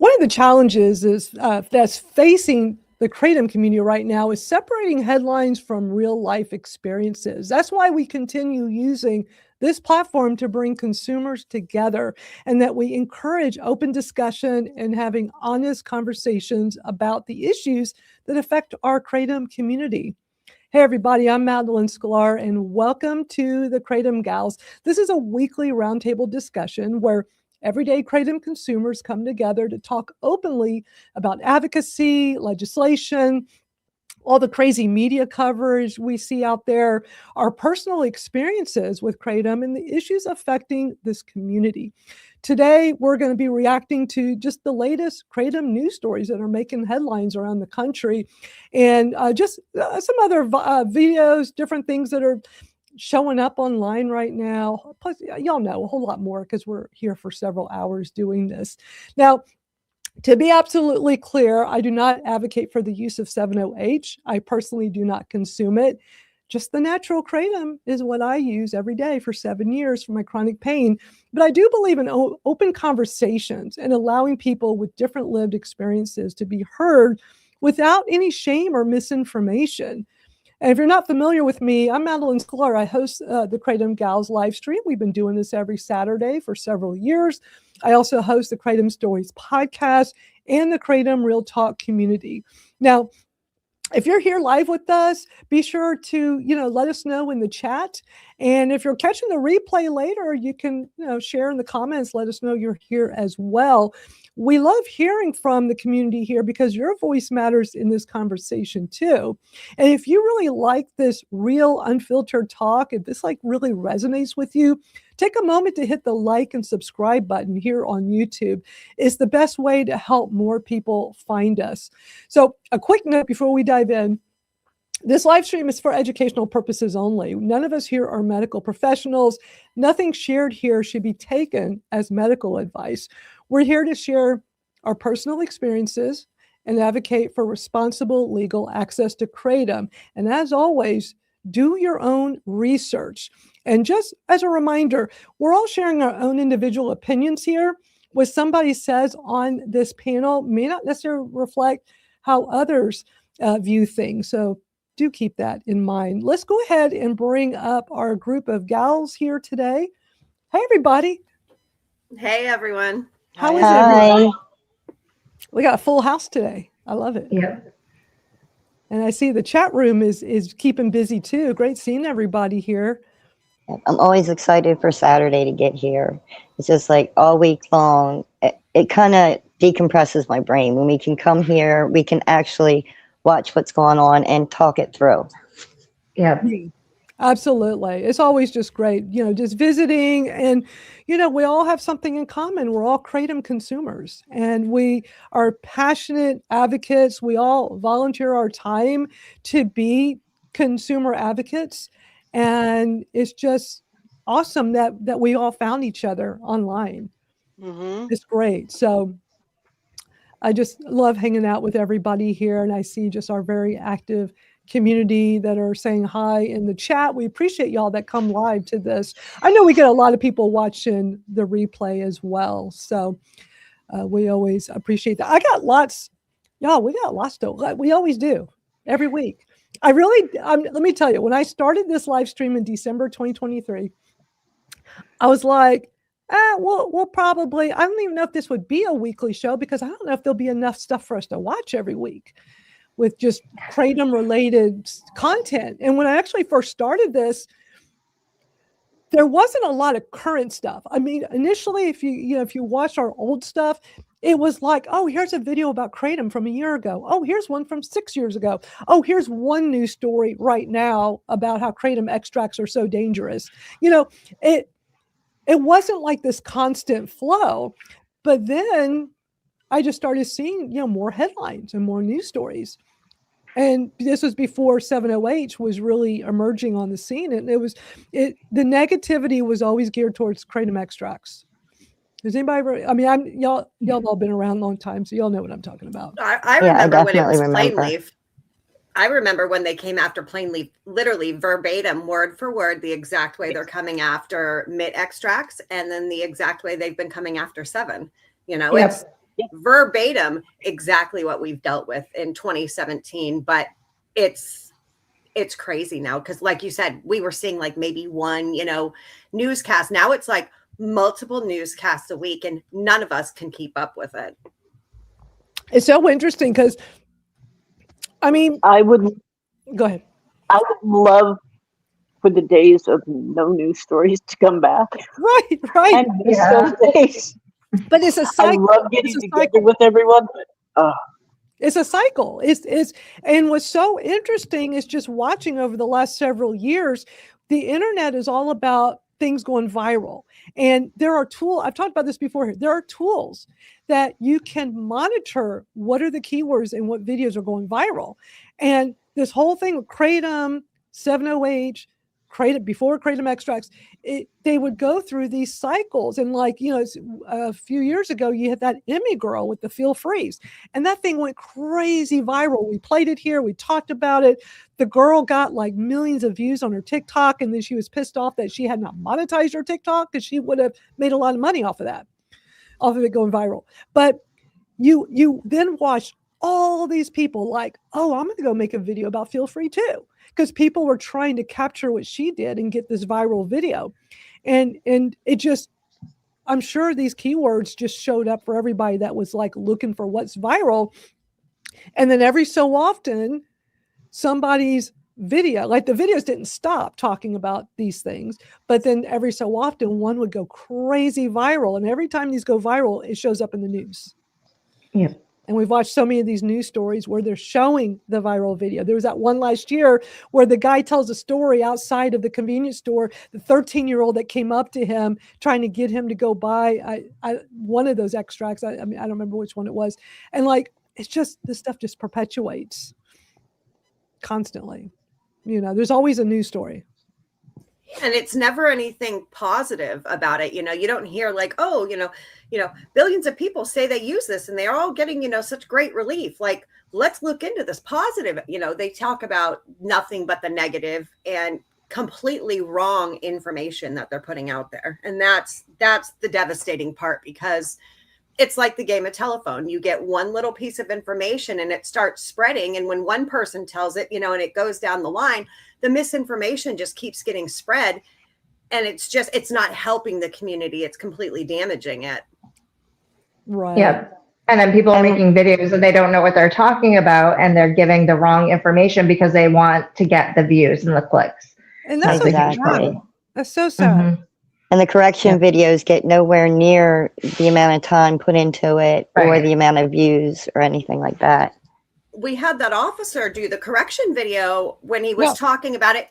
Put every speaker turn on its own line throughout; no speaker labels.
One of the challenges that's facing the Kratom community right now is separating headlines from real life experiences. That's why we continue using this platform to bring consumers together, and that we encourage open discussion and having honest conversations about the issues that affect our Kratom community. Hey, everybody, I'm Madeline Sklar, and welcome to the Kratom Gals. This is a weekly roundtable discussion where everyday Kratom consumers come together to talk openly about advocacy, legislation, all the crazy media coverage we see out there, our personal experiences with Kratom, and the issues affecting this community. Today, we're going to be reacting to just the latest Kratom news stories that are making headlines around the country, and some other videos, different things that are showing up online right now. Plus, y'all know a whole lot more because we're here for several hours doing this. Now, to be absolutely clear, I do not advocate for the use of 7-0H. I personally do not consume it. Just the natural Kratom is what I use every day for 7 years for my chronic pain. But I do believe in open conversations and allowing people with different lived experiences to be heard without any shame or misinformation. And if you're not familiar with me, I'm Madeline Sklar. I host the Kratom Gals live stream. We've been doing this every Saturday for several years. I also host the Kratom Stories podcast and the Kratom Real Talk community. Now, if you're here live with us, be sure to, let us know in the chat. And if you're catching the replay later, you can, share in the comments, let us know you're here as well. We love hearing from the community here because your voice matters in this conversation too. And if you really like this real unfiltered talk, if this really resonates with you, take a moment to hit the like and subscribe button here on YouTube. It's the best way to help more people find us. So a quick note before we dive in. This live stream is for educational purposes only. None of us here are medical professionals. Nothing shared here should be taken as medical advice. We're here to share our personal experiences and advocate for responsible legal access to Kratom. And as always, do your own research. And just as a reminder, we're all sharing our own individual opinions here. What somebody says on this panel may not necessarily reflect how others view things. So do keep that in mind. Let's go ahead and bring up our group of gals here today. Hey, everybody.
Hey, everyone.
How is everybody? We got a full house today. I love it.
Yeah.
And I see the chat room is keeping busy too. Great seeing everybody here.
I'm always excited for Saturday to get here. It's just like all week long. It kind of decompresses my brain. When we can come here, we can actually watch what's going on and talk it through.
Yeah. Absolutely. It's always just great, just visiting. And, we all have something in common. We're all Kratom consumers and we are passionate advocates. We all volunteer our time to be consumer advocates. And it's just awesome that we all found each other online. Mm-hmm. It's great. So I just love hanging out with everybody here. And I see just our very active community that are saying hi in the chat. We appreciate y'all that come live to this. I know we get a lot of people watching the replay as well. So we always appreciate that. I got lots, y'all, we got lots to, we always do every week. Let me tell you, when I started this live stream in December 2023, I was like, we'll probably, I don't even know if this would be a weekly show because I don't know if there'll be enough stuff for us to watch every week with just Kratom related content. And when I actually first started this, there wasn't a lot of current stuff. I mean, initially, if you watch our old stuff, it was like, oh, here's a video about Kratom from a year ago. Oh, here's one from 6 years ago. Oh, here's one news story right now about how Kratom extracts are so dangerous. It wasn't like this constant flow. But then I just started seeing, more headlines and more news stories. And this was before 7-0H was really emerging on the scene. And the negativity was always geared towards Kratom extracts. Does anybody ever, y'all have all been around a long time, so y'all know what I'm talking about.
I remember when it was plain leaf. I remember when they came after plain leaf, literally verbatim, word for word, the exact way they're coming after MIT extracts, and then the exact way they've been coming after 7. verbatim exactly what we've dealt with in 2017, but it's crazy now because, like you said, we were seeing like maybe one, newscast. Now it's like multiple newscasts a week, and none of us can keep up with it.
It's so interesting because, I mean, go ahead.
I would love for the days of no news stories to come back.
Right.
And miss those days.
But it's a cycle.
I love getting together with everyone. But,
it's a cycle. And what's so interesting is just watching over the last several years, the internet is all about things going viral. And there are tools, I've talked about this before, there are tools that you can monitor what are the keywords and what videos are going viral. And this whole thing with Kratom, 7-OH, before Kratom extracts, they would go through these cycles. And like, a few years ago, you had that Emmy girl with the Feel Freeze. And that thing went crazy viral. We played it here. We talked about it. The girl got like millions of views on her TikTok. And then she was pissed off that she had not monetized her TikTok because she would have made a lot of money off of it going viral. But you then watch all these people like, oh, I'm going to go make a video about Feel Free too. Because people were trying to capture what she did and get this viral video. And it just, I'm sure these keywords just showed up for everybody that was like looking for what's viral. And then every so often, somebody's video, like the videos didn't stop talking about these things, but then every so often one would go crazy viral. And every time these go viral, it shows up in the news.
Yeah.
And we've watched so many of these news stories where they're showing the viral video. There was that one last year where the guy tells a story outside of the convenience store, the 13-year-old that came up to him trying to get him to go buy one of those extracts. I mean, I don't remember which one it was. And like, it's just, this stuff just perpetuates constantly. There's always a news story.
And it's never anything positive about it. You don't hear like, oh, billions of people say they use this and they're all getting, such great relief. Like, let's look into this positive. They talk about nothing but the negative and completely wrong information that they're putting out there. And that's the devastating part, because it's like the game of telephone. You get one little piece of information and it starts spreading. And when one person tells it, and it goes down the line, the misinformation just keeps getting spread. And it's not helping the community. It's completely damaging it.
Right.
Yeah. And then people are making videos and they don't know what they're talking about, and they're giving the wrong information because they want to get the views and the clicks.
And that's
Exactly.
That's so sad.
Mm-hmm.
And the correction videos get nowhere near the amount of time put into it or the amount of views or anything like that.
We had that officer do the correction video when he was talking about it,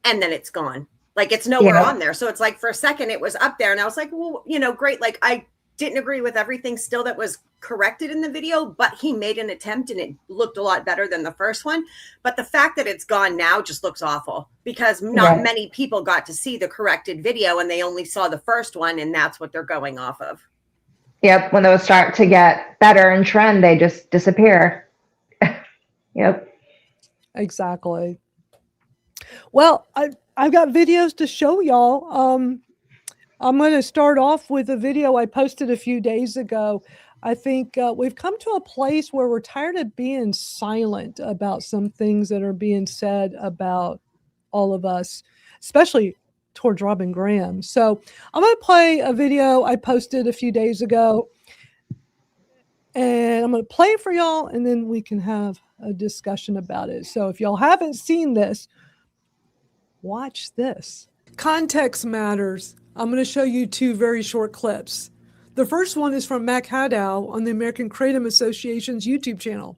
and then it's gone. Like, it's nowhere on there. So it's like, for a second it was up there and I was like, well, great. Like, I didn't agree with everything still that was corrected in the video, but he made an attempt and it looked a lot better than the first one. But the fact that it's gone now just looks awful, because not many people got to see the corrected video and they only saw the first one, and that's what they're going off of.
Yep. When those start to get better and trend, they just disappear. Yep.
Exactly. Well, I've got videos to show y'all. I'm going to start off with a video I posted a few days ago. I think we've come to a place where we're tired of being silent about some things that are being said about all of us, especially towards Robin Graham. So I'm going to play a video I posted a few days ago, and I'm going to play it for y'all, and then we can have a discussion about it. So if y'all haven't seen this, watch this. Context matters. I'm going to show you two very short clips. The first one is from Mac Haddow on the American Kratom Association's YouTube channel.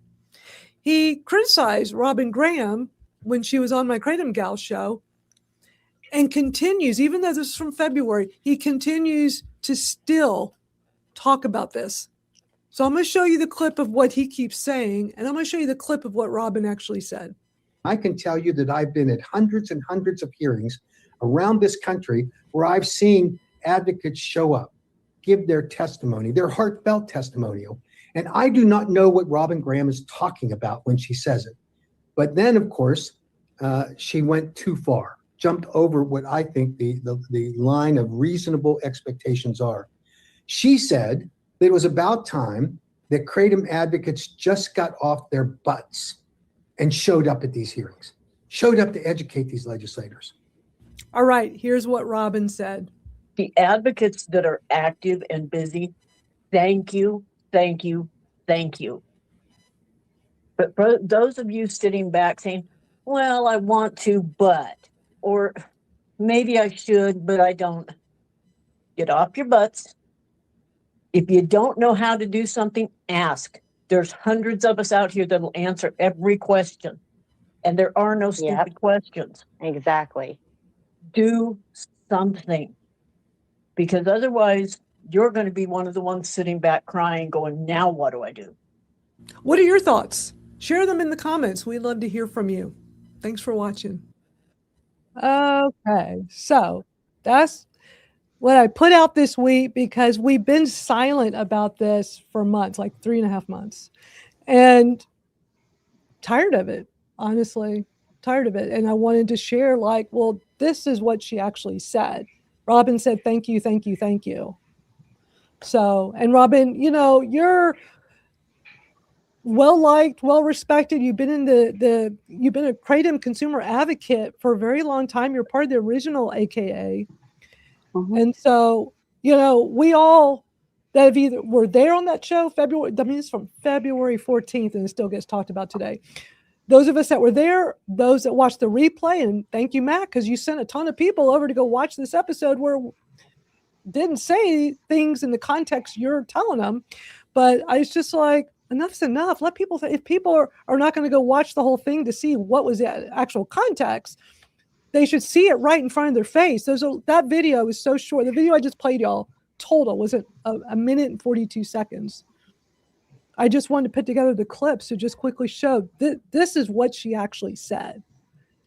He criticized Robin Graham when she was on my Kratom Gals show, and continues, even though this is from February, he continues to still talk about this. So I'm going to show you the clip of what he keeps saying, and I'm going to show you the clip of what Robin actually said.
I can tell you that I've been at hundreds and hundreds of hearings around this country where I've seen advocates show up, give their testimony, their heartfelt testimonial. And I do not know what Robin Graham is talking about when she says it. But then, of course, she went too far, jumped over what I think the line of reasonable expectations are. She said that it was about time that Kratom advocates just got off their butts and showed up at these hearings, showed up to educate these legislators.
All right, here's what Robin said.
The advocates that are active and busy, thank you, thank you, thank you. But for those of you sitting back saying, well, I want to, but, or maybe I should, but I don't, get off your butts. If you don't know how to do something, ask. There's hundreds of us out here that will answer every question. And there are no stupid questions.
Exactly.
Do something. Because otherwise, you're going to be one of the ones sitting back crying, going, now what do I do?
What are your thoughts? Share them in the comments. We'd love to hear from you. Thanks for watching. Okay, so that's what I put out this week because we've been silent about this for months, like 3.5 months, and tired of it, honestly, tired of it. And I wanted to share, like, well, this is what she actually said. Robin said, thank you, thank you, thank you. So, and Robin, you know, you're well-liked, well-respected. You've been in you've been a Kratom consumer advocate for a very long time. You're part of the original AKA. And so, you know, we all that have either were there on that show, February, I mean, it's from February 14th and it still gets talked about today. Those of us that were there, those that watched the replay, and thank you, Matt, because you sent a ton of people over to go watch this episode where didn't say things in the context you're telling them. But I was just like, enough's enough. Let people, if people are not going to go watch the whole thing to see what was the actual context, they should see it right in front of their face. That video is so short. The video I just played y'all total was a minute and 42 seconds. I just wanted to put together the clips to just quickly show that this is what she actually said.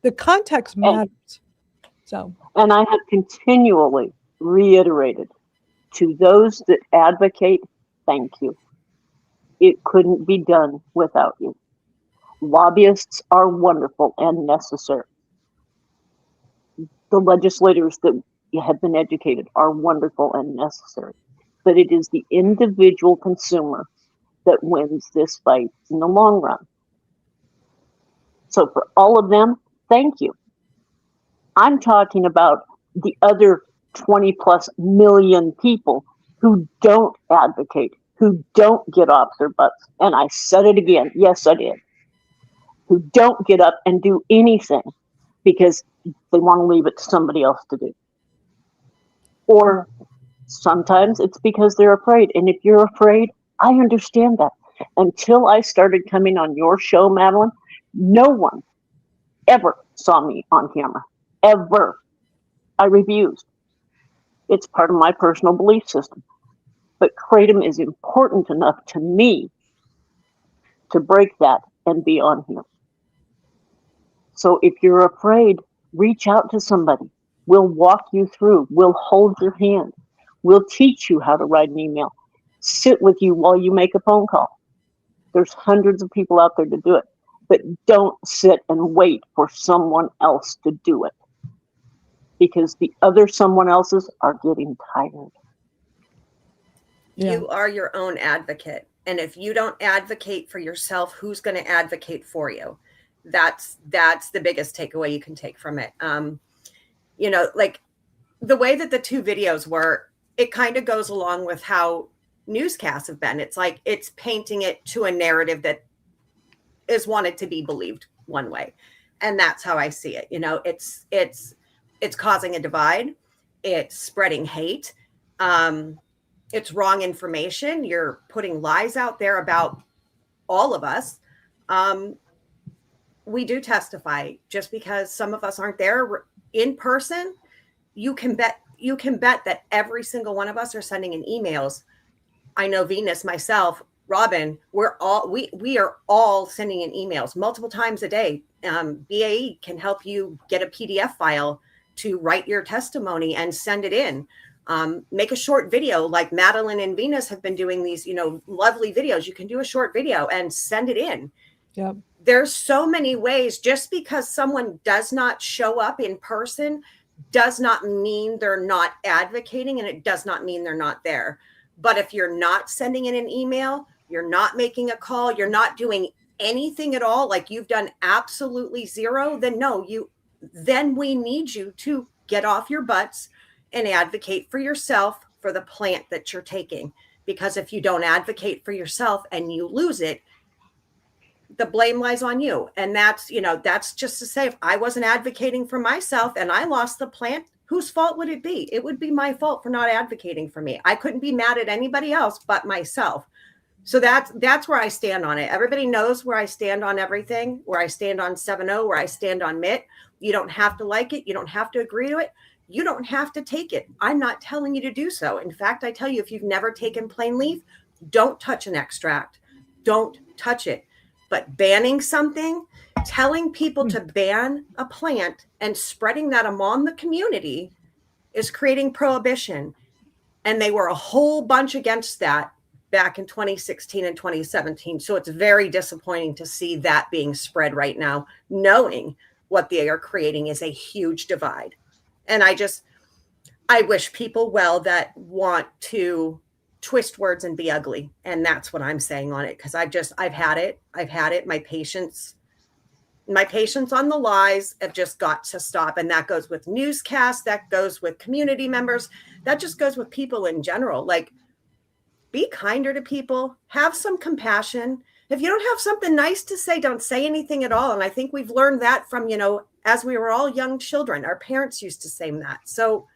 The context matters. So,
and I have continually reiterated to those that advocate, thank you. It couldn't be done without you. Lobbyists are wonderful and necessary. The legislators that have been educated are wonderful and necessary. But it is the individual consumer that wins this fight in the long run. So for all of them, thank you. I'm talking about the other 20 plus million people who don't advocate, who don't get off their butts. And I said it again. Yes, I did. Who don't get up and do anything because they want to leave it to somebody else to do. Or sometimes it's because they're afraid. And if you're afraid, I understand that. Until I started coming on your show, Madeline, no one ever saw me on camera. Ever. I refused. It's part of my personal belief system. But Kratom is important enough to me to break that and be on here. So if you're afraid, reach out to somebody. We'll walk you through. We'll hold your hand. We'll teach you how to write an email. Sit with you while you make a phone call. There's hundreds of people out there to do it. But don't sit and wait for someone else to do it. Because the other someone else's are getting tired.
yeah.
You are your own advocate. And if you don't advocate for yourself, who's going to advocate for you? That's the biggest takeaway you can take from it. You know, like the way that the two videos were, it kind of goes along with how newscasts have been. It's like it's painting it to a narrative that is wanted to be believed one way. And that's how I see it. You know, it's causing a divide. It's spreading hate. It's wrong information. You're putting lies out there about all of us. We do testify. Just because some of us aren't there in person, you can bet that every single one of us are sending in emails. I know Venus, myself, Robin, we are all sending in emails multiple times a day. BAE can help you get a PDF file to write your testimony and send it in. Make a short video like Madeline and Venus have been doing these, you know, lovely videos. You can do a short video and send it in.
Yep.
There's so many ways. Just because someone does not show up in person does not mean they're not advocating, and it does not mean they're not there. But if you're not sending in an email, you're not making a call, you're not doing anything at all, like you've done absolutely zero, then no, then we need you to get off your butts and advocate for yourself for the plant that you're taking. Because if you don't advocate for yourself and you lose it, the blame lies on you. And that's, that's just to say, if I wasn't advocating for myself and I lost the plant, whose fault would it be? It would be my fault for not advocating for me. I couldn't be mad at anybody else but myself. So that's where I stand on it. Everybody knows where I stand on everything, where I stand on 7-0, where I stand on MIT. You don't have to like it. You don't have to agree to it. You don't have to take it. I'm not telling you to do so. In fact, I tell you, if you've never taken plain leaf, don't touch an extract. Don't touch it. But banning something, telling people to ban a plant and spreading that among the community is creating prohibition. And they were a whole bunch against that back in 2016 and 2017. So it's very disappointing to see that being spread right now, knowing what they are creating is a huge divide. And I wish people well that want to twist words and be ugly. And that's what I'm saying on it. Cause I've had it. My patience on the lies have just got to stop. And that goes with newscasts. That goes with community members. That just goes with people in general. Like, be kinder to people, have some compassion. If you don't have something nice to say, don't say anything at all. And I think we've learned that from, as we were all young children, our parents used to say that. So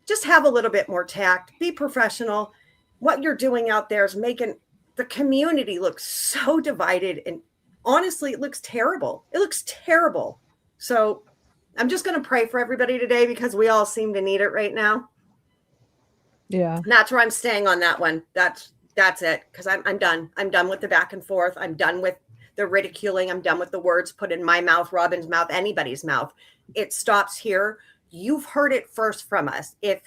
just have a little bit more tact, be professional. What you're doing out there is making the community look so divided. And honestly, it looks terrible. It looks terrible. So I'm just going to pray for everybody today because we all seem to need it right now.
Yeah.
And that's where I'm staying on that one. That's it. Because I'm done. I'm done with the back and forth. I'm done with the ridiculing. I'm done with the words put in my mouth, Robin's mouth, anybody's mouth. It stops here. You've heard it first from us. If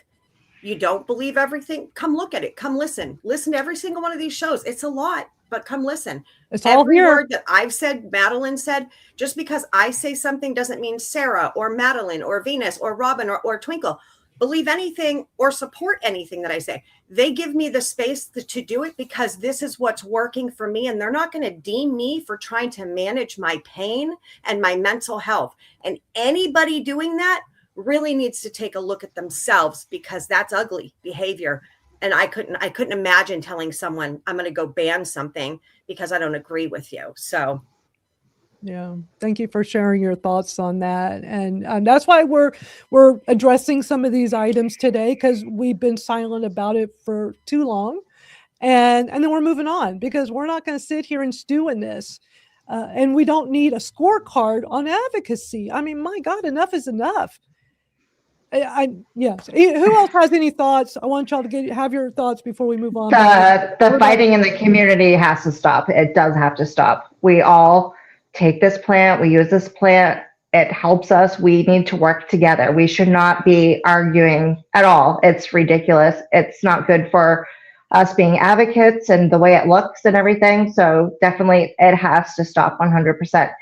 you don't believe everything, come look at it. Come listen. Listen to every single one of these shows. It's a lot, but come listen.
It's all
every
here.
word that I've said, Madeline said, just because I say something doesn't mean Sarah or Madeline or Venus or Robin or Twinkle believe anything or support anything that I say. They give me the space to do it because this is what's working for me. And they're not going to deem me for trying to manage my pain and my mental health. And anybody doing that really needs to take a look at themselves because that's ugly behavior. And I couldn't imagine telling someone I'm going to go ban something because I don't agree with you. So
yeah, thank you for sharing your thoughts on that. And that's why we're addressing some of these items today, because we've been silent about it for too long. And then we're moving on because we're not going to sit here and stew in this. And we don't need a scorecard on advocacy. I mean, my God, enough is enough. Yes. Who else has any thoughts? I want y'all to have your thoughts before we move on.
The fighting in the community has to stop. It does have to stop. We all take this plant. We use this plant. It helps us. We need to work together. We should not be arguing at all. It's ridiculous. It's not good for us being advocates and the way it looks and everything. So definitely it has to stop 100%.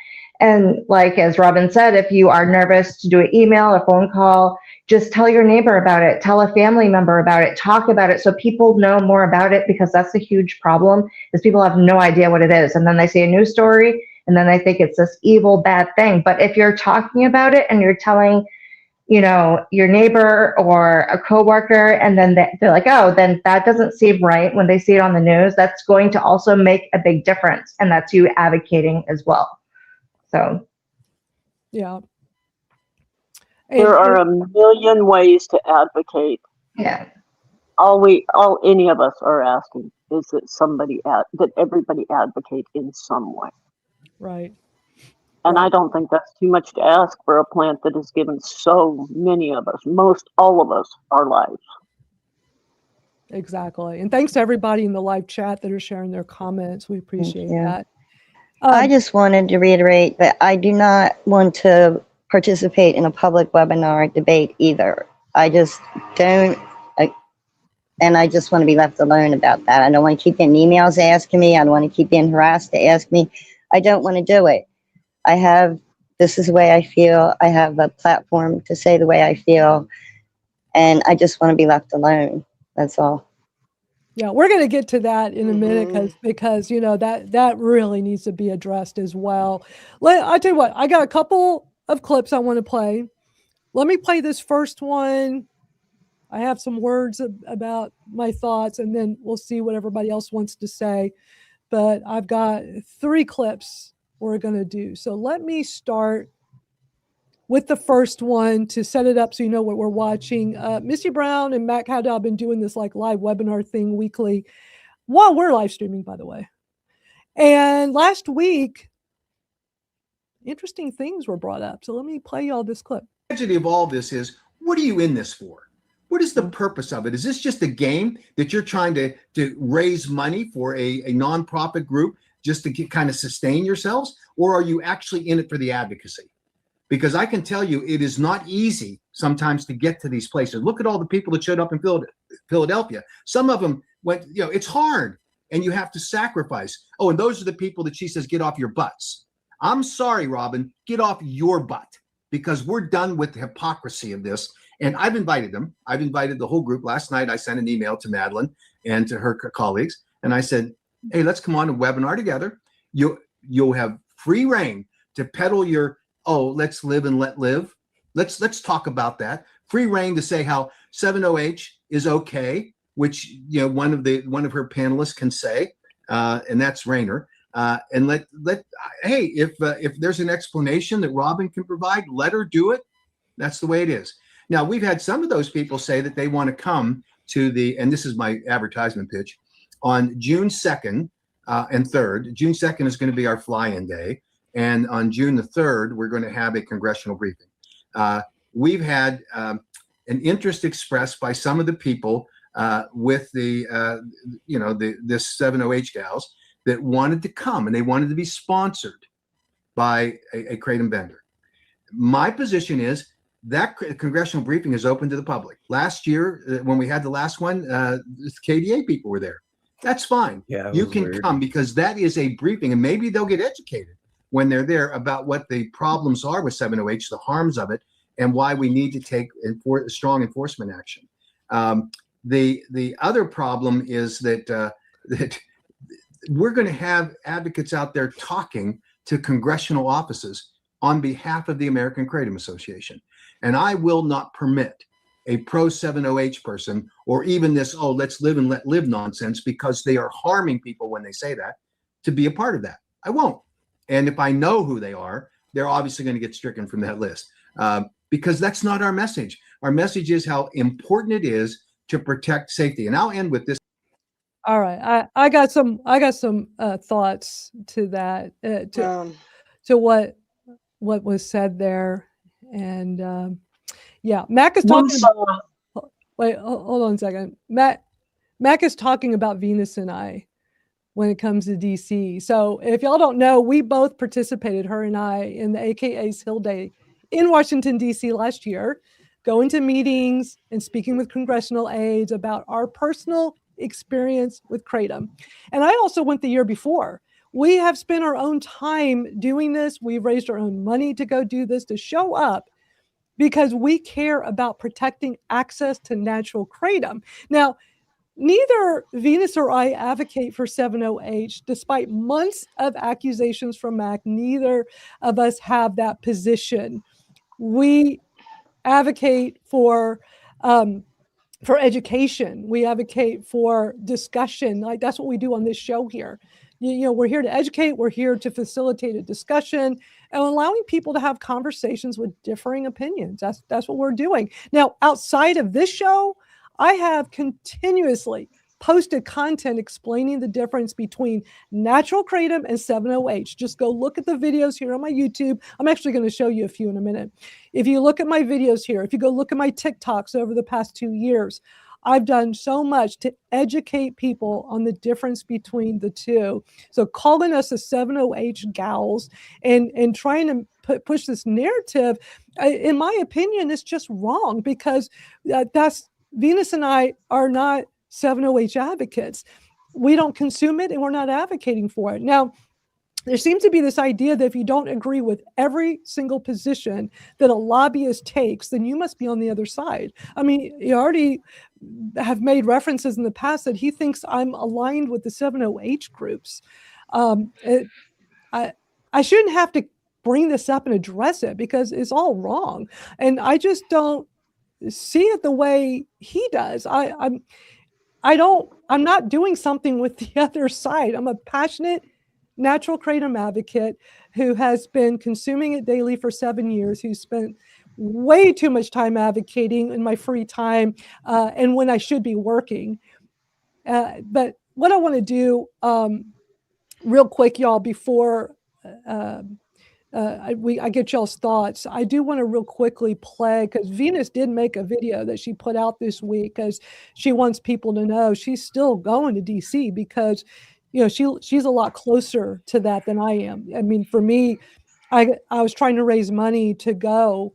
And like, as Robin said, if you are nervous to do an email, a phone call, just tell your neighbor about it, tell a family member about it, talk about it so people know more about it, because that's a huge problem is people have no idea what it is. And then they see a news story and then they think it's this evil, bad thing. But if you're talking about it and you're telling, your neighbor or a coworker, and then they're like, oh, then that doesn't seem right when they see it on the news, that's going to also make a big difference. And that's you advocating as well. So,
yeah.
There are a million ways to advocate.
Yeah.
All any of us are asking is that everybody advocate in some way.
Right.
And I don't think that's too much to ask for a plant that has given so many of us, all of us, our lives.
Exactly. And thanks to everybody in the live chat that are sharing their comments. We appreciate that.
I just wanted to reiterate that I do not want to participate in a public webinar debate either. I just don't, and I just want to be left alone about that. I don't want to keep getting emails asking me. I don't want to keep being harassed to ask me. I don't want to do it. This is the way I feel. I have a platform to say the way I feel, and I just want to be left alone. That's all.
Yeah, we're going to get to that in a minute
Mhm.
because you know that really needs to be addressed as well. I tell you what, I got a couple of clips I want to play. Let me play this first one. I have some words about my thoughts, and then we'll see what everybody else wants to say. But I've got 3 clips we're going to do. So let me start with the first one to set it up so you know what we're watching. Missy Brown and Matt Cowdell have been doing this like live webinar thing weekly while we're live streaming, by the way. And last week, interesting things were brought up. So let me play y'all this clip.
The tragedy of all this is, what are you in this for? What is the purpose of it? Is this just a game that you're trying to raise money for a nonprofit group just to kind of sustain yourselves? Or are you actually in it for the advocacy? Because I can tell you, it is not easy sometimes to get to these places. Look at all the people that showed up in Philadelphia. Some of them went, it's hard and you have to sacrifice. Oh, and those are the people that she says, get off your butts. I'm sorry, Robin, get off your butt, because we're done with the hypocrisy of this. And I've invited them. I've invited the whole group. Last night, I sent an email to Madeline and to her colleagues. And I said, hey, let's come on a webinar together. You'll have free reign to peddle your, let's live and let live. Let's talk about that. Free reign to say how 70H is okay, which one of her panelists can say, and that's Rayner. And hey, if there's an explanation that Robin can provide, let her do it. That's the way it is. Now, we've had some of those people say that they want to come to and this is my advertisement pitch, on June 2nd and 3rd. June 2nd is going to be our fly-in day. And on June the 3rd, we're going to have a congressional briefing. We've had an interest expressed by some of the people with this 70H Gals that wanted to come, and they wanted to be sponsored by a Kratom vendor. My position is that congressional briefing is open to the public. Last year, when we had the last one, KDA people were there. That's fine.
Yeah,
you can come, because that is a briefing, and maybe they'll get educated when they're there about what the problems are with 70H, the harms of it, and why we need to take strong enforcement action. The other problem is that we're going to have advocates out there talking to congressional offices on behalf of the American Kratom Association. And I will not permit a pro-70H person, or even this, let's live and let live nonsense, because they are harming people when they say that, to be a part of that. I won't. And if I know who they are, they're obviously going to get stricken from that list, because that's not our message. Our message is how important it is to protect safety. And I'll end with this.
All right, I got some thoughts to that, to what was said there, and Mac is talking. Wait, hold on a second. Mac is talking about Venus and I when it comes to DC. So if y'all don't know, we both participated, her and I, in the AKA's Hill Day in Washington, DC last year, going to meetings and speaking with congressional aides about our personal experience with Kratom. And I also went the year before. We have spent our own time doing this. We've raised our own money to go do this, to show up, because we care about protecting access to natural Kratom. Now, neither Venus or I advocate for 70H, despite months of accusations from Mac. Neither of us have that position. We advocate for education. We advocate for discussion. Like, that's what we do on this show here. We're here to educate. We're here to facilitate a discussion and allowing people to have conversations with differing opinions. That's what we're doing. Now, outside of this show, I have continuously posted content explaining the difference between natural Kratom and 70H. Just go look at the videos here on my YouTube. I'm actually going to show you a few in a minute. If you look at my videos here, if you go look at my TikToks over the past 2 years, I've done so much to educate people on the difference between the two. So calling us the 70H Gals and trying to push this narrative, in my opinion, is just wrong, because Venus and I are not 70H advocates. We don't consume it, and we're not advocating for it. Now, there seems to be this idea that if you don't agree with every single position that a lobbyist takes, then you must be on the other side. I mean, you already have made references in the past that he thinks I'm aligned with the 70H groups. I shouldn't have to bring this up and address it because it's all wrong. And I just don't see it the way he does. I'm not doing something with the other side. I'm a passionate natural kratom advocate who has been consuming it daily for 7 years, who spent way too much time advocating in my free time and when I should be working. But what I want to do real quick, y'all, before I get y'all's thoughts, I do want to real quickly play, because Venus did make a video that she put out this week because she wants people to know she's still going to DC because she's a lot closer to that than I am. I mean, for me, I was trying to raise money to go,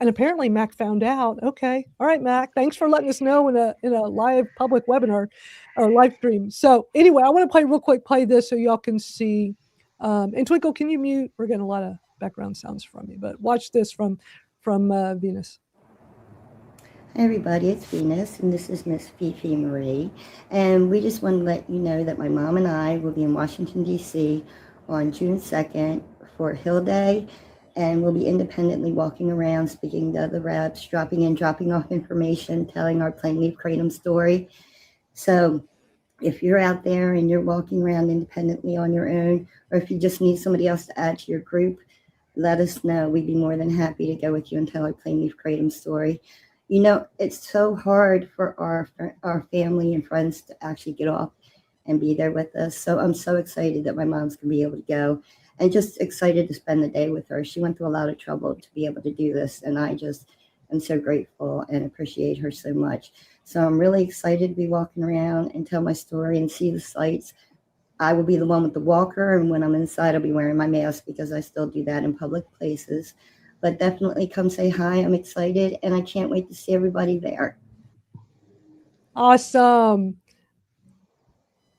and apparently Mac found out. Okay, all right, Mac, thanks for letting us know in a live public webinar or live stream. So anyway, I want to play this so y'all can see. And Twinkle, can you mute? We're getting a lot of background sounds from you, but watch this from Venus.
Hi everybody, it's Venus, and this is Miss Fifi Marie. And we just want to let you know that my mom and I will be in Washington, D.C. on June 2nd for Hill Day, and we'll be independently walking around, speaking to other reps, dropping off information, telling our Plain Leaf Kratom story. So if you're out there and you're walking around independently on your own, or if you just need somebody else to add to your group, let us know. We'd be more than happy to go with you and tell our Plain Leaf Kratom story. It's so hard for our family and friends to actually get off and be there with us. So I'm so excited that my mom's going to be able to go, and just excited to spend the day with her. She went through a lot of trouble to be able to do this, and I just am so grateful and appreciate her so much. So I'm really excited to be walking around and tell my story and see the sights. I will be the one with the walker, and when I'm inside, I'll be wearing my mask because I still do that in public places. But definitely come say hi. I'm excited, and I can't wait to see everybody there.
Awesome.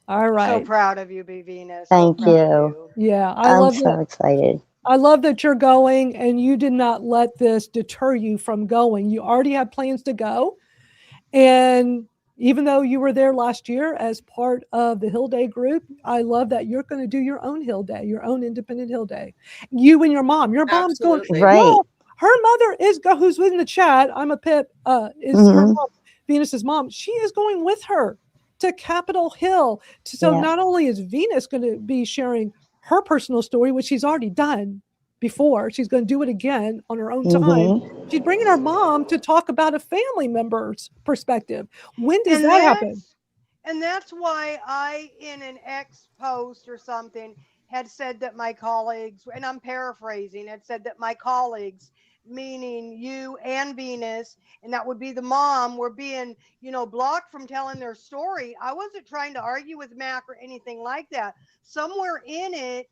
All right.
So proud of you, B. Venus.
Thank you.
Yeah,
I'm so excited.
I love that you're going, and you did not let this deter you from going. You already had plans to go. And even though you were there last year as part of the Hill Day group, I love that you're going to do your own Hill Day, your own independent Hill Day. You and your mom. Your mom's going.
Right.
Well, her mother is who's in the chat. I'm a Pip. Is her mom, Venus's mom. She is going with her to Capitol Hill. So not only is Venus going to be sharing her personal story, which she's already done before, she's going to do it again on her own time. She's bringing her mom to talk about a family member's perspective. When does that happen?
And that's why I, in an X post or something, had said that my colleagues, and I'm paraphrasing, had said that my colleagues, meaning you and Venus, and that would be the mom, were being, blocked from telling their story. I wasn't trying to argue with Mac or anything like that. Somewhere in it,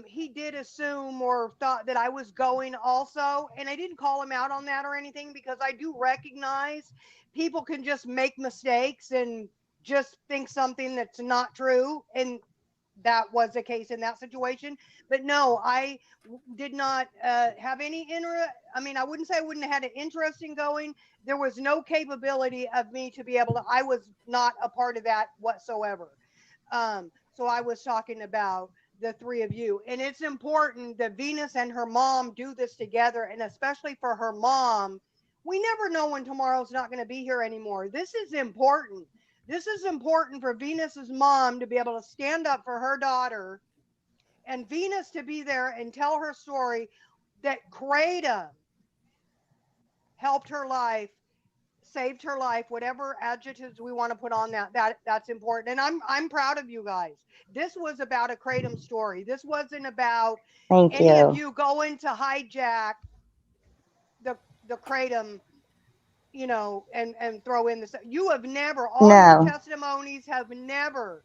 he did assume or thought that I was going also, and I didn't call him out on that or anything, because I do recognize people can just make mistakes and just think something that's not true, and that was the case in that situation. But no, I did not have any interest. I mean, I wouldn't say I wouldn't have had an interest in going. There was no capability of me to be able to. I was not a part of that whatsoever. So I was talking about the three of you, and it's important that Venus and her mom do this together, and especially for her mom. We never know when tomorrow's not going to be here anymore. This is important. This is important for Venus's mom to be able to stand up for her daughter, and Venus to be there and tell her story, that Kratom helped her life, saved her life, whatever adjectives we want to put on that's important. And I'm proud of you guys. This was about a Kratom story. This wasn't about any of you going to hijack the Kratom, and throw in this. You have never, all your testimonies have never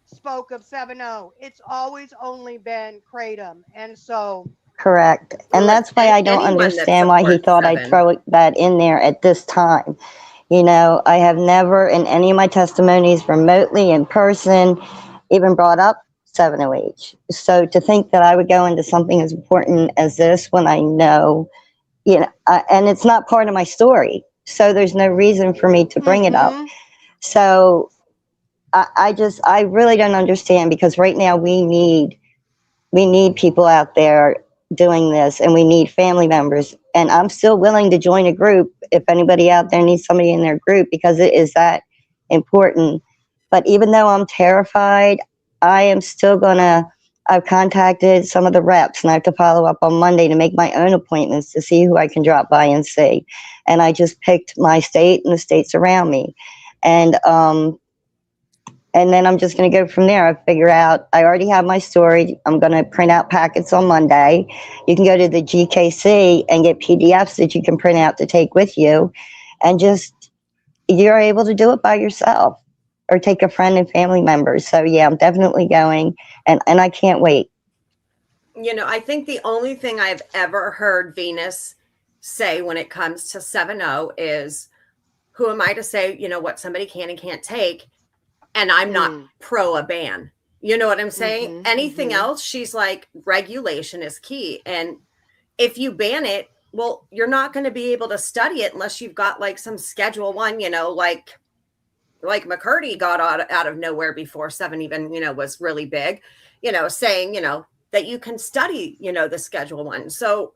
spoke of 7.0. It's always only been Kratom. And so.
Correct. And that's why I don't understand why he thought I'd throw that in there at this time. I have never in any of my testimonies, remotely, in person, even brought up 7-OH. So to think that I would go into something as important as this when I know, and it's not part of my story, so there's no reason for me to bring it up. So I really don't understand, because right now we need people out there doing this, and we need family members. And I'm still willing to join a group if anybody out there needs somebody in their group, because it is that important. But even though I'm terrified, I am still I've contacted some of the reps, and I have to follow up on Monday to make my own appointments to see who I can drop by and see. And I just picked my state and the states around me. And then I'm just going to go from there. I figure out, I already have my story. I'm going to print out packets on Monday. You can go to the GKC and get PDFs that you can print out to take with you. And you're able to do it by yourself, or take a friend and family member. So yeah, I'm definitely going, and I can't wait.
I think the only thing I've ever heard Venus say when it comes to 7-0 is, who am I to say, what somebody can and can't take? And I'm not pro a ban. You know what I'm saying? Anything else, she's like, regulation is key. And if you ban it, well, you're not going to be able to study it unless you've got like some Schedule 1, like McCurdy got out of nowhere before 7 even, was really big, saying, that you can study, the Schedule 1. So,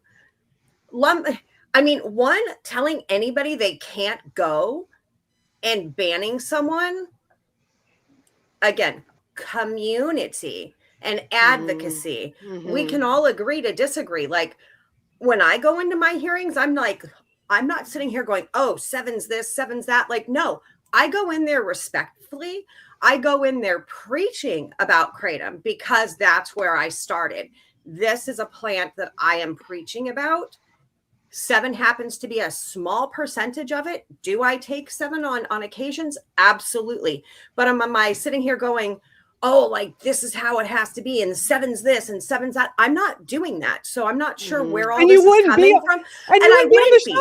telling anybody they can't go and banning someone, again, community and advocacy. We can all agree to disagree. Like, when I go into my hearings, I'm not sitting here going, oh, 7's this, 7's that. Like, no, I go in there respectfully. I go in there preaching about Kratom, because that's where I started. This is a plant that I am preaching about. 7 happens to be a small percentage of it. Do I take 7 on occasions? Absolutely. But am I sitting here going, oh, like, this is how it has to be, and 7's this and 7's that? I'm not doing that. So I'm not sure where all this is coming from.
And I wouldn't be.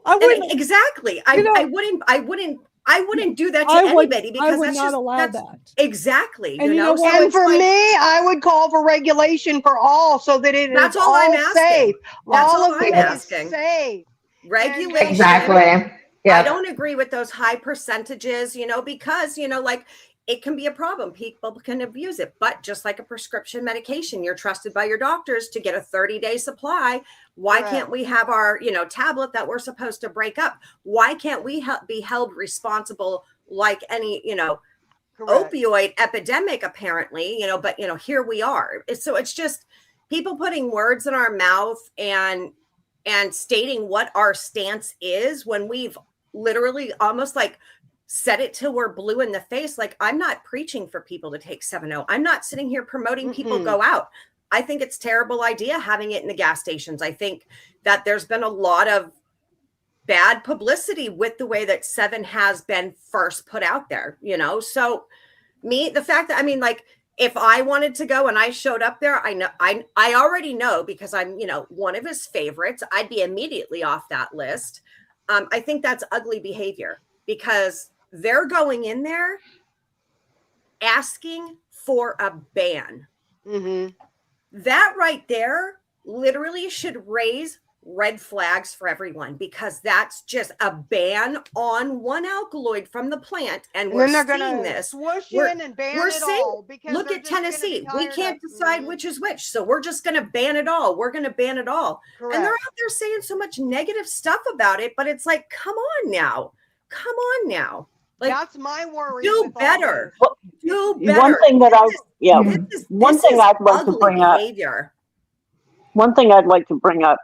I wouldn't.
Exactly. I wouldn't do that to anybody, because
I would
that's
not
just
allow that.
Exactly.
And
So
and for me, I would call for regulation for all, so that it
that's
is
all I'm
all
asking.
safe.
That's
all
all
of
I'm
it
asking.
is safe.
Regulation.
Exactly. Yeah.
I don't agree with those high percentages, because, like, it can be a problem. People can abuse it. But just like a prescription medication, you're trusted by your doctors to get a 30-day supply. Why can't we have our, tablet that we're supposed to break up? Why can't we be held responsible like any, opioid epidemic, apparently, but, here we are. So it's just people putting words in our mouth and stating what our stance is, when we've literally almost like said it till we're blue in the face. Like, I'm not preaching for people to take 7-0. I'm not sitting here promoting people go out. I think it's a terrible idea having it in the gas stations. I think that there's been a lot of bad publicity with the way that 7 has been first put out there, So the fact that, like, if I wanted to go and I showed up there, I already know, because I'm, one of his favorites, I'd be immediately off that list. I think that's ugly behavior, because they're going in there asking for a ban. That right there literally should raise red flags for everyone, because that's just a ban on one alkaloid from the plant. And we're seeing this.
Swoosh in and ban it all, because
look at Tennessee. We can't decide which is which. So we're just going to ban it all. We're going to ban it all.
Correct.
And they're out there saying so much negative stuff about it, but it's like, come on now. Like,
that's my worry.
Do better. Do better.
One thing that I'd like to bring up. One thing I'd like to bring up,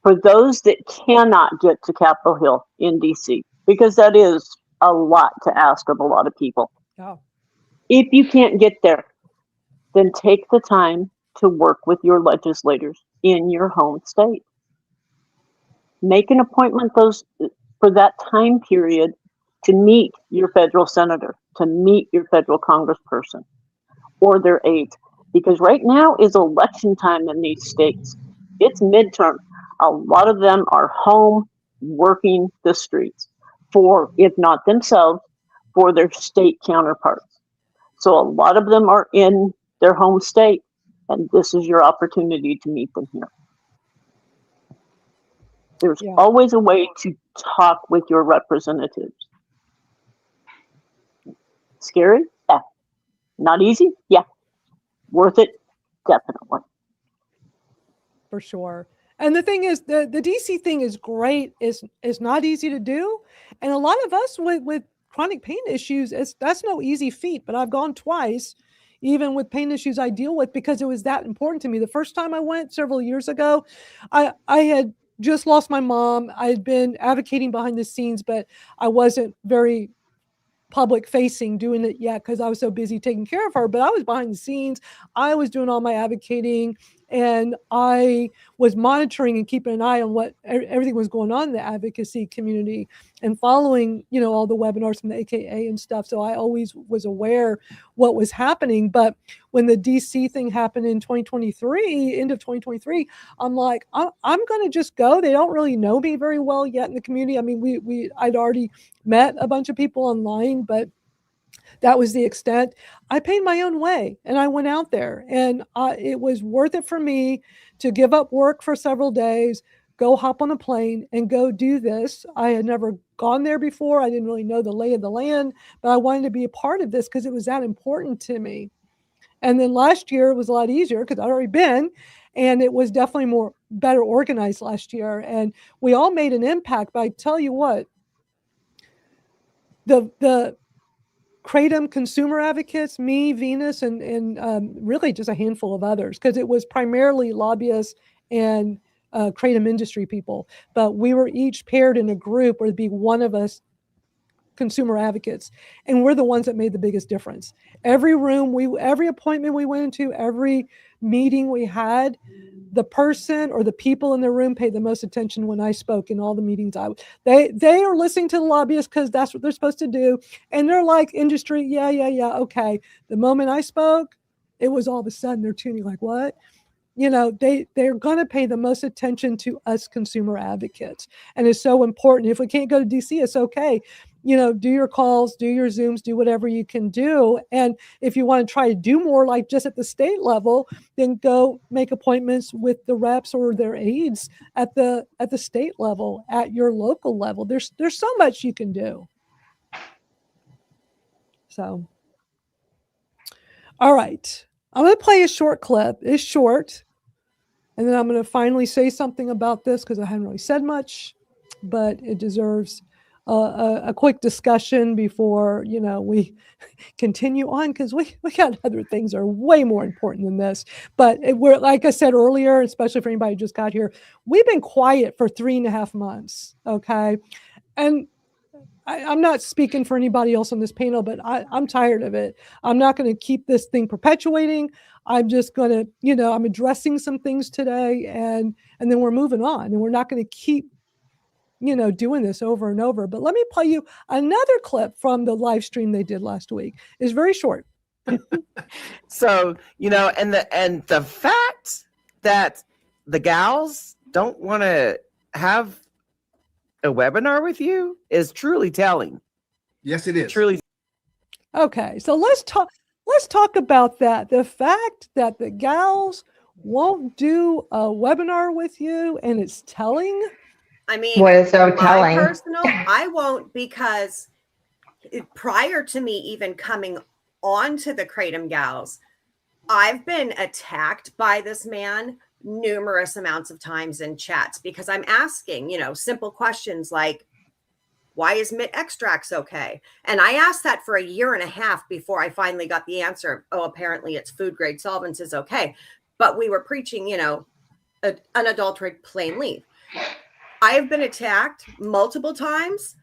for those that cannot get to Capitol Hill in DC, because that is a lot to ask of a lot of people.
Oh.
If you can't get there, then take the time to work with your legislators in your home state. Make an appointment for that time period to meet your federal senator, to meet your federal congressperson or their aide. Because right now is election time in these states. It's midterm. A lot of them are home working the streets for, if not themselves, for their state counterparts. So a lot of them are in their home state, and this is your opportunity to meet them here. There's
Yeah.
always a way to talk with your representatives. Scary? Yeah. Not easy? Yeah. Worth it? Definitely.
For sure. And the thing is, the DC thing is great. It's not easy to do. And a lot of us with chronic pain issues, that's no easy feat. But I've gone twice, even with pain issues I deal with, because it was that important to me. The first time I went several years ago, I had just lost my mom. I had been advocating behind the scenes, but I wasn't very public facing doing it yet because I was so busy taking care of her. But I was behind the scenes. I was doing all my advocating, and I was monitoring and keeping an eye on what everything was going on in the advocacy community, and following, all the webinars from the AKA and stuff. So I always was aware what was happening. But when the DC thing happened in 2023, end of 2023, I'm like, I'm going to just go. They don't really know me very well yet in the community. I mean, I'd already met a bunch of people online, but that was the extent. I paid my own way, and I went out there, and it was worth it for me to give up work for several days, go hop on a plane and go do this. I had never gone there before. I didn't really know the lay of the land, but I wanted to be a part of this because it was that important to me. And then last year it was a lot easier because I'd already been, and it was definitely better organized last year. And we all made an impact. But I tell you what, the Kratom consumer advocates, me, Venus, and really just a handful of others, because it was primarily lobbyists and Kratom industry people. But we were each paired in a group where there'd be one of us consumer advocates, and we're the ones that made the biggest difference. Every room, every appointment we went into, every meeting we had, the person or the people in the room paid the most attention when I spoke in all the meetings. They are listening to the lobbyists because that's what they're supposed to do, and they're like, industry, yeah, okay. The moment I spoke, it was all of a sudden they're tuning like, what? They're going to pay the most attention to us consumer advocates, and it's so important. If we can't go to DC, it's okay. Do your calls, do your Zooms, do whatever you can do. And if you want to try to do more, like just at the state level, then go make appointments with the reps or their aides at the state level, at your local level. There's so much you can do. So, all right. I'm going to play a short clip. It's short. And then I'm going to finally say something about this because I haven't really said much, but it deserves a quick discussion before we continue on, because we got other things that are way more important than this. But we're, like I said earlier, especially for anybody who just got here, we've been quiet for 3.5 months. Okay, and I'm not speaking for anybody else on this panel, but I'm tired of it. I'm not going to keep this thing perpetuating. I'm just going to, I'm addressing some things today, and then we're moving on, and we're not going to keep doing this over and over. But let me play you another clip from the live stream they did last week. It's very short.
So, and the fact that the gals don't want to have a webinar with you is truly telling.
Yes, it is.
Truly.
Okay, so let's talk about that. The fact that the gals won't do a webinar with you, and it's telling.
I mean,
what is so telling?
I won't, because prior to me even coming on to the Kratom Gals, I've been attacked by this man numerous amounts of times in chats because I'm asking, simple questions like, why is mint extracts okay? And I asked that for 1.5 years before I finally got the answer. Oh, apparently it's food grade solvents is okay. But we were preaching, unadulterated plain leaf. I have been attacked multiple times.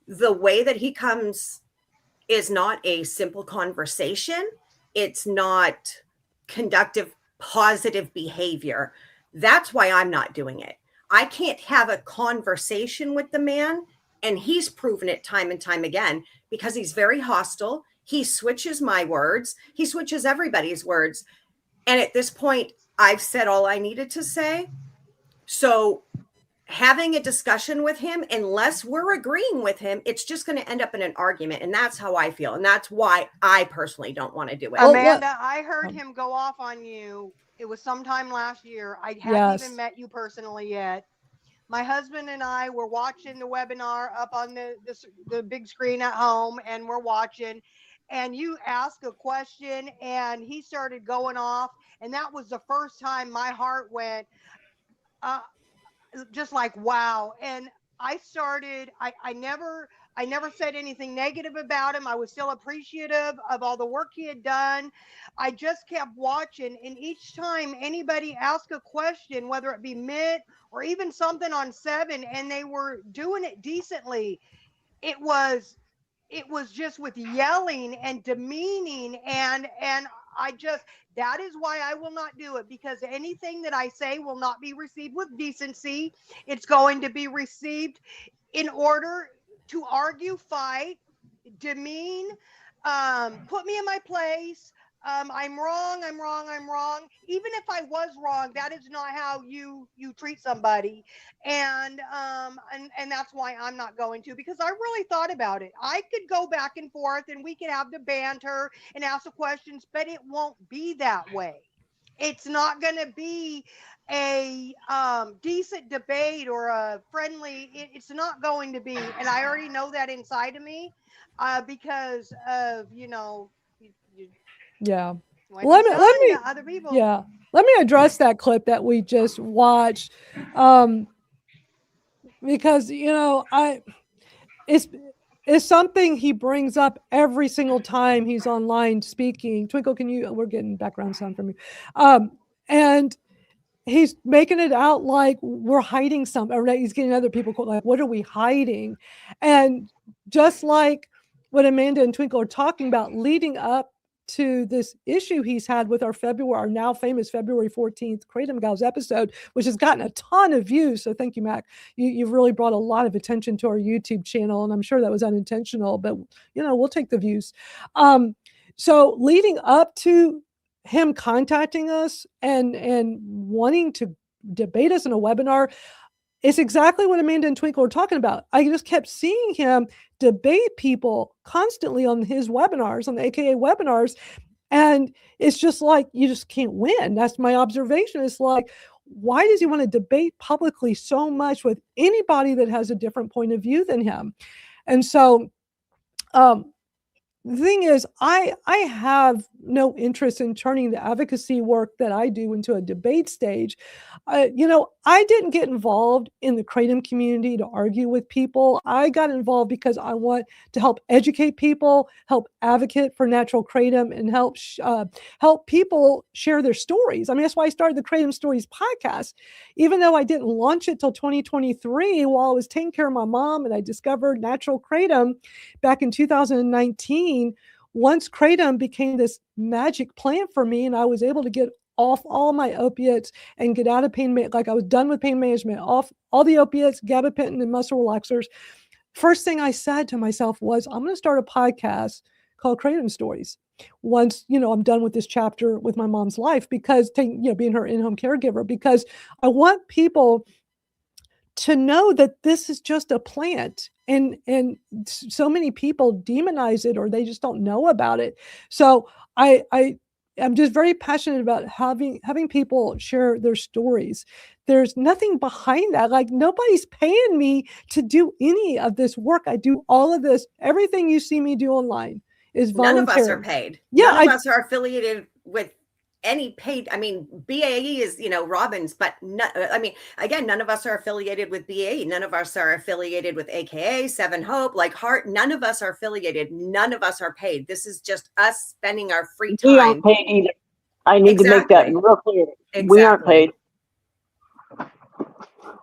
The way that he comes is not a simple conversation. It's not conductive, positive behavior. That's why I'm not doing it. I can't have a conversation with the man, and he's proven it time and time again, because he's very hostile. He switches my words. He switches everybody's words. And at this point, I've said all I needed to say. So having a discussion with him, unless we're agreeing with him, it's just going to end up in an argument. And that's how I feel. And that's why I personally don't want to do it.
Well,
Amanda, I heard him go off on you. It was sometime last year. I hadn't even met you personally yet. My husband and I were watching the webinar up on the big screen at home, and we're watching, and you asked a question and he started going off. And that was the first time my heart went, just like, wow. And I never said anything negative about him. I was still appreciative of all the work he had done. I just kept watching. And each time anybody asked a question, whether it be Mitt or even something on 7, and they were doing it decently, it was just with yelling and demeaning. And that is why I will not do it, because anything that I say will not be received with decency. It's going to be received in order to argue, fight, demean, put me in my place. I'm wrong. Even if I was wrong, that is not how you treat somebody. And that's why I'm not going to, because I really thought about it. I could go back and forth and we could have the banter and ask the questions, but it won't be that way. It's not going to be a decent debate or a friendly, it's not going to be. And I already know that inside of me, because of,
Yeah.
Let
me address that clip that we just watched, because it's something he brings up every single time he's online speaking. Twinkle, we're getting background sound from you, and he's making it out like we're hiding something, or he's getting other people like, what are we hiding? And just like what Amanda and Twinkle are talking about, leading up to this issue he's had with our now famous February 14th Kratom Gals episode, which has gotten a ton of views. So thank you, Mac. You've really brought a lot of attention to our YouTube channel, and I'm sure that was unintentional, but we'll take the views. So leading up to him contacting us and wanting to debate us in a webinar, it's exactly what Amanda and Twinkle are talking about. I just kept seeing him debate people constantly on his webinars, on the AKA webinars. And it's just like, you just can't win. That's my observation. It's like, why does he want to debate publicly so much with anybody that has a different point of view than him? And so, the thing is, I have no interest in turning the advocacy work that I do into a debate stage. I didn't get involved in the Kratom community to argue with people. I got involved because I want to help educate people, help advocate for natural Kratom, and help people share their stories. I mean, that's why I started the Kratom Stories podcast. Even though I didn't launch it till 2023, while I was taking care of my mom, and I discovered natural Kratom back in 2019. Once Kratom became this magic plant for me, and I was able to get off all my opiates and get out of pain, like I was done with pain management, off all the opiates, gabapentin, and muscle relaxers. First thing I said to myself was, I'm going to start a podcast called Kratom Stories. Once, I'm done with this chapter with my mom's life, because being her in-home caregiver, because I want people to know that this is just a plant, and so many people demonize it, or they just don't know about it. So I'm just very passionate about having people share their stories. There's nothing behind that. Like, nobody's paying me to do any of this work. I do all of this. Everything you see me do online is voluntary.
None of us are paid.
Yeah,
None of us are affiliated with any paid. I mean, BAE is, Robbins, but again, none of us are affiliated with BAE. None of us are affiliated with AKA, Seven Hope, like Heart. None of us are affiliated. None of us are paid. This is just us spending our free time.
We aren't paid either. I need to make that real clear. Exactly. We aren't paid.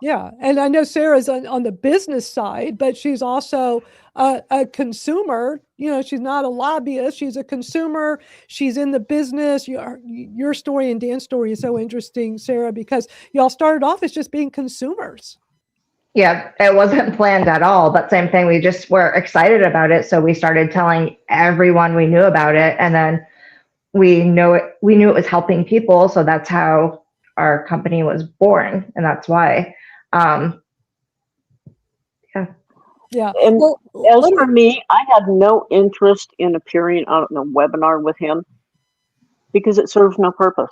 Yeah. And I know Sarah's on the business side, but she's also a consumer. She's not a lobbyist. She's a consumer. She's in the business. Your story and Dan's story is so interesting, Sarah, because y'all started off as just being consumers.
Yeah, it wasn't planned at all, but same thing. We just were excited about it. So we started telling everyone we knew about it. And then we knew it was helping people. So that's how our company was born. And that's why.
Yeah.
And
Well,
as
let
for me, I had no interest in appearing on a webinar with him because it serves no purpose.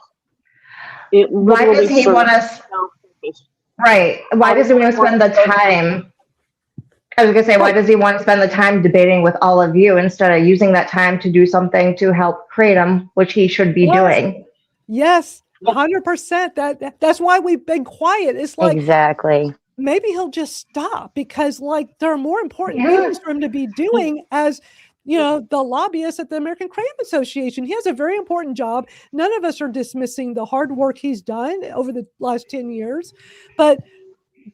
It
Why
literally
does he
serves
want us?
no purpose.
Right. Why does he want to spend the time? I was gonna say, why does he want to spend the time debating with all of you instead of using that time to do something to help Kratom, which he should be doing?
Yes, 100%. That's why we've been quiet. It's like
Exactly.
maybe he'll just stop because like there are more important
Yeah.
things for him to be doing as the lobbyist at the American Kratom Association. He has a very important job. None of us are dismissing the hard work he's done over the last 10 years, but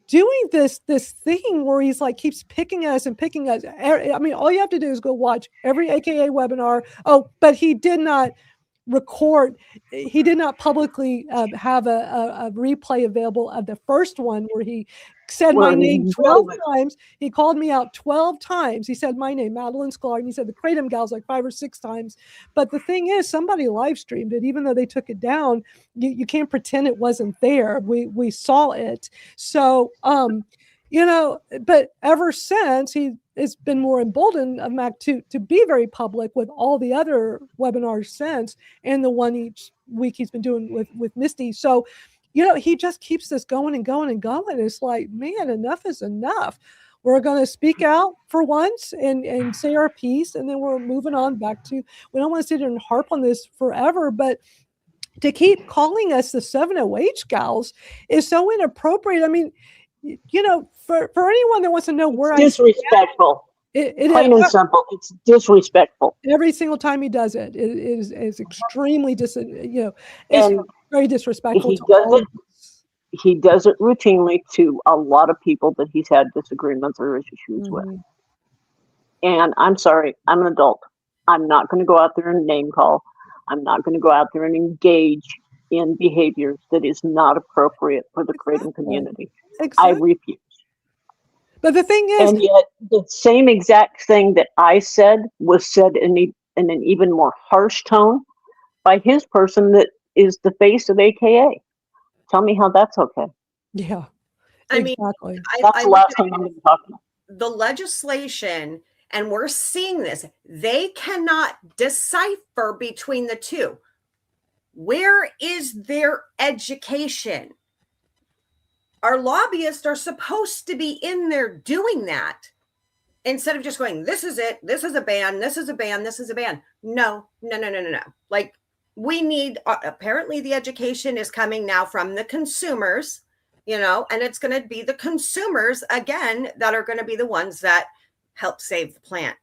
doing this thing where he's like keeps picking us and picking us. I mean, all you have to do is go watch every AKA webinar. Oh, but he did not record. He did not publicly have a replay available of the first one where he said my name 12 times. He called me out 12 times. He said my name, Madeline Sklar, and he said the Kratom Gals like 5 or 6 times. But the thing is, somebody live streamed it, even though they took it down. You can't pretend it wasn't there. We saw it. So, but ever since it's been more emboldened of Mac to be very public with all the other webinars since, and the one each week he's been doing with Misty. So, he just keeps this going and going and going. It's like, man, enough is enough. We're going to speak out for once and say our piece, and then we're moving on back to, we don't want to sit here and harp on this forever, but to keep calling us the 708 gals is so inappropriate. I mean, for anyone that wants to know where
disrespectful. Plain and simple. It's disrespectful.
Every single time he does it, it is extremely it's
And
very disrespectful.
He does it routinely to a lot of people that he's had disagreements or issues with. And I'm sorry, I'm an adult. I'm not going to go out there and name call. I'm not going to go out there and engage in behaviors that is not appropriate for the Kratom community. I refuse.
But the thing is,
and yet the same exact thing that I said was said in an even more harsh tone by his person that is the face of AKA. Tell me how that's okay.
Yeah,
I mean,
that's the last thing I'm going to talk about.
The legislation, and we're seeing this, they cannot decipher between the two. Where is their education? Our lobbyists are supposed to be in there doing that instead of just going, this is it, this is a ban, this is a ban, this is a ban. No. Like, we need, apparently the education is coming now from the consumers, and it's going to be the consumers again that are going to be the ones that help save the plant.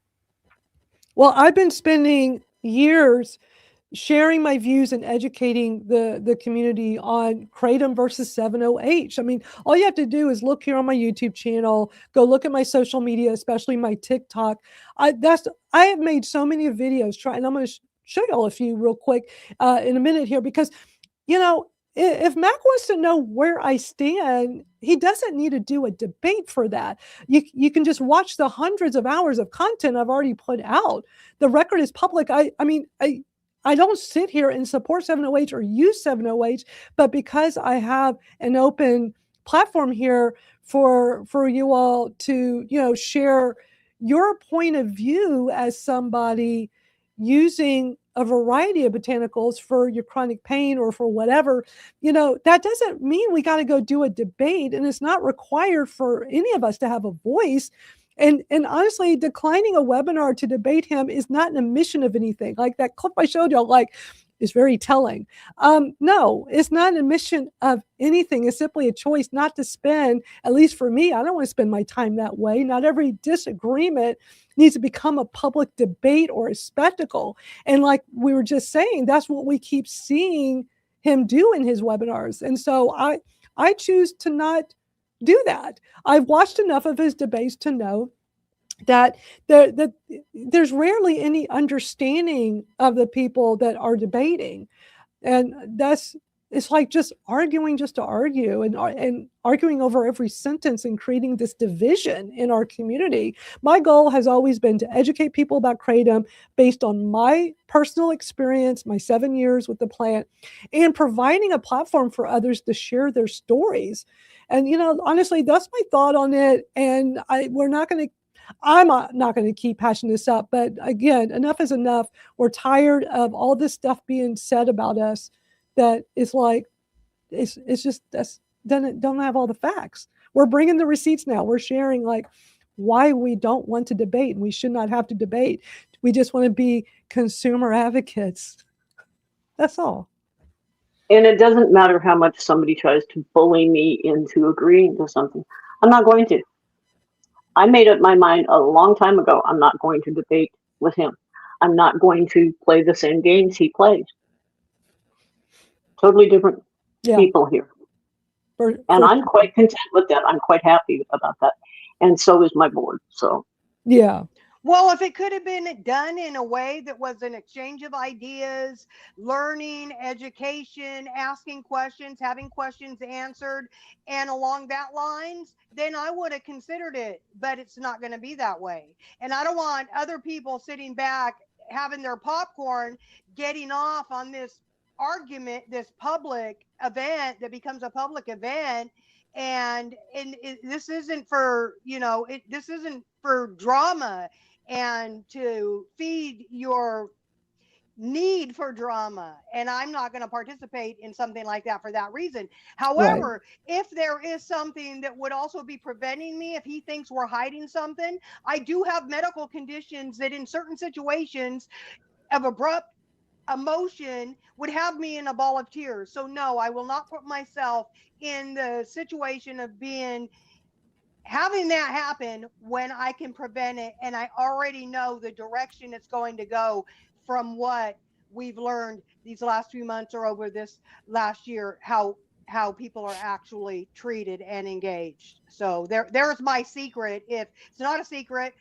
Well, I've been spending years sharing my views and educating the community on Kratom versus 708. I mean, all you have to do is look here on my YouTube channel, go look at my social media, especially my TikTok. I have made so many videos and I'm going to show y'all a few real quick in a minute here, because, if Mac wants to know where I stand, he doesn't need to do a debate for that. You can just watch the hundreds of hours of content I've already put out. The record is public. I don't sit here and support 708 or use 708, but because I have an open platform here for you all to, share your point of view as somebody using a variety of botanicals for your chronic pain or for whatever, that doesn't mean we got to go do a debate, and it's not required for any of us to have a voice. And honestly, declining a webinar to debate him is not an admission of anything. Like that clip I showed y'all, is very telling. No, it's not an admission of anything. It's simply a choice not to spend, at least for me, I don't want to spend my time that way. Not every disagreement needs to become a public debate or a spectacle. And like we were just saying, that's what we keep seeing him do in his webinars. And so I choose to not do that. I've watched enough of his debates to know that there's rarely any understanding of the people that are debating, and it's like just arguing just to argue and arguing over every sentence and creating this division in our community. My goal has always been to educate people about Kratom based on my personal experience, my 7 years with the plant, and providing a platform for others to share their stories. And honestly, that's my thought on it. And we're not going to I'm not going to keep hashing this up, but again, enough is enough. We're tired of all this stuff being said about us that it's like, it's just, that's, don't have all the facts. We're bringing the receipts now. We're sharing like why we don't want to debate, and we should not have to debate. We just want to be consumer advocates. That's all.
And it doesn't matter how much somebody tries to bully me into agreeing to something. I'm not going to. I made up my mind a long time ago. I'm not going to debate with him. I'm not going to play the same games he plays. Totally different people here. And I'm quite content with that. I'm quite happy about that. And so is my board. So,
yeah.
Well, if it could have been done in a way that was an exchange of ideas, learning, education, asking questions, having questions answered, and along that lines, then I would have considered it, but it's not going to be that way. And I don't want other people sitting back, having their popcorn, getting off on this argument, this public event that becomes a public event. And this isn't for, this isn't for drama and to feed your need for drama. And I'm not going to participate in something like that for that reason. However, if there is something that would also be preventing me, if he thinks we're hiding something, I do have medical conditions that in certain situations of abrupt emotion would have me in a ball of tears. So no, I will not put myself in the situation of having that happen when I can prevent it. And I already know the direction it's going to go from what we've learned these last few months or over this last year, how people are actually treated and engaged. So there's my secret. If it's not a secret,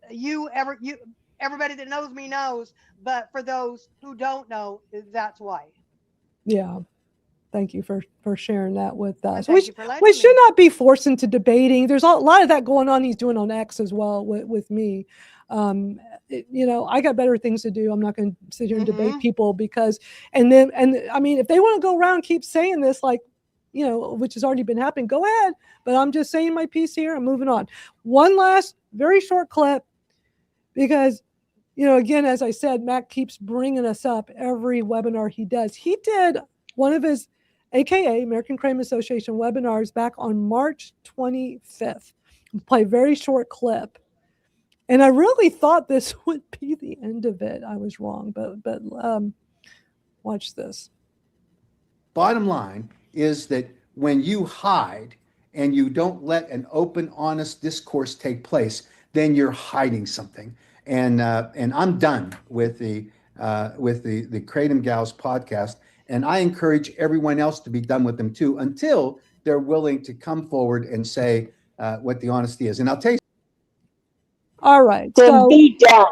everybody that knows me knows, but for those who don't know, that's why.
Yeah. Thank you for sharing that with us.
We
should not be forced into debating. There's a lot of that going on. He's doing on X as well with me. I got better things to do. I'm not going to sit here and debate people because, and I mean, if they want to go around and keep saying this, like, which has already been happening, go ahead. But I'm just saying my piece here. I'm moving on. One last very short clip because, again, as I said, Matt keeps bringing us up every webinar he does. He did one of his AKA American Kratom Association webinars back on March 25th. I'll play a very short clip. And I really thought this would be the end of it. I was wrong, but watch this.
Bottom line is that when you hide and you don't let an open, honest discourse take place, then you're hiding something. And I'm done with the Kratom Gals podcast. And I encourage everyone else to be done with them too, until they're willing to come forward and say what the honesty is. And I'll tell you.
All right.
So be done.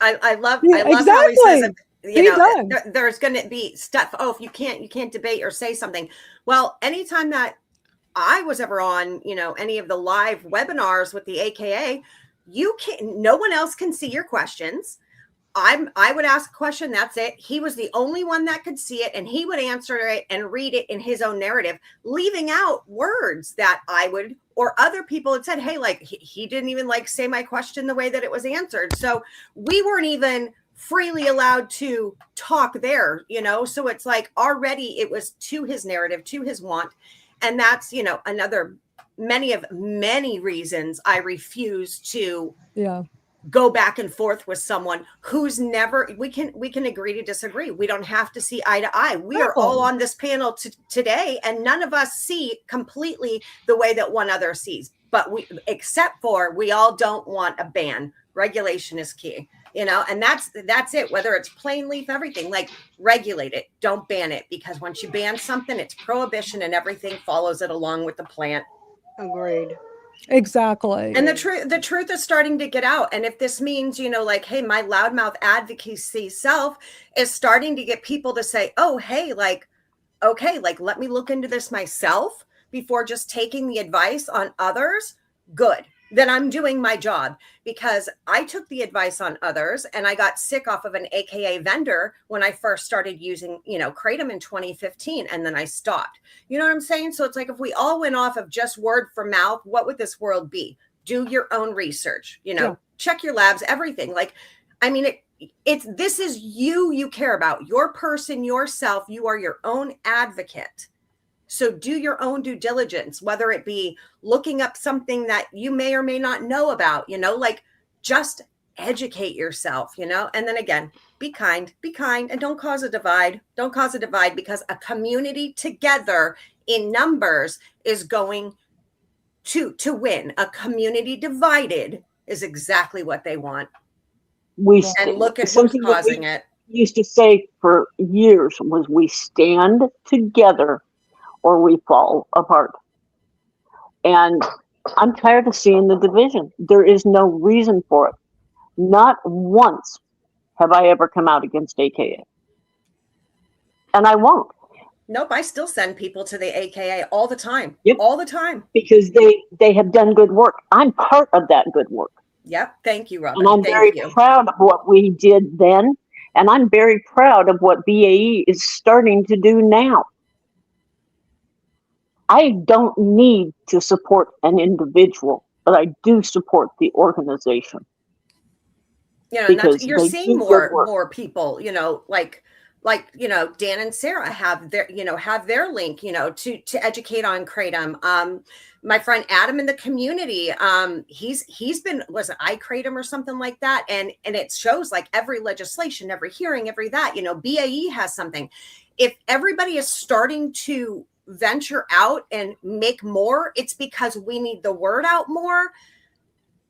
I love
exactly.
how he says, there's going to be stuff. Oh, if you can't debate or say something. Well, anytime that I was ever on, any of the live webinars with the AKA, no one else can see your questions. I would ask a question. That's it. He was the only one that could see it, and he would answer it and read it in his own narrative, leaving out words that I would, or other people had said, hey, like he didn't even say my question the way that it was answered. So we weren't even freely allowed to talk there, so it's like already it was to his narrative, to his want. And that's, another many reasons I refuse to go back and forth with someone who's never, we can agree to disagree. We don't have to see eye to eye. We are all on this panel today, and none of us see completely the way that one other sees, but except for we all don't want a ban. Regulation is key, and that's it. Whether it's plain leaf, everything, like regulate it, don't ban it, because once you ban something, it's prohibition and everything follows it along with the plant.
Agreed.
Exactly.
And the truth is starting to get out. And if this means, hey, my loudmouth advocacy self is starting to get people to say, oh, hey, okay, let me look into this myself before just taking the advice on others. Good. Then I'm doing my job, because I took the advice on others and I got sick off of an AKA vendor when I first started using, Kratom in 2015, and then I stopped. You know what I'm saying? So it's like, if we all went off of just word for mouth, what would this world be? do your own research,
Yeah.
check your labs, everything. Like, I mean, this is you care about, your person, yourself. You are your own advocate. So do your own due diligence, whether it be looking up something that you may or may not know about, like just educate yourself, and then again, be kind, and don't cause a divide. Don't cause a divide, because a community together in numbers is going to win. A community divided is exactly what they want. And look at who's causing it.
Used to say for years was, we stand together or we fall apart. And I'm tired of seeing the division. There is no reason for it. Not once have I ever come out against AKA. And I won't.
Nope, I still send people to the AKA all the time.
Yep.
All the time.
Because they have done good work. I'm part of that good work.
Yep. Thank you, Robin.
And I'm very proud of what we did then. And I'm very proud of what BAE is starting to do now. I don't need to support an individual, but I do support the organization.
Because you're seeing more people, like Dan and Sarah have their link, to educate on Kratom. My friend Adam in the community, he's been, was it iKratom or something like that? And it shows like every legislation, every hearing, every that, BAE has something. If everybody is starting to venture out and make more, it's because we need the word out more.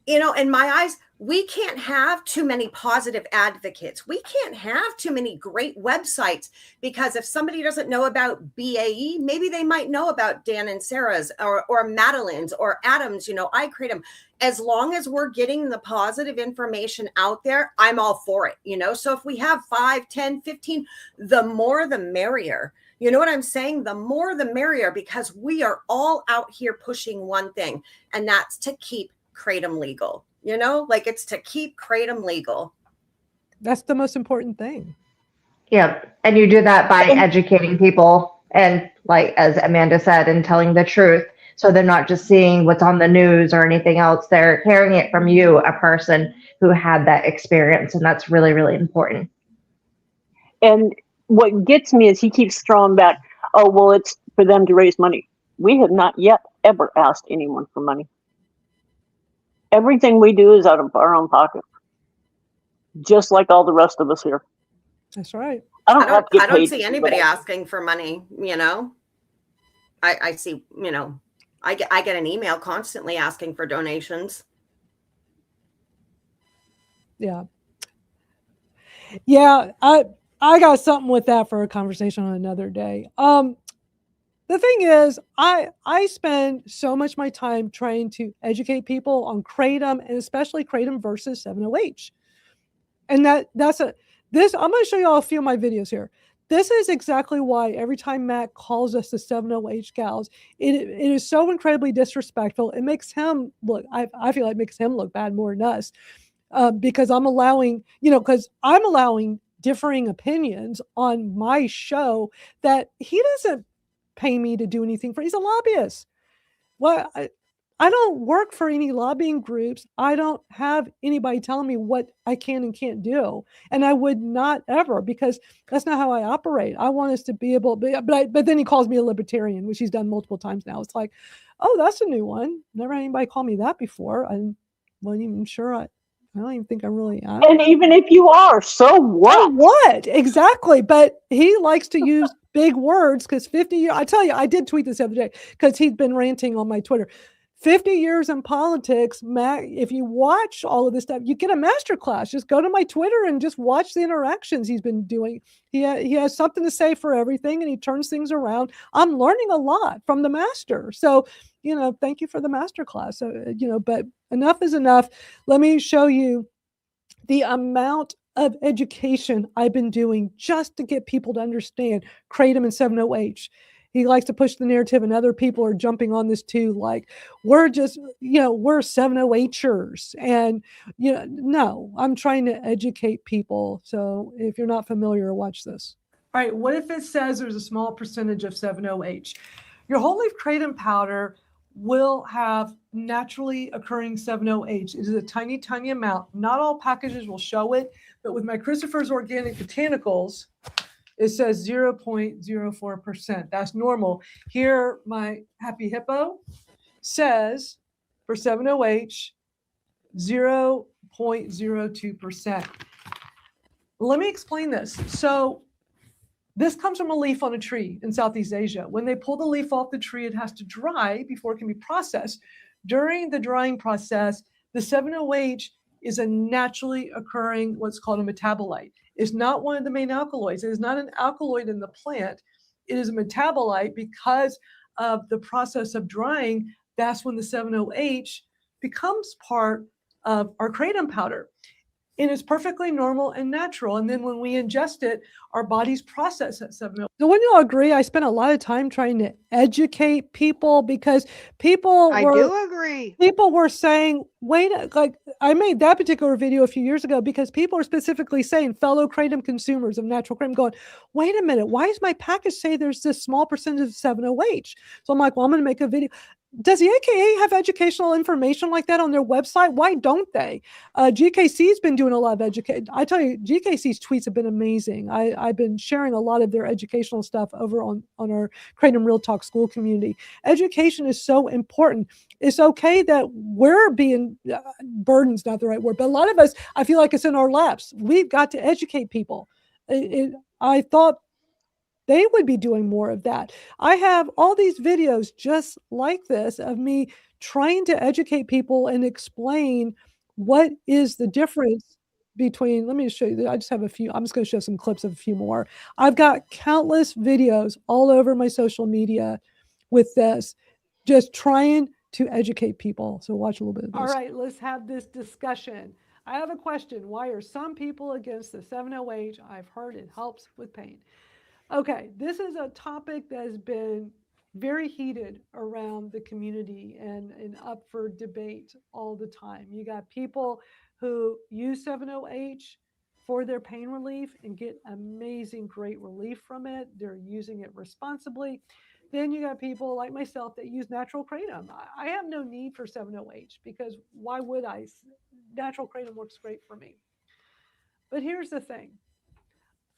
In my eyes, we can't have too many positive advocates. We can't have too many great websites, because if somebody doesn't know about BAE, maybe they might know about Dan and Sarah's or Madeline's or Adam's, iKratom. As long as we're getting the positive information out there, I'm all for it, So if we have 5, 10, 15, the more the merrier. You know what I'm saying? The more the merrier, because we are all out here pushing one thing, and that's to keep Kratom legal. It's to keep Kratom legal.
That's the most important thing.
Yeah. And you do that by educating people and, like, as Amanda said, and telling the truth. So they're not just seeing what's on the news or anything else. They're hearing it from you, a person who had that experience. And that's really, really important.
And what gets me is he keeps throwing back, oh, well, it's for them to raise money. We have not yet ever asked anyone for money. Everything we do is out of our own pocket, just like all the rest of us here.
That's right.
I don't see anybody asking for money. I see. I get an email constantly asking for donations.
Yeah. I got something with that for a conversation on another day. The thing is, I spend so much of my time trying to educate people on Kratom, and especially Kratom versus 7-OH. And I'm going to show you all a few of my videos here. This is exactly why every time Matt calls us the 7-OH gals, it is so incredibly disrespectful. It makes him look, I feel like it makes him look bad more than us, because I'm allowing differing opinions on my show that he doesn't pay me to do anything for. He's a lobbyist. Well, I don't work for any lobbying groups. I don't have anybody telling me what I can and can't do. And I would not ever, because that's not how I operate. I want us to be able to, but then he calls me a libertarian, which he's done multiple times now. It's like, oh, that's a new one. Never had anybody call me that before. I wasn't even sure. I don't even think I really am.
And even if you are, so what?
So what? Exactly. But he likes to use big words, because 50 years, I tell you, I did tweet this the other day because he'd been ranting on my Twitter. 50 years in politics, Matt, if you watch all of this stuff, you get a masterclass. Just go to my Twitter and just watch the interactions he's been doing. He has something to say for everything, and he turns things around. I'm learning a lot from the master. So, thank you for the masterclass. So, but enough is enough. Let me show you the amount of education I've been doing just to get people to understand Kratom and 7-OH. He likes to push the narrative, and other people are jumping on this too. Like, we're just, we're 7-OHers. And, no, I'm trying to educate people. So if you're not familiar, watch this. All right. What if it says there's a small percentage of 7-OH? Your whole leaf kratom powder will have naturally occurring 7-OH. It is a tiny, tiny amount. Not all packages will show it, but with my Christopher's Organic Botanicals, it says 0.04%. That's normal. Here, my Happy Hippo says for 7-OH, 0.02%. Let me explain this. So this comes from a leaf on a tree in Southeast Asia. When they pull the leaf off the tree, it has to dry before it can be processed. During the drying process, the 7-OH is a naturally occurring what's called a metabolite. It's not one of the main alkaloids. It is not an alkaloid in the plant. It is a metabolite because of the process of drying. That's when the 7-OH becomes part of our kratom powder. And it's perfectly normal and natural. And then when we ingest it, our bodies process that 7-OH. So wouldn't you all agree? I spent a lot of time trying to educate people because
I do agree.
people were saying, wait, like I made that particular video a few years ago because people are specifically saying, fellow kratom consumers of natural kratom, going, wait a minute, why does my package say there's this small percentage of 7-OH? So I'm like, well, I'm going to make a video. Does the AKA have educational information like that on their website? Why don't they? GKC's been doing a lot of education. I tell you, GKC's tweets have been amazing. I've been sharing a lot of their educational stuff over on our Kratom Real Talk school community. Education is so important. It's okay that we're being, burdened's not the right word, but a lot of us, I feel like it's in our laps. We've got to educate people. I thought they would be doing more of that. I have all these videos just like this of me trying to educate people and explain what is the difference between, let me just show you, I just have a few, I'm just going to show some clips of a few more. I've got countless videos all over my social media with this, just trying to educate people. So watch a little bit of this. All right, let's have this discussion. I have a question. Why are some people against the 7-OH? I've heard it helps with pain. Okay, this is a topic that has been very heated around the community and up for debate all the time. You got people who use 7-OH for their pain relief and get amazing, great relief from it. They're using it responsibly. Then you got people like myself that use natural kratom. I have no need for 7-OH because why would I? Natural kratom works great for me. But here's the thing.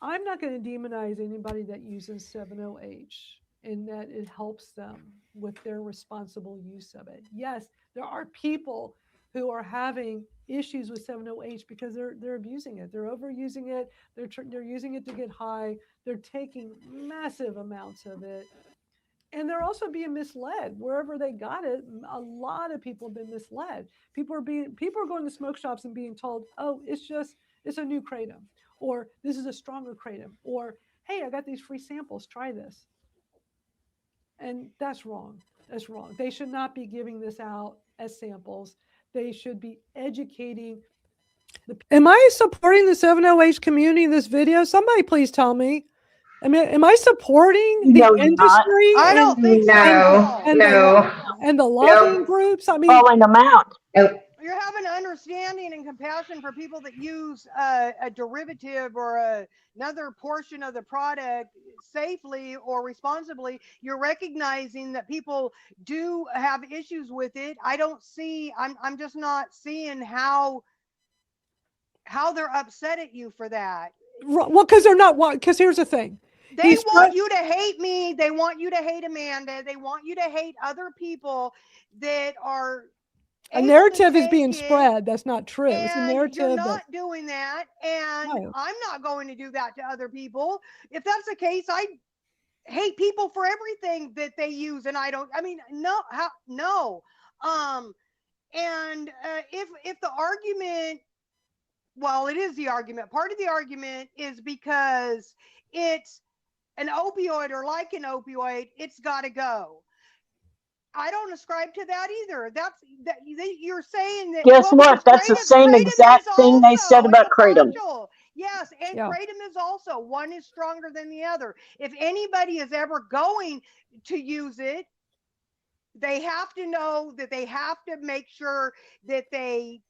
I'm not going to demonize anybody that uses 7-OH in that it helps them with their responsible use of it. Yes, there are people who are having issues with 7-OH because they're abusing it. They're overusing it. They're using it to get high. They're taking massive amounts of it. And they're also being misled wherever they got it. A lot of people have been misled. People are going to smoke shops and being told, oh, it's a new kratom, or this is a stronger kratom, or hey, I got these free samples, try this. And that's wrong. That's wrong. They should not be giving this out as samples. They should be educating. Am I supporting the 7-OH community in this video? Somebody please tell me. I mean, am I supporting the industry?
I don't think so.
And the lobbying groups? I mean,
calling them out.
You're having an understanding and compassion for people that use a derivative or another portion of the product safely or responsibly. You're recognizing that people do have issues with it. I'm just not seeing how they're upset at you for that.
Well, because they're not. Because here's the thing.
They want you to hate me. They want you to hate Amanda. They want you to hate other people that are.
A narrative is being spread. That's not true. It's a narrative.
You're not doing that, and no. I'm not going to do that to other people. If that's the case, I hate people for everything that they use, and I don't. I mean, no. And if the argument, well, it is the argument. Part of the argument is because it's an opioid or like an opioid, it's got to go. I don't ascribe to that either. You're saying that.
Guess what? That's the same exact thing they said about kratom.
Yes, and kratom is also, one is stronger than the other. If anybody is ever going to use it, they have to know that they have to make sure that they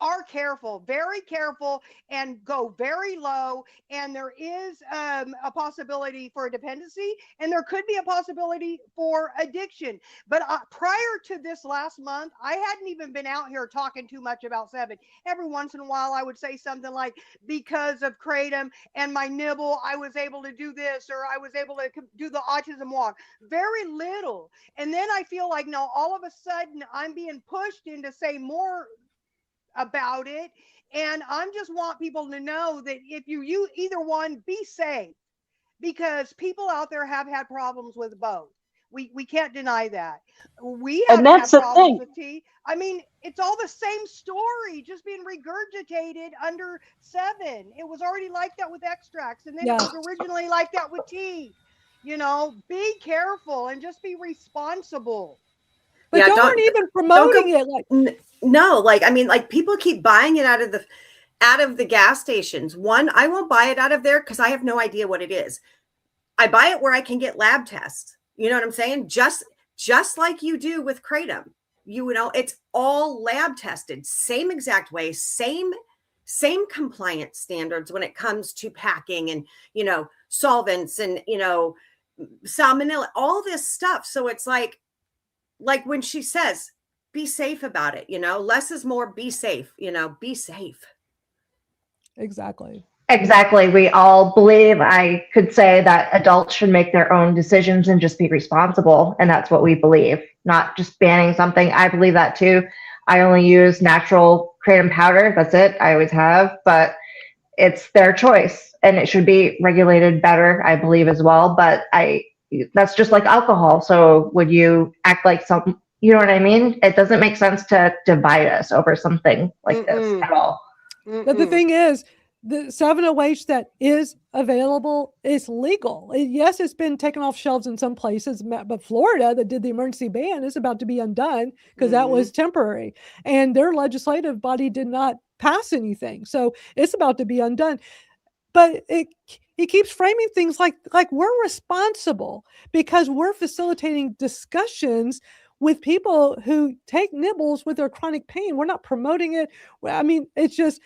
are careful, very careful, and go very low. And there is a possibility for a dependency, and there could be a possibility for addiction. But prior to this last month, I hadn't even been out here talking too much about 7. Every once in a while, I would say something like, because of Kratom and my nibble, I was able to do this, or I was able to do the autism walk. Very little. And then I feel like, no, all of a sudden I'm being pushed into say more about it. And I just want people to know that if you use either one, be safe, because people out there have had problems with both. We can't deny that. We
And
haven't
that's
had
the
problems
thing.
with tea. I mean, it's all the same story, just being regurgitated under 7. It was already like that with extracts, and then
Yeah.
it was originally like that with tea. You know, be careful and just be responsible.
But
Yeah,
aren't even promoting it like.
No, like, I mean, like, people keep buying it out of the gas stations. One, I won't buy it out of there because I have no idea what it is. I buy it where I can get lab tests. You know what I'm saying? Just like you do with Kratom. You know, it's all lab tested, same exact way, same compliance standards when it comes to packing and, you know, solvents and, you know, salmonella, all this stuff. So it's like when she says, be safe about it, you know, less is more, be safe, you know, be safe.
Exactly.
Exactly. We all believe, I could say, that adults should make their own decisions and just be responsible. And that's what we believe, not just banning something. I believe that too. I only use natural kratom powder. That's it. I always have, but it's their choice and it should be regulated better, I believe, as well. But that's just like alcohol. So would you act like some, you know what I mean? It doesn't make sense to divide us over something like this at all.
But the thing is, the 7-OH that is available is legal. Yes, it's been taken off shelves in some places, but Florida, that did the emergency ban, is about to be undone because that was temporary. And their legislative body did not pass anything. So it's about to be undone. But he keeps framing things like we're responsible because we're facilitating discussions with people who take nibbles with their chronic pain. We're not promoting it. I mean, it's just,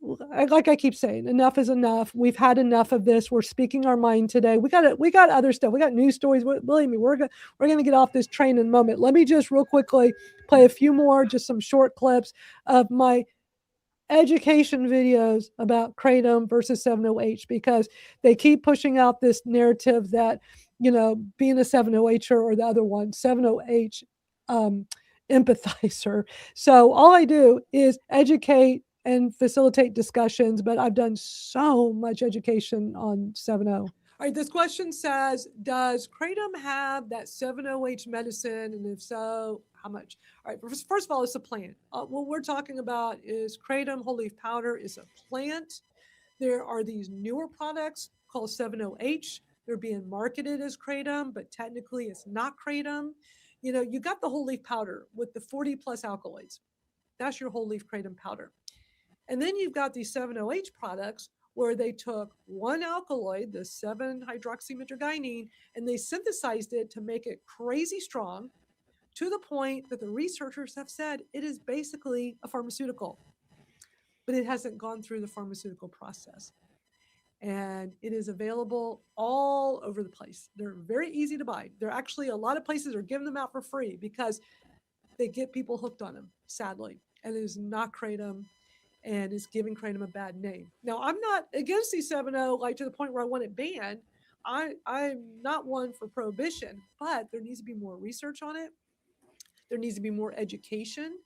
like I keep saying, enough is enough. We've had enough of this. We're speaking our mind today. We got other stuff. We got news stories. Believe me, we're going to get off this train in a moment. Let me just real quickly play a few more, just some short clips of my education videos about Kratom versus 7-OH, because they keep pushing out this narrative that, you know, being a 7-OHer or the other one, 7-OH empathizer. So all I do is educate and facilitate discussions, but I've done so much education on 7-O. All right, this question says, does Kratom have that 7-OH medicine? And if so, how much? All right, first of all, it's a plant. What we're talking about is Kratom whole leaf powder is a plant. There are these newer products called 7-OH. They're being marketed as Kratom, but technically it's not Kratom. You know, you got the whole leaf powder with the 40 plus alkaloids. That's your whole leaf Kratom powder. And then you've got these 7-OH products where they took one alkaloid, the 7-hydroxymitragynine, and they synthesized it to make it crazy strong, to the point that the researchers have said it is basically a pharmaceutical, but it hasn't gone through the pharmaceutical process. And it is available all over the place. They're very easy to buy. They're actually, a lot of places are giving them out for free because they get people hooked on them, sadly. And it is not Kratom, and is giving Kratom a bad name. Now, I'm not against these 7-O, like to the point where I want it banned. I'm not one for prohibition, but there needs to be more research on it. There needs to be more education.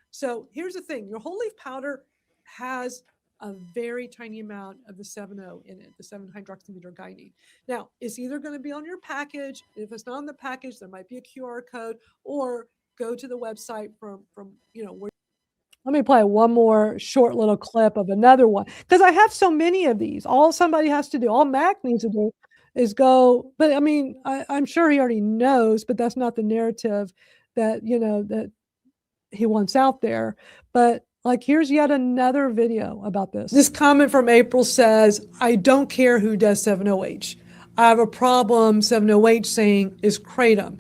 So here's the thing. Your whole leaf powder has a very tiny amount of the 7-O in it, the 7-hydroxymitragynine. Now, it's either going to be on your package. If it's not on the package, there might be a QR code, or go to the website from you know, where. Let me play one more short little clip of another one, because I have so many of these. All somebody has to do, all Mac needs to do is go. But I mean, I'm sure he already knows, but that's not the narrative that, you know, that he wants out there. But like, here's yet another video about this. This comment from April says, I don't care who does 7-OH. I have a problem 7-OH saying is Kratom.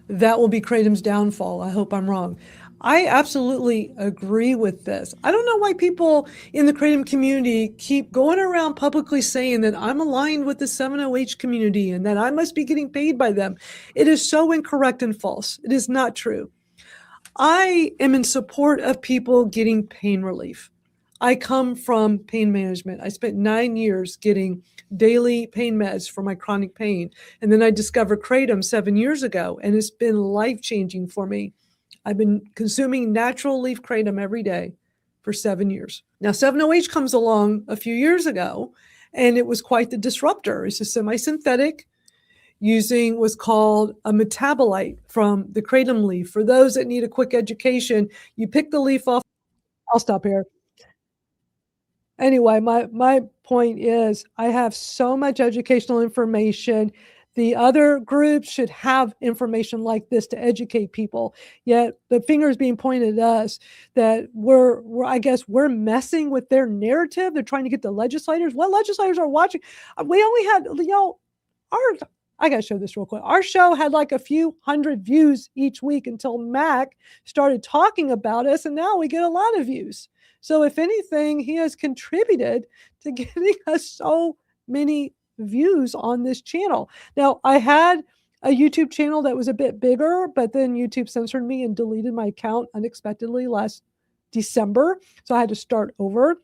That will be Kratom's downfall. I hope I'm wrong. I absolutely agree with this. I don't know why people in the Kratom community keep going around publicly saying that I'm aligned with the 70H community and that I must be getting paid by them. It is so incorrect and false. It is not true. I am in support of people getting pain relief. I come from pain management. I spent 9 years getting daily pain meds for my chronic pain. And then I discovered Kratom 7 years ago, and it's been life-changing for me. I've been consuming natural leaf Kratom every day for 7 years. Now, 70H comes along a few years ago, and it was quite the disruptor. It's a semi-synthetic using what's called a metabolite from the Kratom leaf. For those that need a quick education, you pick the leaf off. I'll stop here. Anyway, my point is I have so much educational information. The other groups should have information like this to educate people. Yet the finger is being pointed at us that I guess we're messing with their narrative. They're trying to get the legislators. What legislators are watching? We only had, I got to show this real quick. Our show had like a few hundred views each week until Mac started talking about us, and now we get a lot of views. So if anything, he has contributed to getting us so many views on this channel. Now, I had a YouTube channel that was a bit bigger, but then YouTube censored me and deleted my account unexpectedly last December. So I had to start over.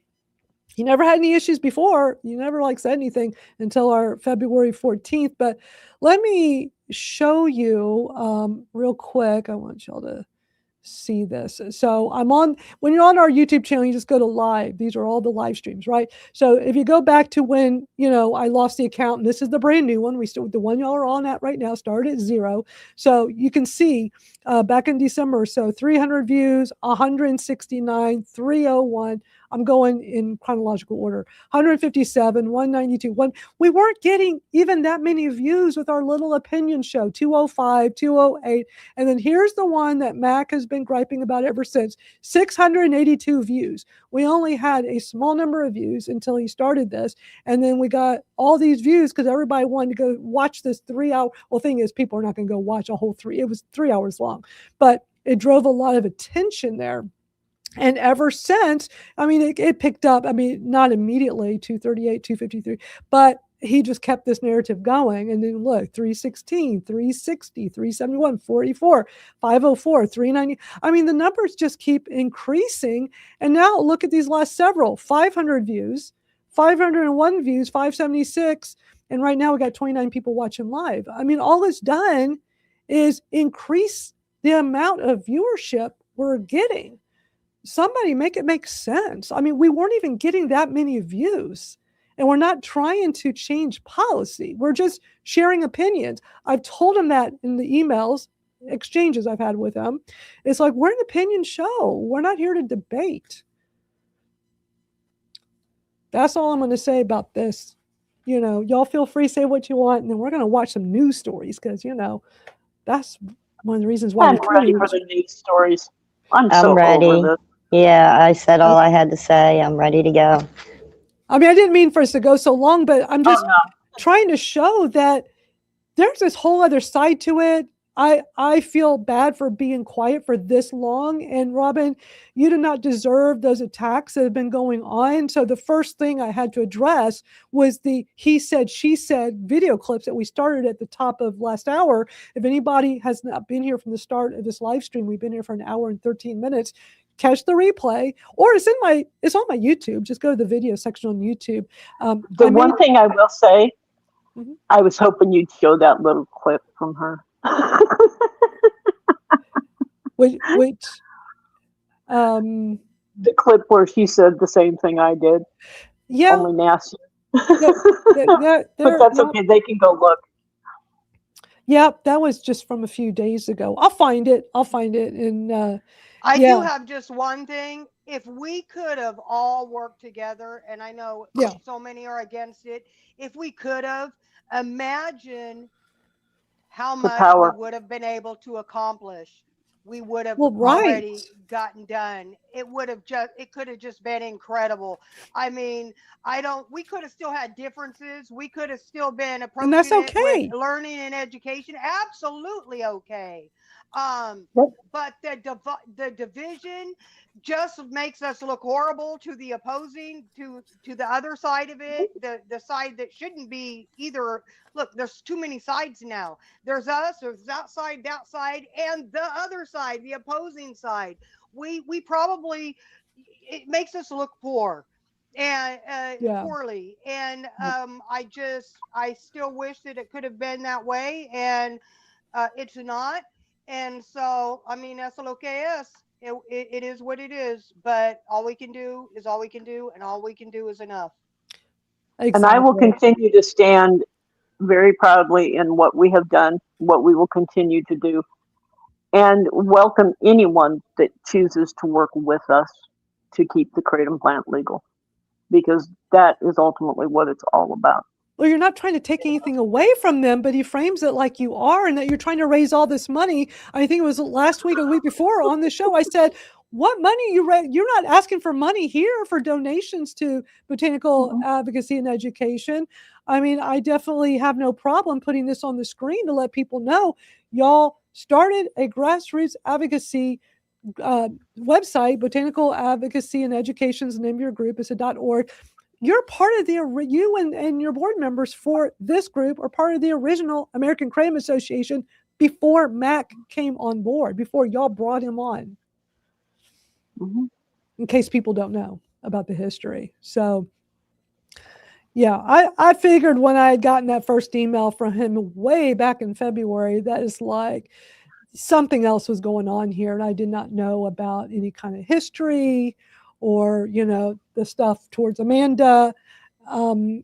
He never had any issues before. You never said anything until our February 14th. But let me show you real quick. I want y'all to see this. So when you're on our YouTube channel, you just go to live. These are all the live streams, right? So if you go back to when, I lost the account, and this is the brand new one. The one y'all are on at right now started at 0. So you can see back in December, so 300 views, 169, 301. I'm going in chronological order. 157, 192. We weren't getting even that many views with our little opinion show, 205, 208. And then here's the one that Mac has been griping about ever since, 682 views. We only had a small number of views until he started this. And then we got all these views because everybody wanted to go watch this 3-hour. Well, thing is, people are not going to go watch a whole 3. It was 3 hours long, but it drove a lot of attention there. And ever since, it picked up, not immediately, 238, 253, but he just kept this narrative going. And then look, 316, 360, 371, 44, 504, 390. The numbers just keep increasing. And now look at these last several, 500 views, 501 views, 576. And right now we got 29 people watching live. All it's done is increase the amount of viewership we're getting. Somebody make it make sense. We weren't even getting that many views, and we're not trying to change policy. We're just sharing opinions. I've told him that in the emails exchanges I've had with him. It's like, we're an opinion show. We're not here to debate. That's all I'm going to say about this. Y'all feel free to say what you want, and then we're going to watch some news stories because, that's one of the reasons why
I'm ready for the news stories. I'm so
ready.
over this.
Yeah, I said all I had to say. I'm ready to go.
I didn't mean for us to go so long, but I'm just trying to show that there's this whole other side to it. I feel bad for being quiet for this long. And Robin, you do not deserve those attacks that have been going on. So the first thing I had to address was the he said, she said video clips that we started at the top of last hour. If anybody has not been here from the start of this live stream, we've been here for an hour and 13 minutes. Catch the replay, or it's on my YouTube. Just go to the video section on YouTube.
The one thing I will say, I was hoping you'd show that little clip from her.
which
the clip where she said the same thing I did.
Yeah.
Only nastier. But that's okay. They can go look.
Yeah, that was just from a few days ago. I'll find it. And
I do have just one thing. If we could have all worked together, and I know so many are against it, if we could have, imagine how much we would have been able to accomplish. we would have
Right.
already gotten done. It could have just been incredible. I mean, we could have still had differences. We could have still been
And that's
approaching it
okay.
with learning and education. Absolutely okay.
Yep.
But the division just makes us look horrible to the opposing, to the other side of it, the side that shouldn't be either. Look, there's too many sides now. There's us, there's that side, and the other side, the opposing side. We probably, it makes us look poor and
Yeah.
poorly. And I still wish that it could have been that way, and it's not. And so, I mean, that's lo que es. It is what it is, but all we can do is all we can do, and all we can do is enough.
Exactly.
And I will continue to stand very proudly in what we have done, what we will continue to do, and welcome anyone that chooses to work with us to keep the Kratom plant legal, because that is ultimately what it's all about.
Well, you're not trying to take anything away from them, but he frames it like you are, and that you're trying to raise all this money. I think it was last week or the week before on the show, I said, what money you raise? You're not asking for money here for donations to botanical advocacy and education. I mean, I definitely have no problem putting this on the screen to let people know y'all started a grassroots advocacy website, Botanical Advocacy and Education's the name of your group. It's a .org. You're part of you and your board members for this group are part of the original American Kratom Association before Mac came on board, before y'all brought him on. In case people don't know about the history. So, yeah, I figured when I had gotten that first email from him way back in February, that is like something else was going on here. And I did not know about any kind of history or, the stuff towards Amanda. Nobody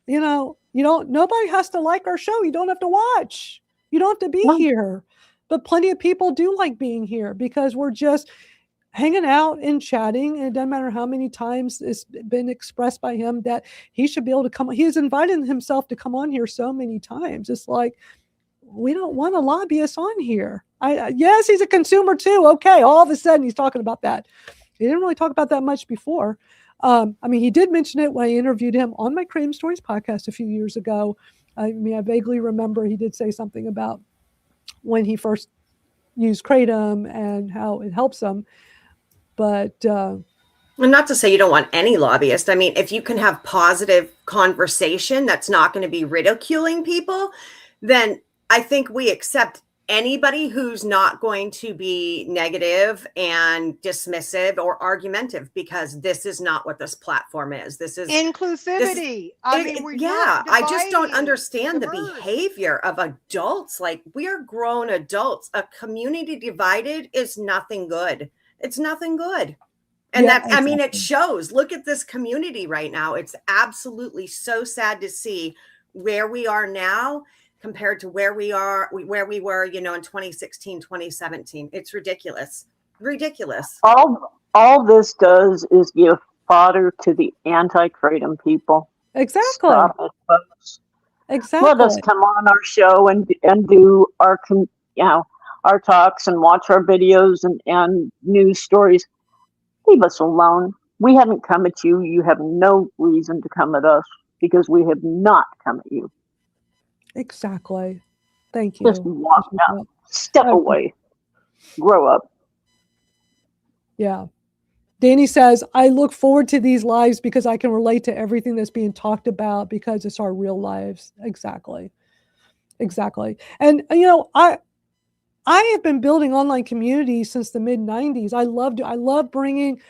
has to like our show. You don't have to watch. You don't have to be here. But plenty of people do like being here because we're just hanging out and chatting. And it doesn't matter how many times it's been expressed by him that he should be able to come. He has invited himself to come on here so many times. It's like, we don't want a lobbyist on here. Yes, he's a consumer too. Okay. All of a sudden he's talking about that. He didn't really talk about that much before. He did mention it when I interviewed him on my Kratom Stories podcast a few years ago. I vaguely remember he did say something about when he first used Kratom and how it helps him. But
and not to say you don't want any lobbyist. I mean, if you can have positive conversation that's not going to be ridiculing people, then I think we accept anybody who's not going to be negative and dismissive or argumentative, because this is not what this platform is. This is
inclusivity.
I just don't understand the behavior of adults. Like, we are grown adults. A community divided is nothing good. It's nothing good. And it shows. Look at this community right now. It's absolutely so sad to see where we are now compared to where we were, in 2016, 2017. It's ridiculous.
All this does is give fodder to the anti-Kratom people.
Exactly.
Stop it, folks.
Exactly.
Let us come on our show and do our talks and watch our videos and news stories. Leave us alone. We haven't come at you. You have no reason to come at us, because we have not come at you.
Exactly. Thank you.
Just walk out. Step away. Grow up.
Yeah. Danny says, I look forward to these lives because I can relate to everything that's being talked about because it's our real lives. Exactly. And, I have been building online communities since the mid-90s. I love bringing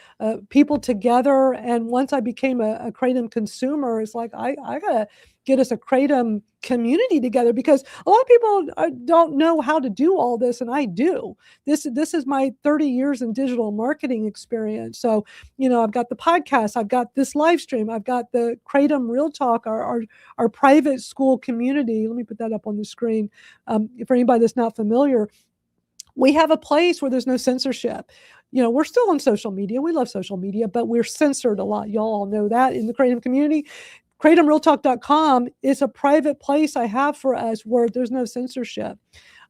people together. And once I became a Kratom consumer, it's like, I got to get us a Kratom community together, because a lot of people don't know how to do all this. And I do. This is my 30 years in digital marketing experience. So, I've got the podcast, I've got this live stream, I've got the Kratom Real Talk, our private school community. Let me put that up on the screen. For anybody that's not familiar, we have a place where there's no censorship. We're still on social media. We love social media, but we're censored a lot. Y'all all know that in the Kratom community. KratomRealTalk.com is a private place I have for us where there's no censorship.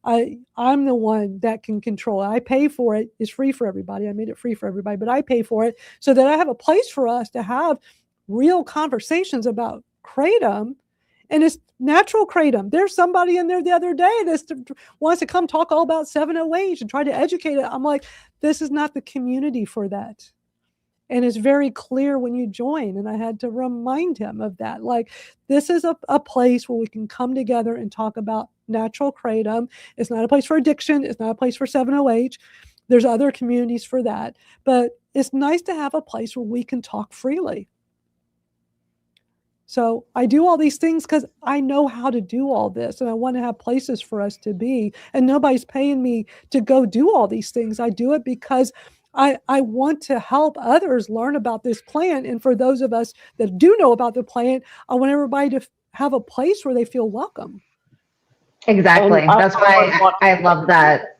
I'm the one that can control it. I pay for it. It's free for everybody. I made it free for everybody, but I pay for it so that I have a place for us to have real conversations about kratom. And it's natural kratom. There's somebody in there the other day that wants to come talk all about 7-OH and try to educate it. I'm like, this is not the community for that. And it's very clear when you join. And I had to remind him of that. Like, this is a place where we can come together and talk about natural kratom. It's not a place for addiction. It's not a place for 7-OH. There's other communities for that. But it's nice to have a place where we can talk freely. So I do all these things because I know how to do all this, and I want to have places for us to be. And nobody's paying me to go do all these things. I do it because I want to help others learn about this plant. And for those of us that do know about the plant, I want everybody to have a place where they feel welcome.
Exactly. That's why I love that.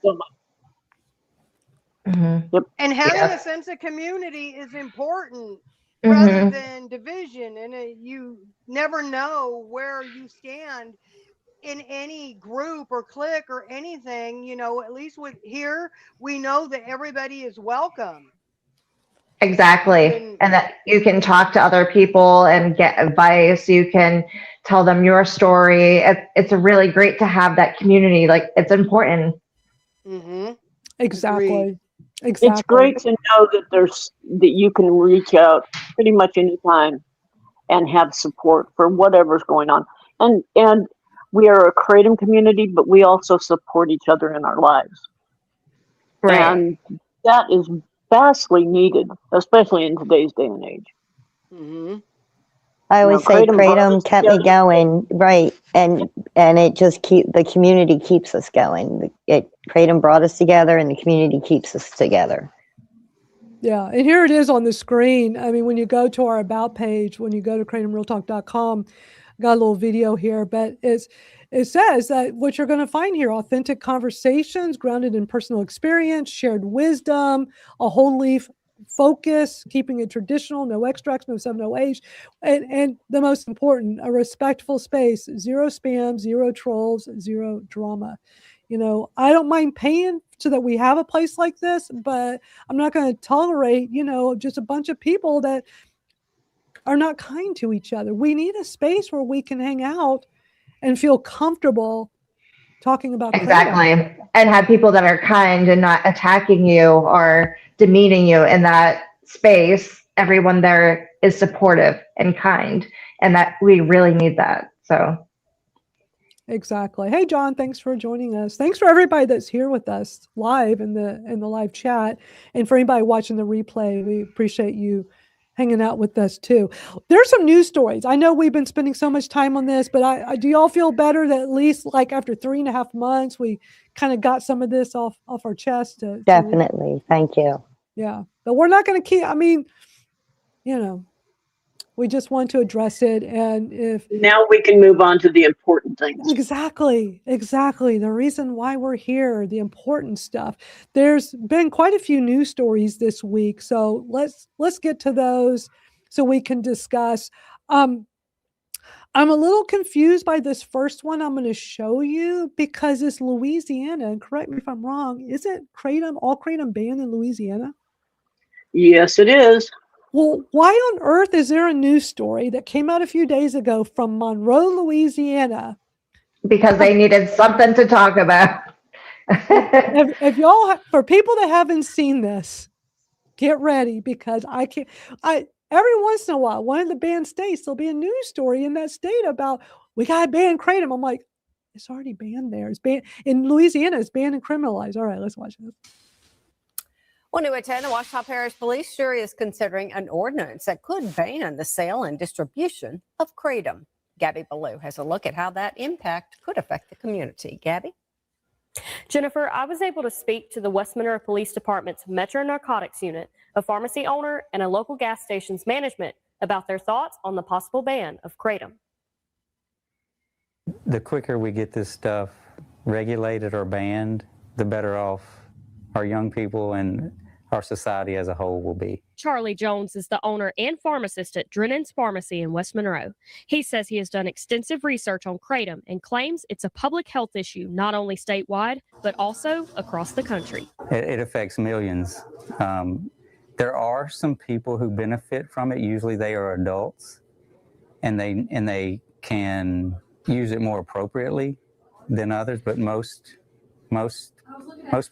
And having a sense of community is important rather than division. And you never know where you stand in any group or clique or anything. You know, at least with here, we know that everybody is welcome.
Exactly. And that you can talk to other people and get advice. You can tell them your story. It's really great to have that community. Like, it's important.
Exactly.
Agreed.
Exactly.
It's great to know that you can reach out pretty much anytime and have support for whatever's going on. And we are a kratom community, but we also support each other in our lives.
Right.
And that is vastly needed, especially in today's day and age.
I always say kratom kept me
together.
going, right? And it just the community keeps us going. Kratom brought us together, and the community keeps us together.
Yeah, and here it is on the screen. I mean, when you go to our About page, when you go to kratomrealtalk.com, got a little video here, but it says that what you're going to find here: authentic conversations grounded in personal experience, shared wisdom, a whole leaf focus, keeping it traditional, no extracts, no 7-OH, and the most important, a respectful space, zero spam, zero trolls, zero drama. You know, I don't mind paying so that we have a place like this, but I'm not going to tolerate, just a bunch of people that are not kind to each other. We need a space where we can hang out and feel comfortable talking about
Exactly.
kratom.
And have people that are kind and not attacking you or demeaning you in that space. Everyone there is supportive and kind, and that we really need that. So
Exactly. Hey, John, thanks for joining us. Thanks for everybody that's here with us live in the live chat. And for anybody watching the replay, we appreciate you hanging out with us too. There's some news stories. I know we've been spending so much time on this, but I do y'all feel better that at least like after 3.5 months, we kind of got some of this off our chest?
Definitely. Thank you.
Yeah. But we're not going to keep, we just want to address it. And if
now we can move on to the important things.
Exactly. The reason why we're here, the important stuff. There's been quite a few news stories this week. So let's get to those so we can discuss. I'm a little confused by this first one I'm going to show you because it's Louisiana. And correct me if I'm wrong. Isn't all kratom banned in Louisiana?
Yes, it is.
Well, why on earth is there a news story that came out a few days ago from Monroe, Louisiana?
because they needed something to talk about.
if y'all, for people that haven't seen this, get ready because every once in a while, one of the banned states, there'll be a news story in that state about we got to ban kratom. I'm like, it's already banned there. It's banned in Louisiana. It's banned and criminalized. All right, let's watch this.
Well, new at 10, the Ouachita Parish Police jury is considering an ordinance that could ban the sale and distribution of kratom. Gabby Ballou has a look at how that impact could affect the community. Gabby?
Jennifer, I was able to speak to the West Monroe Police Department's Metro Narcotics Unit, a pharmacy owner, and a local gas station's management about their thoughts on the possible ban of kratom.
The quicker we get this stuff regulated or banned, the better off our young people and our society as a whole will be.
Charlie Jones is the owner and pharmacist at Drennan's Pharmacy in West Monroe. He says he has done extensive research on kratom and claims it's a public health issue not only statewide, but also across the country.
It affects millions. There are some people who benefit from it. Usually they are adults, and they can use it more appropriately than others, but most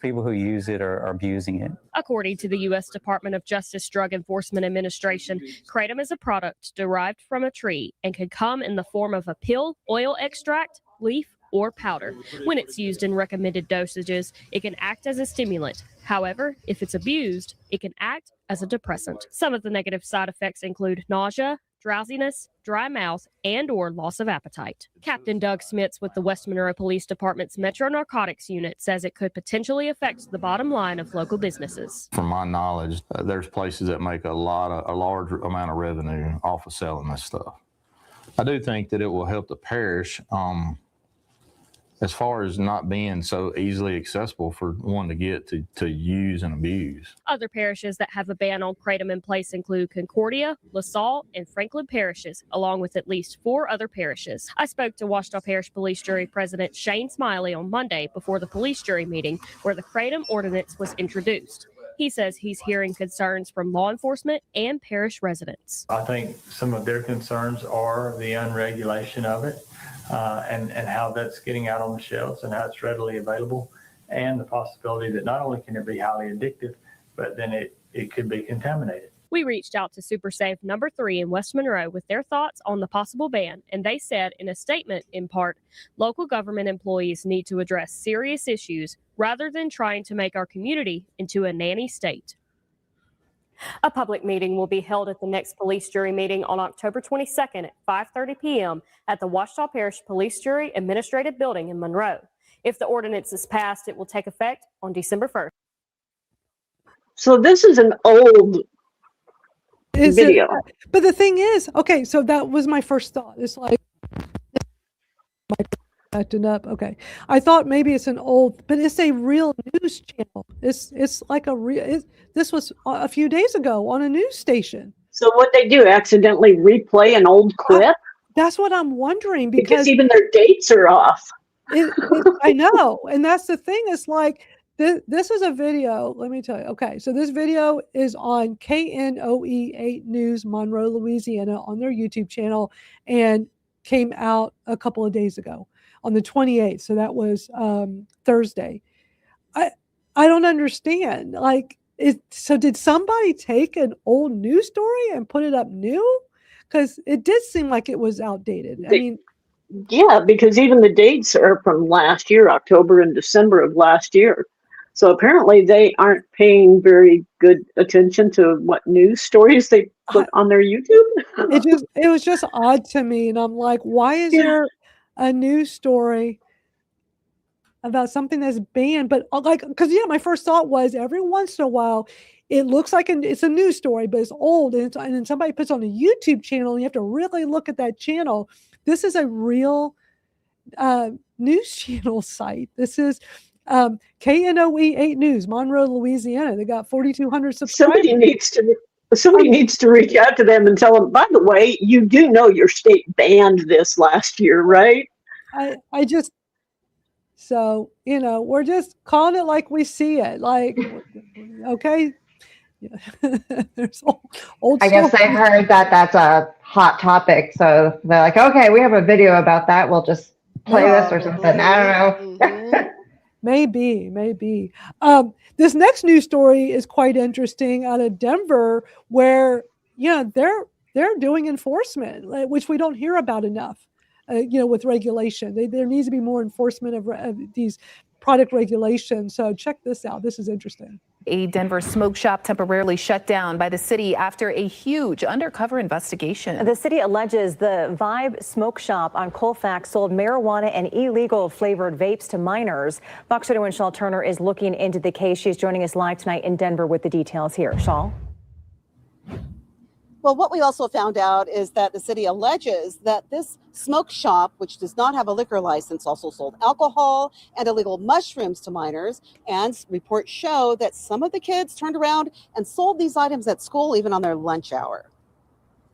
people who use it are abusing it.
According to the U.S. Department of Justice Drug Enforcement Administration, kratom is a product derived from a tree and can come in the form of a pill, oil extract, leaf, or powder. When it's used in recommended dosages, it can act as a stimulant. However, if it's abused, it can act as a depressant. Some of the negative side effects include nausea, drowsiness, dry mouth, and/or loss of appetite. Captain Doug Smits with the West Monroe Police Department's Metro Narcotics Unit says it could potentially affect the bottom line of local businesses.
From my knowledge, there's places that make a large amount of revenue off of selling this stuff. I do think that it will help the parish as far as not being so easily accessible for one to get to use and abuse.
Other parishes that have a ban on kratom in place include Concordia, LaSalle, and Franklin parishes, along with at least 4 other parishes. I spoke to Ouachita Parish Police Jury President Shane Smiley on Monday before the police jury meeting where the kratom ordinance was introduced. He says he's hearing concerns from law enforcement and parish residents.
I think some of their concerns are the unregulation of it. And how that's getting out on the shelves and how it's readily available, and the possibility that not only can it be highly addictive, but then it could be contaminated.
We reached out to Super Safe number 3 in West Monroe with their thoughts on the possible ban, and they said in a statement, in part, local government employees need to address serious issues rather than trying to make our community into a nanny state. A public meeting will be held at the next police jury meeting on October 22nd at 5:30 p.m. at the Ouachita Parish Police Jury Administrative Building in Monroe. If the ordinance is passed, it will take effect on December 1st.
So this is an old video.
But the thing is, okay, so that was my first thought. It's like, acting up. Okay, I thought maybe it's an old, but it's a real news channel. It's like a real. This was a few days ago on a news station.
So what they do, accidentally replay an old clip?
That's what I'm wondering, because
even their dates are off.
I know, and that's the thing. It's like this is a video. Let me tell you. Okay, so this video is on KNOE 8 News, Monroe, Louisiana, on their YouTube channel, and came out a couple of days ago on the 28th. So that was Thursday. I don't understand. Like, so did somebody take an old news story and put it up new? Because it did seem like it was outdated. I mean,
yeah, because even the dates are from last year, October and December of last year. So apparently they aren't paying very good attention to what news stories they put on their YouTube.
it was just odd to me, and I'm like, why is there a news story about something that's banned? But like, because my first thought was every once in a while it looks like it's a news story, but it's old, and then somebody puts on a YouTube channel, and you have to really look at that channel. This is a real news channel site. This is KNOE 8 News, Monroe, Louisiana. They got 4,200 subscribers.
Somebody needs to reach out to them and tell them, by the way, you do know your state banned this last year, right?
So, we're just calling it like we see it. Like, okay. There's old
I guess they heard that that's a hot topic. So they're like, okay, we have a video about that. We'll just play this or something. I don't know.
Maybe. This next news story is quite interesting out of Denver, where they're doing enforcement, which we don't hear about enough. With regulation, there needs to be more enforcement of these product regulations. So check this out. This is interesting.
A Denver smoke shop temporarily shut down by the city after a huge undercover investigation.
The city alleges the Vibe Smoke Shop on Colfax sold marijuana and illegal flavored vapes to minors. Fox 31's Shaw Turner is looking into the case. She's joining us live tonight in Denver with the details here. Shaw?
Well, what we also found out is that the city alleges that this smoke shop, which does not have a liquor license, also sold alcohol and illegal mushrooms to minors. And reports show that some of the kids turned around and sold these items at school, even on their lunch hour.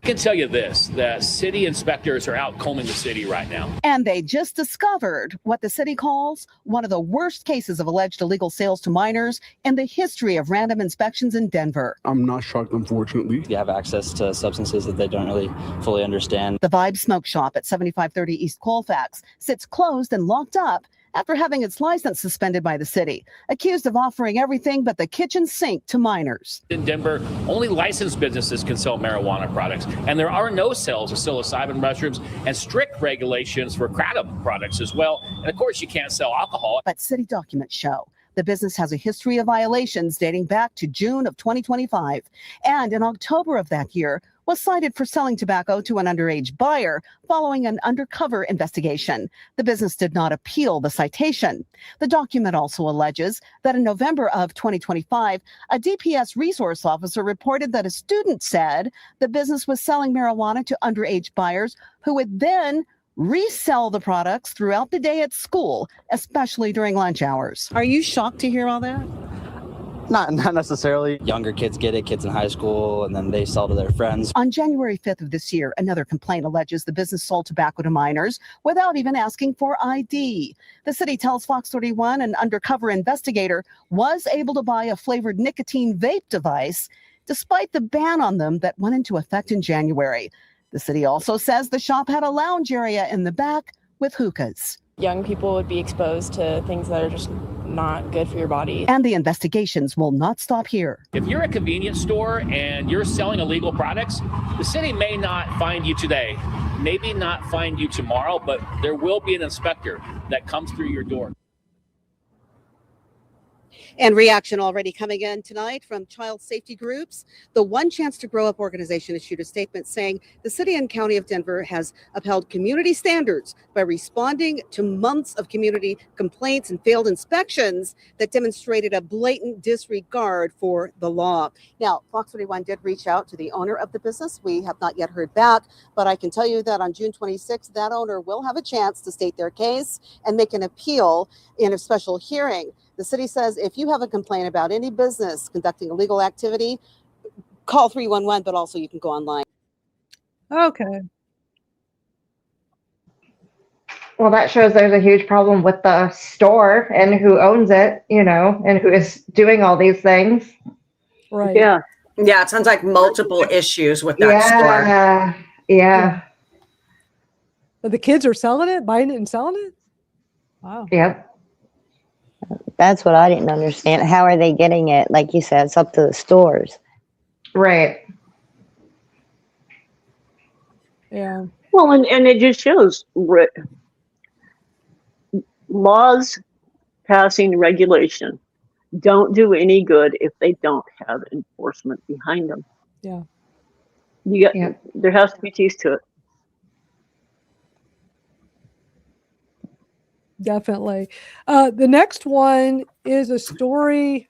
I can tell you this, the city inspectors are out combing the city right now.
And they just discovered what the city calls one of the worst cases of alleged illegal sales to minors in the history of random inspections in Denver.
I'm not shocked, unfortunately.
You have access to substances that they don't really fully understand.
The Vibe Smoke Shop at 7530 East Colfax sits closed and locked up after having its license suspended by the city, accused of offering everything but the kitchen sink to minors.
In Denver, only licensed businesses can sell marijuana products, and there are no sales of psilocybin mushrooms and strict regulations for kratom products as well. And of course, you can't sell alcohol.
But city documents show the business has a history of violations dating back to June of 2025. And in October of that year, was cited for selling tobacco to an underage buyer following an undercover investigation. The business did not appeal the citation. The document also alleges that in November of 2025, a DPS resource officer reported that a student said the business was selling marijuana to underage buyers who would then resell the products throughout the day at school, especially during lunch hours. Are you shocked to hear all that?
Not necessarily. Younger kids get it, kids in high school, and then they sell to their friends.
On January 5th of this year, another complaint alleges the business sold tobacco to minors without even asking for ID. The city tells Fox 31 an undercover investigator was able to buy a flavored nicotine vape device despite the ban on them that went into effect in January. The city also says the shop had a lounge area in the back with hookahs.
Young people would be exposed to things that are just not good for your body.
And the investigations will not stop here.
If you're a convenience store and you're selling illegal products, the city may not find you today, maybe not find you tomorrow, but there will be an inspector that comes through your door.
And reaction already coming in tonight from child safety groups. The One Chance to Grow Up organization issued a statement saying the city and county of Denver has upheld community standards by responding to months of community complaints and failed inspections that demonstrated a blatant disregard for the law. Now, Fox 31 did reach out to the owner of the business. We have not yet heard back, but I can tell you that on June 26th, that owner will have a chance to state their case and make an appeal in a special hearing. The city says if you have a complaint about any business conducting illegal activity, call 311, but also you can go online.
Okay.
Well, that shows there's a huge problem with the store and who owns it, you know, and who is doing all these things.
Right.
Yeah. Yeah. It sounds like multiple issues with that store.
Yeah.
But the kids are selling it, buying it and selling it? Wow.
Yep.
That's what I didn't understand. How are they getting it? Like you said, it's up to the stores.
Right.
Yeah.
Well, and it just shows laws passing regulation don't do any good if they don't have enforcement behind them.
Yeah.
There has to be teeth to it.
Definitely. The next one is a story.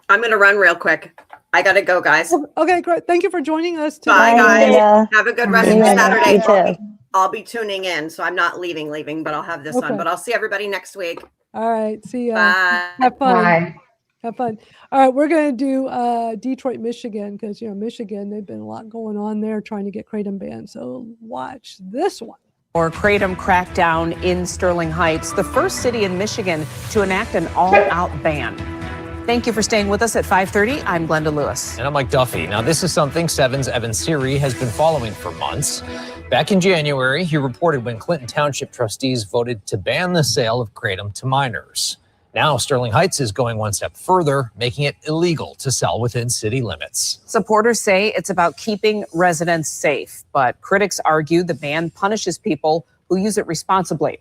I'm going to run real quick. I got to go, guys.
Okay, great. Thank you for joining us today.
Bye, guys. Have a good rest of
Yeah,
Saturday.
you too.
I'll be tuning in, so I'm not leaving, but I'll have this
Okay.
on. But I'll see everybody next week.
All right. See ya.
Bye.
Have fun.
Bye.
Have fun. All right. We're going to do Detroit, Michigan, because, Michigan, they've been a lot going on there trying to get Kratom banned. So watch this one.
Or Kratom crackdown in Sterling Heights, the first city in Michigan to enact an all-out ban. Thank you for staying with us at 5:30. I'm Glenda Lewis.
And I'm Mike Duffy. Now, this is something 7's Evan Siri has been following for months. Back in January, he reported when Clinton Township trustees voted to ban the sale of Kratom to minors. Now, Sterling Heights is going one step further, making it illegal to sell within city limits.
Supporters say it's about keeping residents safe, but critics argue the ban punishes people who use it responsibly.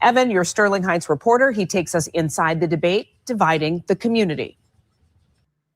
Evan, your Sterling Heights reporter, he takes us inside the debate dividing the community.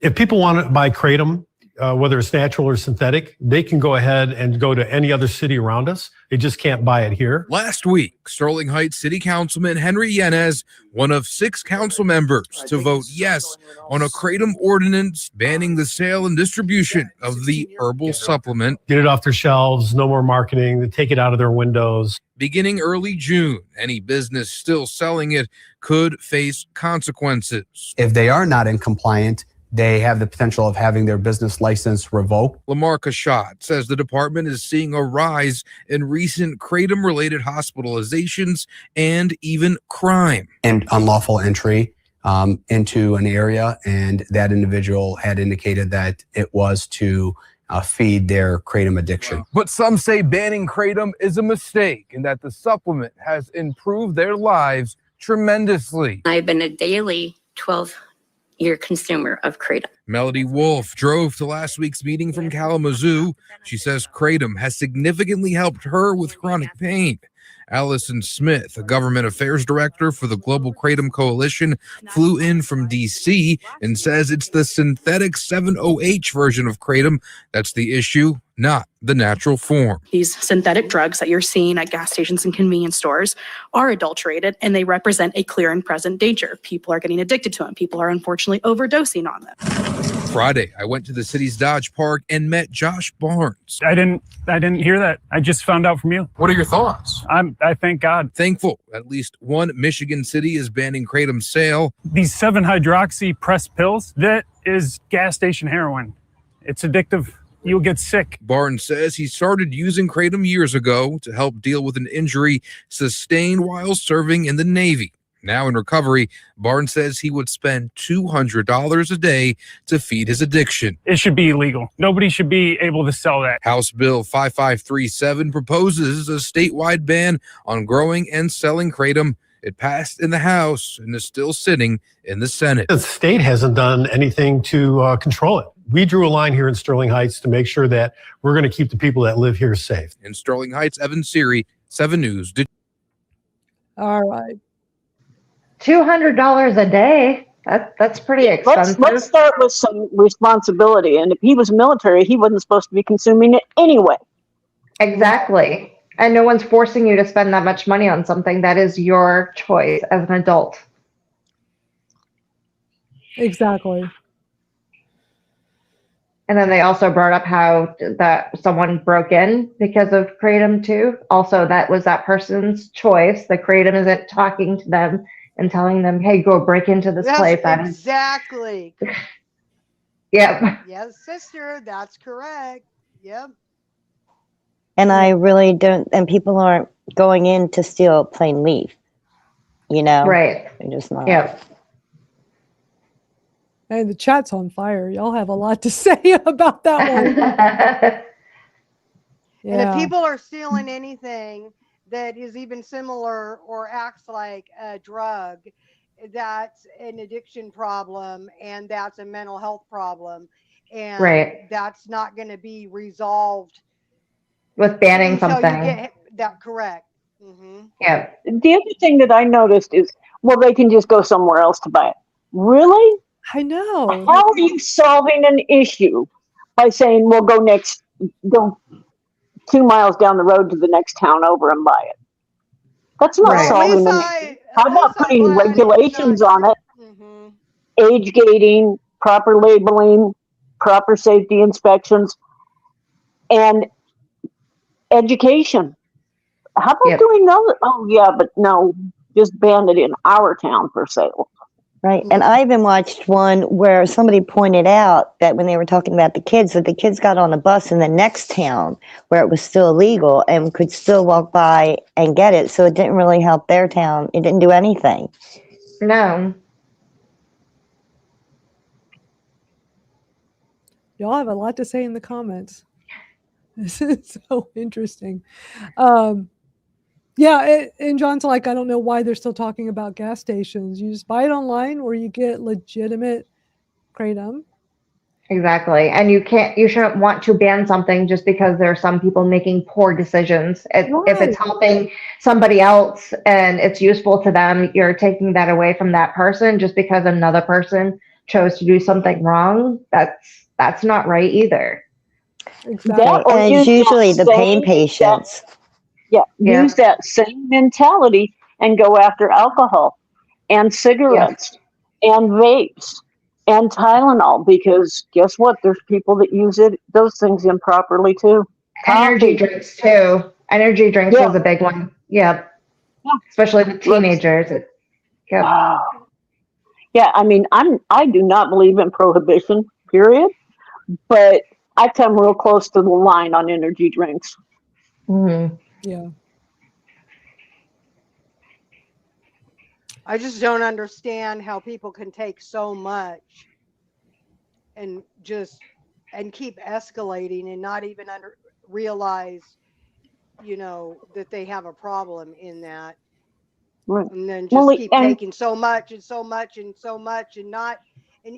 If people want to buy Kratom,
whether it's natural or synthetic, they can go ahead and go to any other city around us. They just can't buy it here.
Last week, Sterling Heights City Councilman Henry Yanez, one of 6 council members to vote yes on a Kratom ordinance banning the sale and distribution of the herbal supplement.
Get it off their shelves, no more marketing, they take it out of their windows.
Beginning early June, any business still selling it could face consequences.
If they are not in compliance, they have the potential of having their business license revoked.
Lamar Kashat says the department is seeing a rise in recent Kratom-related hospitalizations and even crime.
And unlawful entry into an area, and that individual had indicated that it was to feed their Kratom addiction.
But some say banning Kratom is a mistake and that the supplement has improved their lives tremendously.
I've been a daily 12-year consumer of Kratom.
Melody Wolf drove to last week's meeting from Kalamazoo. She says Kratom has significantly helped her with chronic pain. Allison Smith, a government affairs director for the Global Kratom Coalition, flew in from D.C. and says it's the synthetic 7-OH version of Kratom that's the issue, not the natural form.
These synthetic drugs that you're seeing at gas stations and convenience stores are adulterated, and they represent a clear and present danger. People are getting addicted to them. People are unfortunately overdosing on them.
Friday, I went to the city's Dodge Park and met Josh Barnes.
I didn't hear that. I just found out from you.
What are your thoughts?
I thank God.
Thankful at least one Michigan city is banning Kratom sale.
These 7-hydroxy pressed pills, that is gas station heroin. It's addictive. You'll get sick.
Barnes says he started using Kratom years ago to help deal with an injury sustained while serving in the Navy. Now in recovery, Barnes says he would spend $200 a day to feed his addiction.
It should be illegal. Nobody should be able to sell that.
House Bill 5537 proposes a statewide ban on growing and selling Kratom. It passed in the House and is still sitting in the Senate.
The state hasn't done anything to control it. We drew a line here in Sterling Heights to make sure that we're going to keep the people that live here safe.
In Sterling Heights, Evan Siri, 7 News.
All right.
$200 a day. That's pretty expensive.
Let's start with some responsibility. And if he was military, he wasn't supposed to be consuming it anyway.
Exactly. And no one's forcing you to spend that much money on something. That is your choice as an adult.
Exactly.
And then they also brought up how that someone broke in because of Kratom too. Also, that was that person's choice. The Kratom isn't talking to them and telling them, hey, go break into this place.
Exactly.
Yep.
Yes, sister, that's correct. Yep.
And I really don't, and people aren't going in to steal plain leaf, you know?
Right.
They're just not.
Yep.
And the chat's on fire. Y'all have a lot to say about that one.
And if people are stealing anything that is even similar or acts like a drug, that's an addiction problem and that's a mental health problem. And
right.
That's not going to be resolved
with banning something.
You get that correct. Mm-hmm.
Yeah.
The other thing that I noticed is, well, they can just go somewhere else to buy it. Really?
I know.
How are you solving an issue by saying, well, go 2 miles down the road to the next town over and buy it? That's not solving an issue. How about putting regulations on it? Mm-hmm. Age gating, proper labeling, proper safety inspections, and education. How about doing those? Oh, yeah, but no, just ban it in our town for sale.
Right. And I even watched one where somebody pointed out that when they were talking about the kids, that the kids got on a bus in the next town where it was still illegal and could still walk by and get it. So it didn't really help their town. It didn't do anything.
No.
Y'all have a lot to say in the comments. This is so interesting. Yeah, and John's like, I don't know why they're still talking about gas stations. You just buy it online where you get legitimate Kratom.
Exactly. And you shouldn't want to ban something just because there are some people making poor decisions. If it's helping somebody else and it's useful to them, you're taking that away from that person just because another person chose to do something wrong, that's not right either.
Exactly.
That or
And it's
use
usually
that
the pain
same-
patients.
Yeah, use that same mentality and go after alcohol and cigarettes and vapes and Tylenol, because guess what? There's people that use those things improperly too.
Energy
Coffee.
drinks too. Energy drinks was a big one. Yep.
Yeah.
Especially with teenagers. Yep.
Yeah, I mean, I do not believe in prohibition, period, but I come real close to the line on energy drinks.
Mm-hmm.
Yeah.
I just don't understand how people can take so much and keep escalating and not even realize, that they have a problem in that.
Right.
And then just keep taking so much and so much and so much and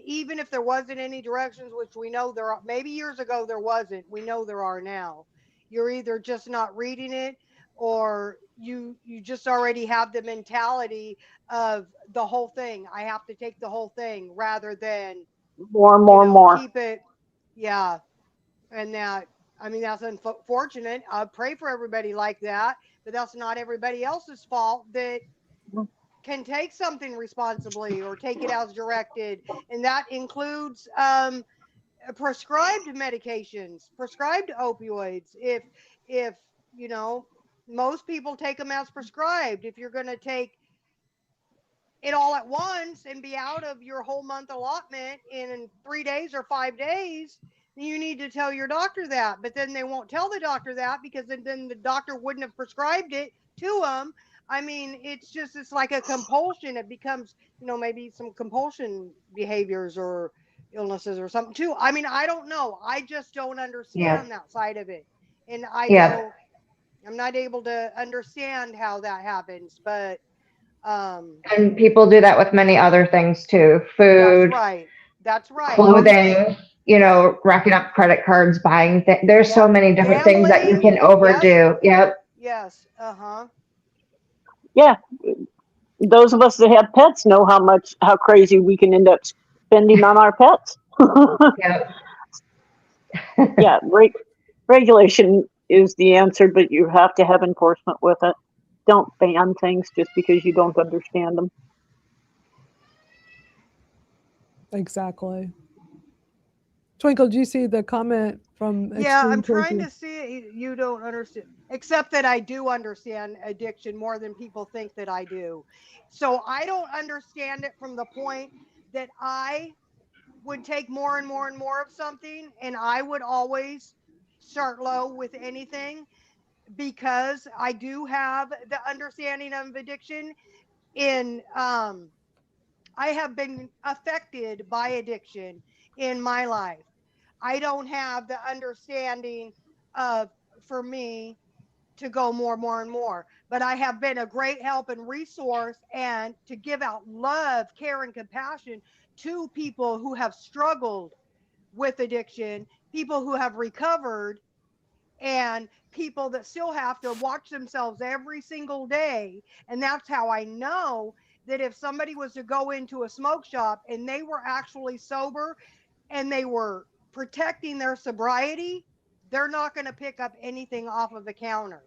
even if there wasn't any directions, which we know there are, maybe years ago there wasn't, we know there are now. You're either just not reading it, or you just already have the mentality of the whole thing. I have to take the whole thing rather than
more.
Keep it. Yeah. And that, I mean, that's unfortunate. I pray for everybody like that, but that's not everybody else's fault that can take something responsibly or take it as directed. And that includes prescribed medications, prescribed opioids. If most people take them as prescribed. If you're going to take it all at once and be out of your whole month allotment in 3 days or 5 days, you need to tell your doctor that. But then they won't tell the doctor that, because then the doctor wouldn't have prescribed it to them. I mean, it's like a compulsion. It becomes, maybe some compulsion behaviors or illnesses or something too. I mean, I don't know. I just don't understand that side of it. And I'm not able to understand how that happens, but
and people do that with many other things too. Food.
That's right.
Clothing, racking up credit cards, buying things. There's so many different things that you can overdo. Yep.
Yes.
Yeah. Those of us that have pets know how crazy we can end up spending on our pets. Yeah. Regulation is the answer, but you have to have enforcement with it. Don't ban things just because you don't understand them.
Exactly. Twinkle, do you see the comment from
Yeah, I'm
Extreme
trying
Turkey?
to see. You don't understand, except that I do understand addiction more than people think that I do. So I don't understand it from the point that I would take more and more and more of something, and I would always start low with anything, because I do have the understanding of addiction. I have been affected by addiction in my life. I don't have the understanding for me to go more and more, but I have been a great help and resource, and to give out love, care, and compassion to people who have struggled with addiction, people who have recovered, and people that still have to watch themselves every single day. And that's how I know that if somebody was to go into a smoke shop and they were actually sober and they were protecting their sobriety, they're not going to pick up anything off of the counter.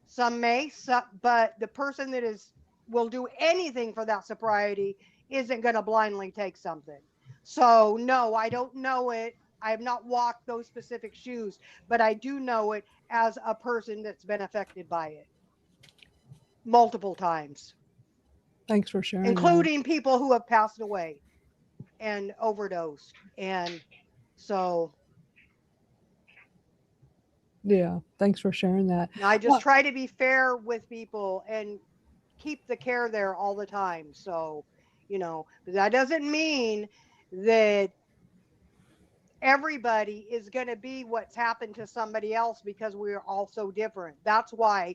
Some may, but the person that will do anything for that sobriety isn't going to blindly take something. So no, I don't know it. I have not walked those specific shoes, but I do know it as a person that's been affected by it multiple times.
Thanks for sharing.
Including people who have passed away and overdosed. And so.
Yeah, thanks for sharing that.
I just try to be fair with people and keep the care there all the time. So, but that doesn't mean that everybody is going to be what's happened to somebody else, because we're all so different. That's why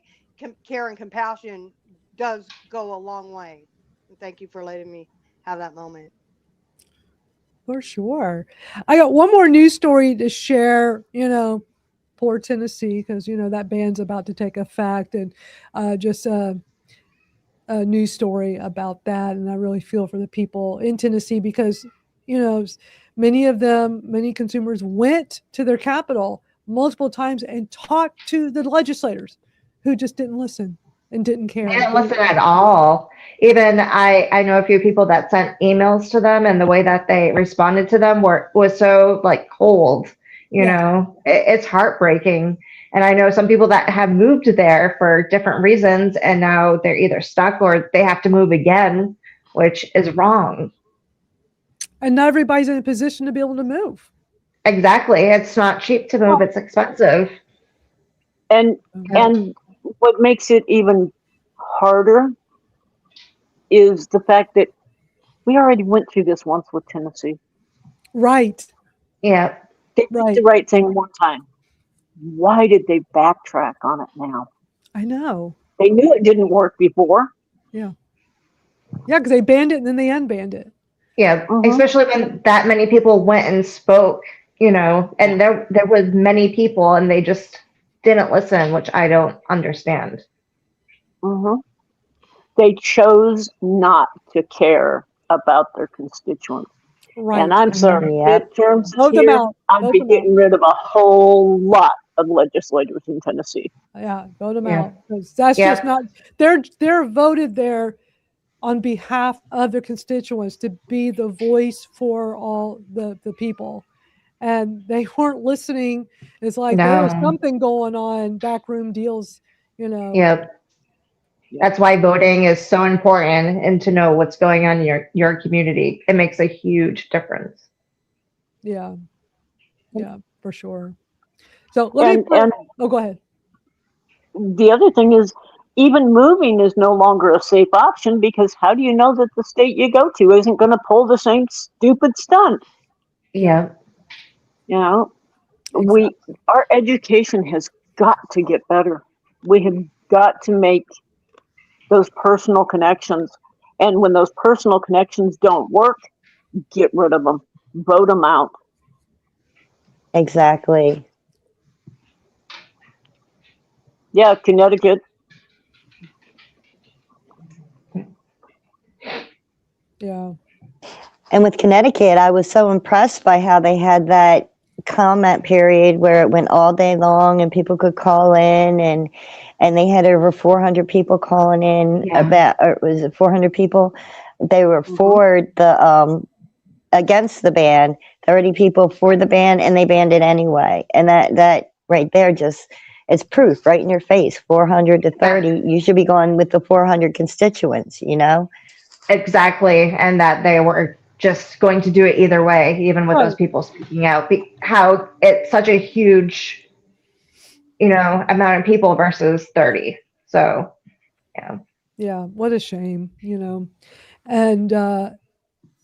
care and compassion does go a long way. And thank you for letting me have that moment.
For sure. I got one more news story to share, poor Tennessee, because, that ban's about to take effect. And just news story about that, and I really feel for the people in Tennessee because, many consumers went to their capital multiple times and talked to the legislators who just didn't listen and didn't care.
They didn't listen at all. Even I know a few people that sent emails to them, and the way that they responded to them was so cold. It's heartbreaking. And I know some people that have moved there for different reasons, and now they're either stuck or they have to move again, which is wrong.
And not everybody's in a position to be able to move.
Exactly. It's not cheap to move. It's expensive.
And what makes it even harder is the fact that we already went through this once with Tennessee.
Right.
Yeah.
They did the right thing one time. Why did they backtrack on it now?
I know.
They knew it didn't work before.
Yeah. Yeah, because they banned it and then they unbanned it.
Yeah, especially when that many people went and spoke, and there was many people and they just didn't listen, which I don't understand.
They chose not to care about their constituents.
Right.
And I'm sorry, midterms
Vote
here,
them out.
I'd be getting rid of a whole lot of legislators in Tennessee.
Yeah, vote them out. 'Cause that's just not. They're voted there on behalf of their constituents to be the voice for all the people, and they weren't listening. It's like there was something going on, backroom deals.
Yep. That's why voting is so important, and to know what's going on in your community. It makes a huge difference.
Yeah, for sure. So go ahead.
The other thing is, even moving is no longer a safe option, because how do you know that the state you go to isn't going to pull the same stupid stunt?
Yeah.
Our education has got to get better. We have got to make those personal connections. And when those personal connections don't work, get rid of them. Vote them out.
Exactly.
Yeah, Connecticut.
Yeah.
And with Connecticut, I was so impressed by how they had that comment period where it went all day long and people could call in, and they had over 400 people calling in or was it 400 people? They were for the against the ban, 30 people for the ban, and they banned it anyway. And that right there it's proof right in your face. 400 to 30, you should be going with the 400 constituents,
Exactly. And that they were just going to do it either way, even with those people speaking out. How it's such a huge, amount of people versus 30. So, yeah.
Yeah, what a shame, And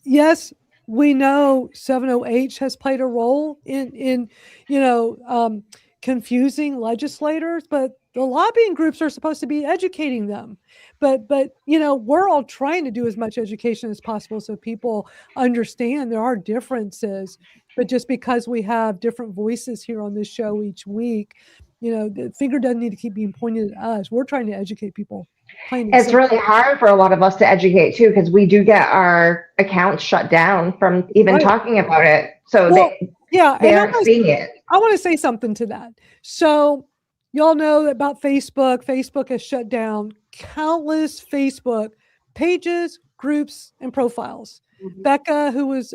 yes, we know 70H has played a role in confusing legislators, but the lobbying groups are supposed to be educating them. But we're all trying to do as much education as possible so people understand there are differences. But just because we have different voices here on this show each week, the finger doesn't need to keep being pointed at us. We're trying to educate people.
It's really hard for a lot of us to educate too, because we do get our accounts shut down from even talking about it. So they aren't seeing it.
I want to say something to that. So y'all know about Facebook. Facebook has shut down countless Facebook pages, groups, and profiles. Becca, who was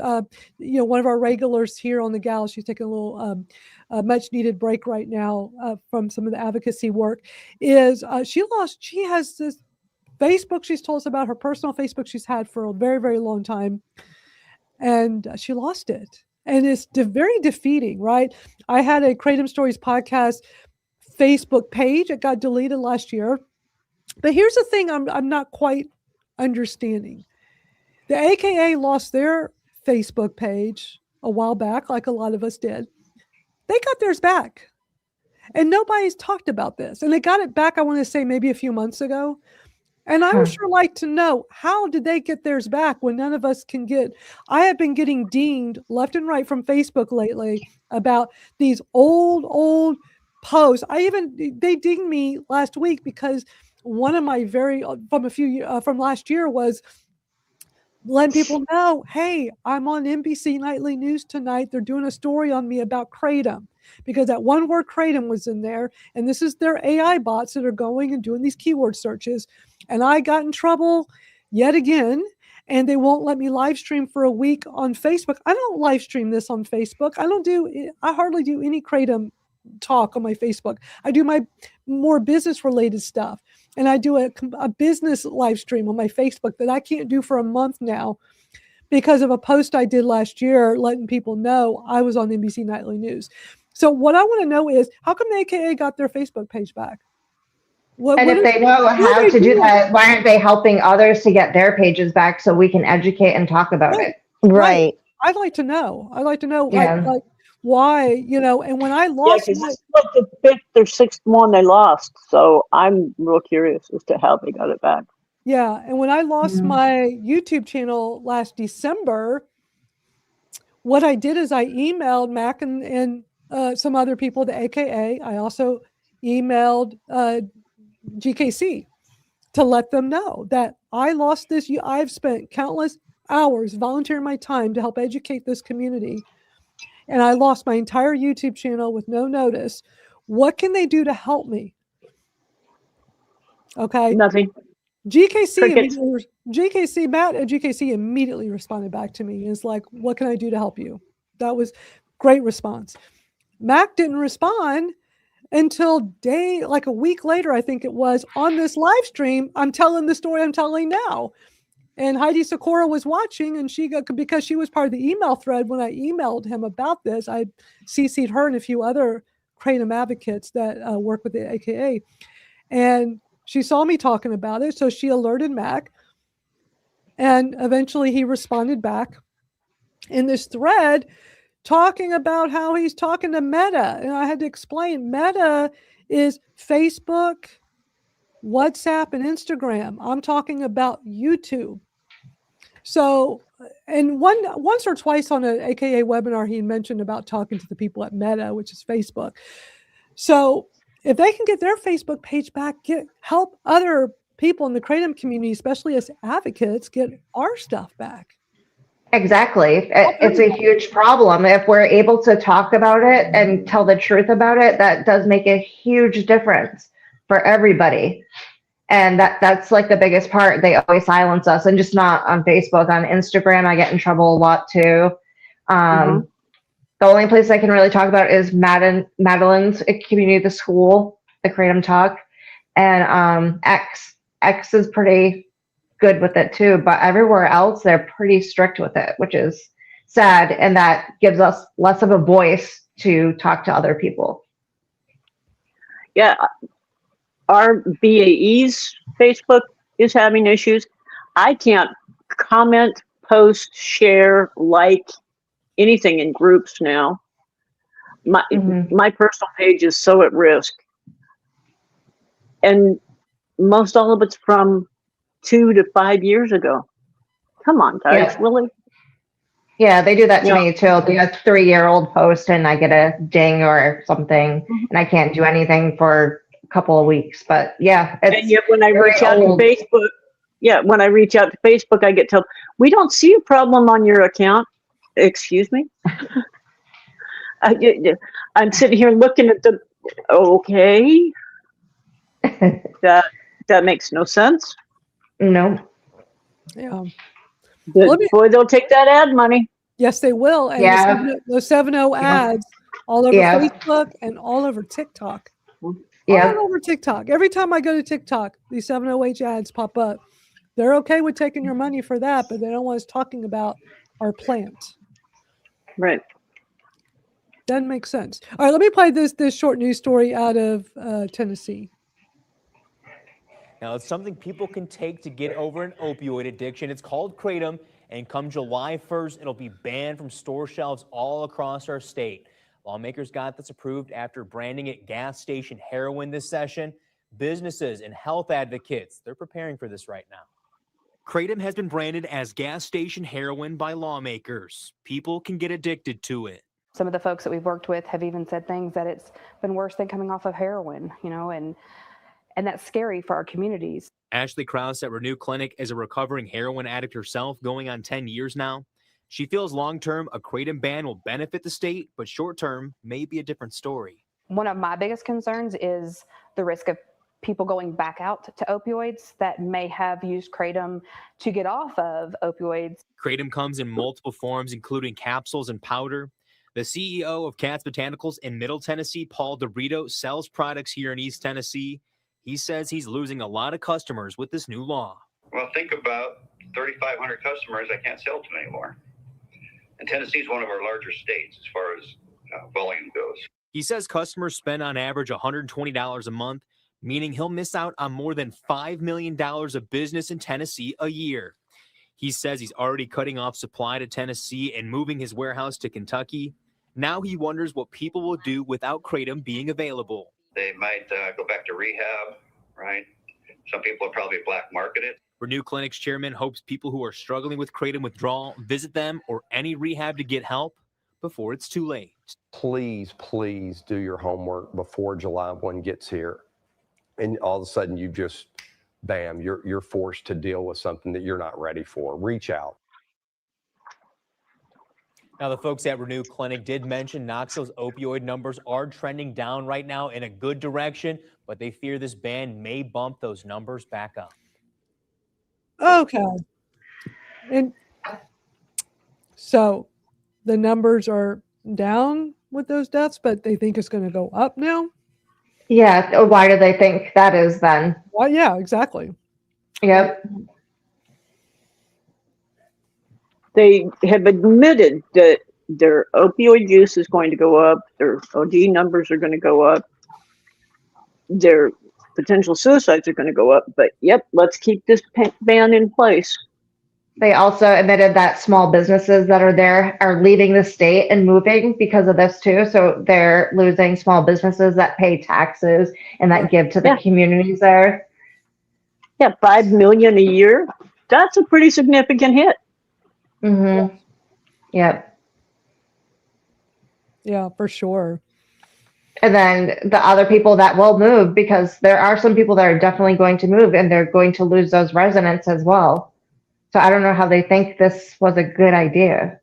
one of our regulars here on the Gals, she's taking a little much needed break right now from some of the advocacy work, is she has this Facebook she's told us about, her personal Facebook she's had for a very, very long time, and she lost it. And it's very defeating, right? I had a Kratom Stories podcast Facebook page. It got deleted last year. But here's the thing I'm not quite understanding. The AKA lost their Facebook page a while back, like a lot of us did. They got theirs back. And nobody's talked about this. And they got it back, I want to say, maybe a few months ago. And I would sure like to know, how did they get theirs back when none of us can get? I have been getting dinged left and right from Facebook lately about these old posts. They dinged me last week because one of my from last year was letting people know, hey, I'm on NBC Nightly News tonight. They're doing a story on me about Kratom, because that one word Kratom was in there. And this is their AI bots that are going and doing these keyword searches. And I got in trouble yet again, and they won't let me live stream for a week on Facebook. I don't live stream this on Facebook. I hardly do any Kratom talk on my Facebook. I do my more business related stuff. And I do a business live stream on my Facebook that I can't do for a month now because of a post I did last year letting people know I was on NBC Nightly News. So what I want to know is, how come the AKA got their Facebook page back?
If they know how to do that, why aren't they helping others to get their pages back so we can educate and talk about it?
Right.
I'd like to know.
Yeah.
like why, and when I lost
this is like the fifth or sixth one they lost. So I'm real curious as to how they got it back.
Yeah, and when I lost my YouTube channel last December, what I did is I emailed Mac and some other people, the AKA. I also emailed GKC to let them know that I lost this. I've spent countless hours volunteering my time to help educate this community, and I lost my entire YouTube channel with no notice. What can they do to help me? Okay.
Nothing.
Matt at GKC immediately responded back to me. It's like, what can I do to help you? That was great response. Mac didn't respond until like a week later, I think it was, on this live stream. I'm telling the story I'm telling now. And Heidi Sikora was watching, and because she was part of the email thread when I emailed him about this, I CC'd her and a few other Kratom advocates that work with the AKA. And she saw me talking about it, so she alerted Mac. And eventually he responded back in this thread talking about how he's talking to Meta. And I had to explain, Meta is Facebook, WhatsApp, and Instagram. I'm talking about YouTube. So, and once or twice on an AKA webinar, he mentioned about talking to the people at Meta, which is Facebook. So if they can get their Facebook page back, help other people in the Kratom community, especially as advocates, get our stuff back.
Exactly. It's a huge problem. If we're able to talk about it and tell the truth about it, that does make a huge difference for everybody. And that's like the biggest part. They always silence us, and just not on Facebook. On Instagram, I get in trouble a lot too. The only place I can really talk about is Madeline's community, the school, the Kratom Talk, and X. X is pretty good with it too, but everywhere else they're pretty strict with it, which is sad, and that gives us less of a voice to talk to other people.
Yeah, our BAE's Facebook is having issues. I can't comment, post, share, like anything in groups now. My personal page is so at risk, and most all of it's from 2 to 5 years ago. Come on, guys, really?
Yeah, they do that to me too. I'll be a 3-year-old post and I get a ding or something, and I can't do anything for a couple of weeks. But yeah,
and yet when I reach out to Facebook, I get told, we don't see a problem on your account. Excuse me? I'm sitting here looking at the, okay. That makes no sense.
No.
Yeah.
Boy, they'll take that ad money.
Yes, they will. And those 7.0 ads all over Facebook and all over TikTok.
Yeah.
All over TikTok. Every time I go to TikTok, these 7.0 ads pop up. They're okay with taking your money for that, but they don't want us talking about our plant.
Right.
Doesn't make sense. All right, let me play this short news story out of Tennessee.
Now, it's something people can take to get over an opioid addiction. It's called Kratom, and come July 1st, it'll be banned from store shelves all across our state. Lawmakers got this approved after branding it gas station heroin this session. Businesses and health advocates, they're preparing for this right now. Kratom has been branded as gas station heroin by lawmakers. People can get addicted to it.
Some of the folks that we've worked with have even said things that it's been worse than coming off of heroin, And that's scary for our communities.
Ashley Krause at Renew Clinic is a recovering heroin addict herself, going on 10 years now. She feels long-term a kratom ban will benefit the state, but short-term may be a different story.
One of my biggest concerns is the risk of people going back out to opioids that may have used kratom to get off of opioids.
Kratom comes in multiple forms, including capsules and powder. The CEO of Katz Botanicals in Middle Tennessee, Paul DeRito, sells products here in East Tennessee. He says he's losing a lot of customers with this new law.
Well, think about 3,500 customers I can't sell to anymore. And Tennessee is one of our larger states as far as volume goes.
He says customers spend on average $120 a month, meaning he'll miss out on more than $5 million of business in Tennessee a year. He says he's already cutting off supply to Tennessee and moving his warehouse to Kentucky. Now he wonders what people will do without kratom being available.
They might go back to rehab, right? Some people will probably black market it.
Renew Clinic's chairman hopes people who are struggling with kratom withdrawal visit them or any rehab to get help before it's too late.
Please, please do your homework before July 1 gets here. And all of a sudden you just, bam, you're forced to deal with something that you're not ready for. Reach out.
Now, the folks at Renew Clinic did mention Knoxville's opioid numbers are trending down right now in a good direction, but they fear this ban may bump those numbers back up.
Okay. And so the numbers are down with those deaths, but they think it's going to go up now?
Yeah. Why do they think that is then?
Well, yeah, exactly.
Yep.
They have admitted that their opioid use is going to go up, their OD numbers are going to go up, their potential suicides are going to go up. But yep, let's keep this ban in place.
They also admitted that small businesses that are there are leaving the state and moving because of this too. So they're losing small businesses that pay taxes and that give to the communities there.
Yeah, $5 million a year. That's a pretty significant hit.
Mm-hmm. Yep.
Yeah, for sure.
And then the other people that will move, because there are some people that are definitely going to move and they're going to lose those residents as well. So I don't know how they think this was a good idea.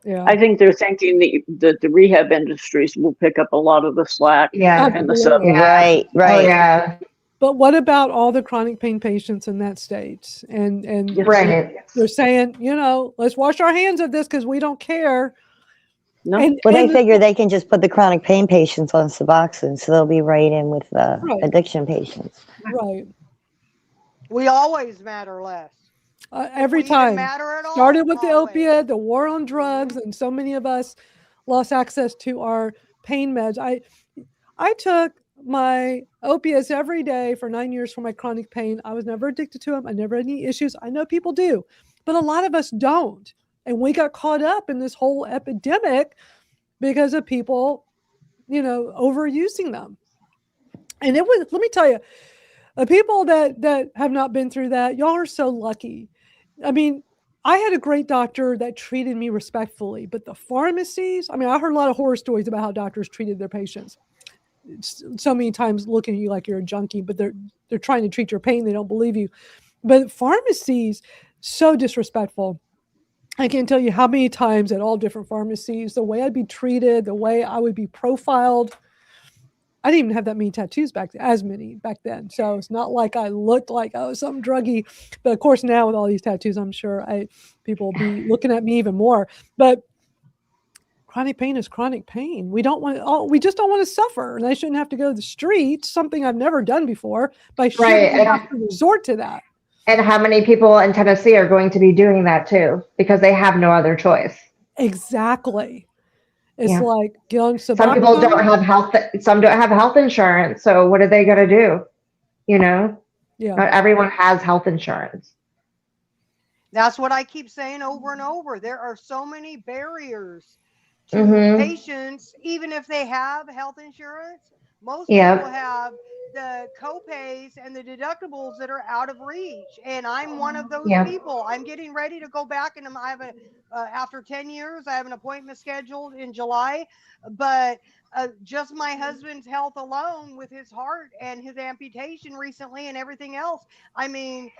Yeah.
I think they're thinking that the rehab industries will pick up a lot of the slack.
Yeah.
And the stuff.
Right.
Oh, yeah.
But what about all the chronic pain patients in that state? And
Right.
they're saying, let's wash our hands of this because we don't care.
No.
Well, they figure they can just put the chronic pain patients on Suboxone, so they'll be right in with the addiction patients.
Right.
We always matter less.
Every
We
time.
even matter at all.
Started with the opiate, the war on drugs, and so many of us lost access to our pain meds. I took my opiates every day for 9 years for my chronic pain. I was never addicted to them. I never had any issues. I know people do, but a lot of us don't. And we got caught up in this whole epidemic because of people, overusing them. And let me tell you, the people that have not been through that, y'all are so lucky. I mean, I had a great doctor that treated me respectfully, but the pharmacies, I heard a lot of horror stories about how doctors treated their patients. So many times looking at you like you're a junkie, but they're trying to treat your pain. They don't believe you. But pharmacies, so disrespectful. I can't tell you how many times at all different pharmacies, the way I'd be treated, the way I would be profiled. I didn't even have that many tattoos back then. So it's not like I looked like I was some druggie. But of course now with all these tattoos, I'm sure people will be looking at me even more. But chronic pain is chronic pain. We just don't want to suffer. And I shouldn't have to go to the streets, something I've never done before, but I shouldn't have to resort to that.
And how many people in Tennessee are going to be doing that too, because they have no other choice.
Exactly. It's like get on Suboxone.
Some people don't have health. Some don't have health insurance. So what are they going to do?
Yeah.
Not everyone has health insurance.
That's what I keep saying over and over. There are so many barriers to
Mhm.
patients, even if they have health insurance. Most
Yep.
people have the copays and the deductibles that are out of reach, and I'm one of those
Yep.
people. I'm getting ready to go back, and I have after 10 years, I have an appointment scheduled in July, but just my husband's health alone with his heart and his amputation recently and everything else, I mean,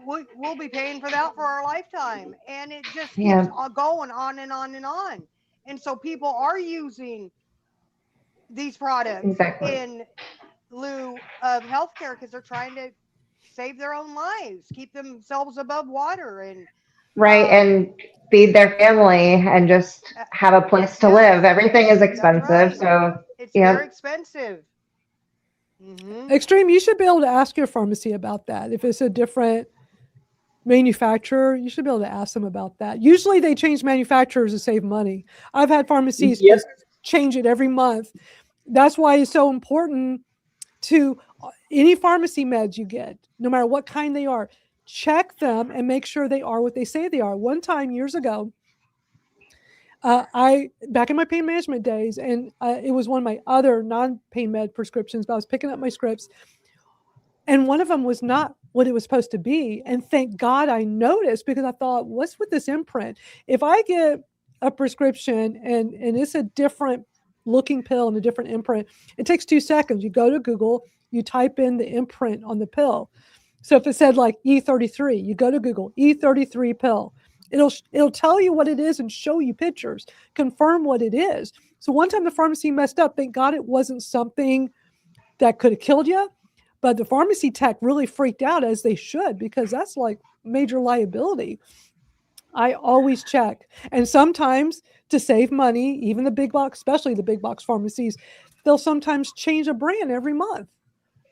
we'll be paying for that for our lifetime, and it just keeps
Yeah.
going on and on and on. And so people are using these products
Exactly.
in lieu of healthcare because they're trying to save their own lives, keep themselves above water, and
Right. And feed their family and just have a place to live. Everything is expensive.
right.
So,
it's
yeah.
very expensive.
Extreme, you should be able to ask your pharmacy about that. If it's a different manufacturer, you should be able to ask them about that. Usually they change manufacturers to save money. I've had pharmacies just change it every month. That's why it's so important to any pharmacy meds you get, no matter what kind they are, check them and make sure they are what they say they are. One time years ago, back in my pain management days, and it was one of my other non-pain med prescriptions, but I was picking up my scripts, and one of them was not what it was supposed to be. And thank God I noticed, because I thought, what's with this imprint? If I get a prescription and it's a different looking pill and a different imprint, it takes 2 seconds. You go to Google, you type in the imprint on the pill. So if it said like E33, you go to Google, E33 pill. It'll tell you what it is and show you pictures, confirm what it is. So one time the pharmacy messed up. Thank God it wasn't something that could have killed you. But the pharmacy tech really freaked out, as they should, because that's like major liability. I always check. And sometimes to save money, even the big box, especially the big box pharmacies, they'll sometimes change a brand every month.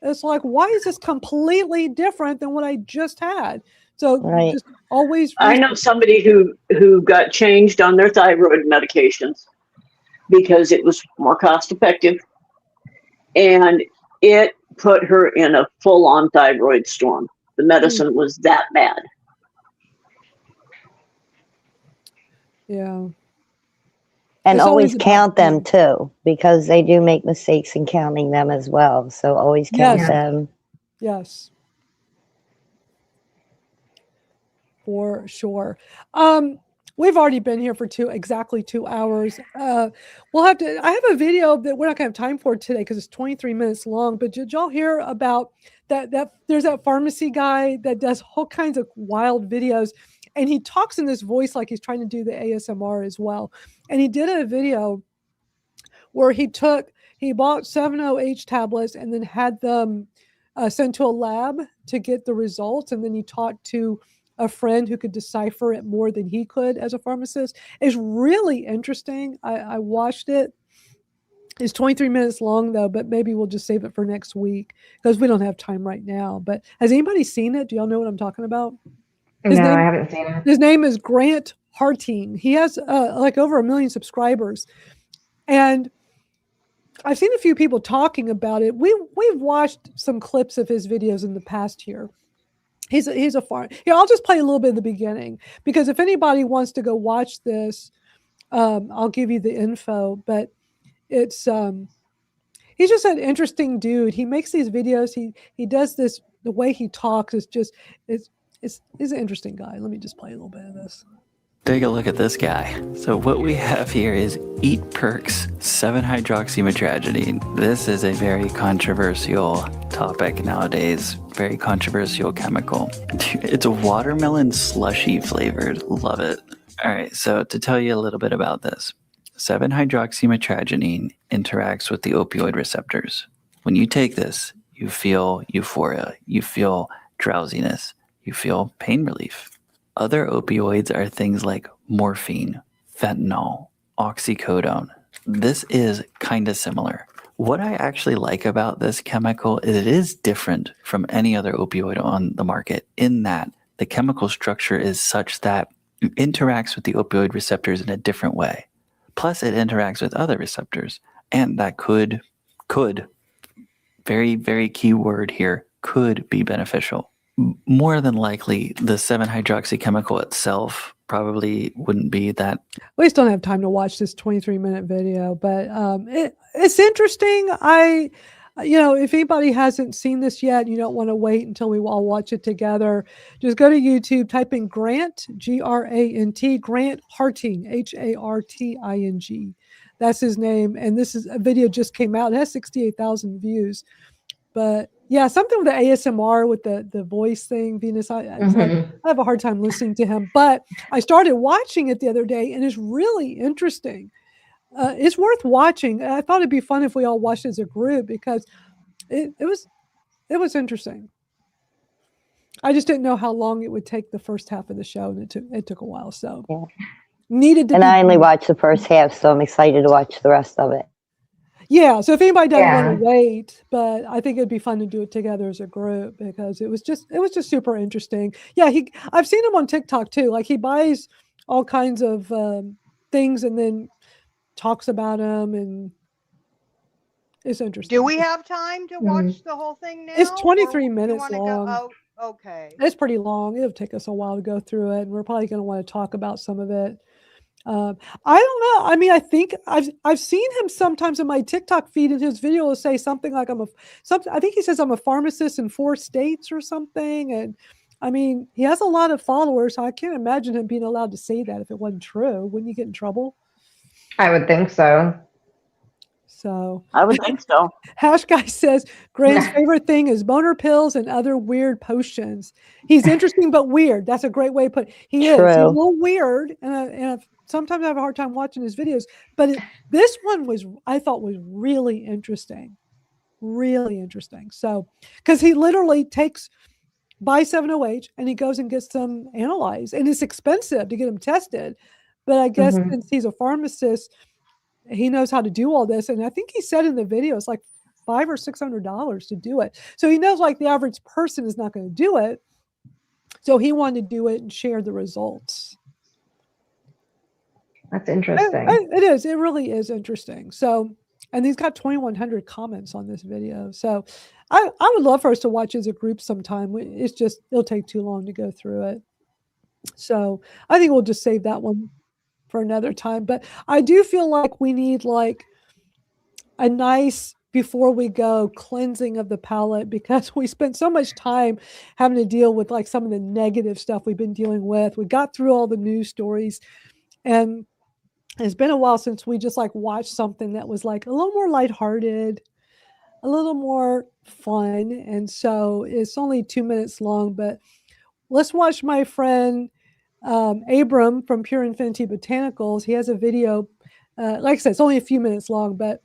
It's like, why is this completely different than what I just had? So just always.
I know somebody who got changed on their thyroid medications because it was more cost effective, and it put her in a full-on thyroid storm. The medicine was that bad.
Yeah.
And
It's
always
always
count
about
them too, because they do make mistakes in counting them as well. So always count them.
Yes. For sure. We've already been here for exactly 2 hours. I have a video that we're not gonna have time for today because it's 23 minutes long, but did y'all hear about that there's that pharmacy guy that does all kinds of wild videos, and he talks in this voice like he's trying to do the ASMR as well. And he did a video where he bought 7-OH tablets and then had them sent to a lab to get the results, and then he talked to a friend who could decipher it more than he could as a pharmacist. It's really interesting. I watched it. It's 23 minutes long though, but maybe we'll just save it for next week because we don't have time right now. But has anybody seen it? Do y'all know what I'm talking about?
I haven't seen it.
His name is Grant Harting. He has like over 1 million subscribers. And I've seen a few people talking about it. We've watched some clips of his videos in the past year. He's a farm. Here, I'll just play a little bit of the beginning, because if anybody wants to go watch this, I'll give you the info. But it's he's just an interesting dude. He makes these videos. He does this. The way he talks is just he's an interesting guy. Let me just play a little bit of this.
Take a look at this guy. So what we have here is Eat Perks 7-hydroxymetragedine. This is a very controversial topic nowadays, very controversial chemical. It's a watermelon slushy flavored. Love it. All right, so to tell you a little bit about this, 7-hydroxymetragedine interacts with the opioid receptors. When you take this, you feel euphoria, you feel drowsiness, you feel pain relief. Other opioids are things like morphine, fentanyl, oxycodone. This is kind of similar. What I actually like about this chemical is it is different from any other opioid on the market, in that the chemical structure is such that it interacts with the opioid receptors in a different way. Plus it interacts with other receptors, and that could, very, very key word here, could be beneficial. More than likely, the 7-hydroxy chemical itself probably wouldn't be that.
We just don't have time to watch this 23-minute video, but it's interesting. I if anybody hasn't seen this yet, you don't want to wait until we all watch it together. Just go to YouTube, type in Grant, Grant, Grant Harting, Harting. That's his name. And this is a video just came out. It has 68,000 views. But yeah, something with the ASMR with the voice thing, Venus. I have a hard time listening to him. But I started watching it the other day, and it's really interesting. It's worth watching. I thought it'd be fun if we all watched as a group because it was interesting. I just didn't know how long it would take the first half of the show, and it took a while. So needed to.
And I only watched the first half, so I'm excited to watch the rest of it.
Yeah. So if anybody doesn't want to wait, but I think it'd be fun to do it together as a group because it was just super interesting. Yeah. I've seen him on TikTok too. Like he buys all kinds of things and then talks about them, and it's interesting.
Do we have time to watch the whole thing now?
It's 23 minutes long.
Oh, okay.
It's pretty long. It'll take us a while to go through it, and we're probably going to want to talk about some of it. I don't know. I mean, I think I've seen him sometimes in my TikTok feed, in his video will say something like I think he says I'm a pharmacist in 4 states or something. And I mean, he has a lot of followers. So I can't imagine him being allowed to say that if it wasn't true. Wouldn't he get in trouble?
I would think so.
So
I would think so.
Hash Guy says Grant's favorite thing is boner pills and other weird potions. He's interesting but weird. That's a great way to put it. He is. He's a little weird, and sometimes I have a hard time watching his videos. But this one I thought was really interesting, really interesting. So because he literally buys 7-OH and he goes and gets them analyzed, and it's expensive to get them tested. But I guess since he's a pharmacist, he knows how to do all this. And I think he said in the video, it's like $500 or $600 to do it. So he knows like the average person is not going to do it. So he wanted to do it and share the results.
That's interesting.
It is. It really is interesting. So, and he's got 2,100 comments on this video. So I would love for us to watch as a group sometime. It'll take too long to go through it. So I think we'll just save that one for another time. But I do feel like we need like a nice, before we go, cleansing of the palate, because we spent so much time having to deal with like some of the negative stuff we've been dealing with. We got through all the news stories, and it's been a while since we just like watched something that was like a little more lighthearted, a little more fun. And so it's only 2 minutes long, but let's watch my friend Abram from Pure Infinity Botanicals. He has a video, like I said, it's only a few minutes long, but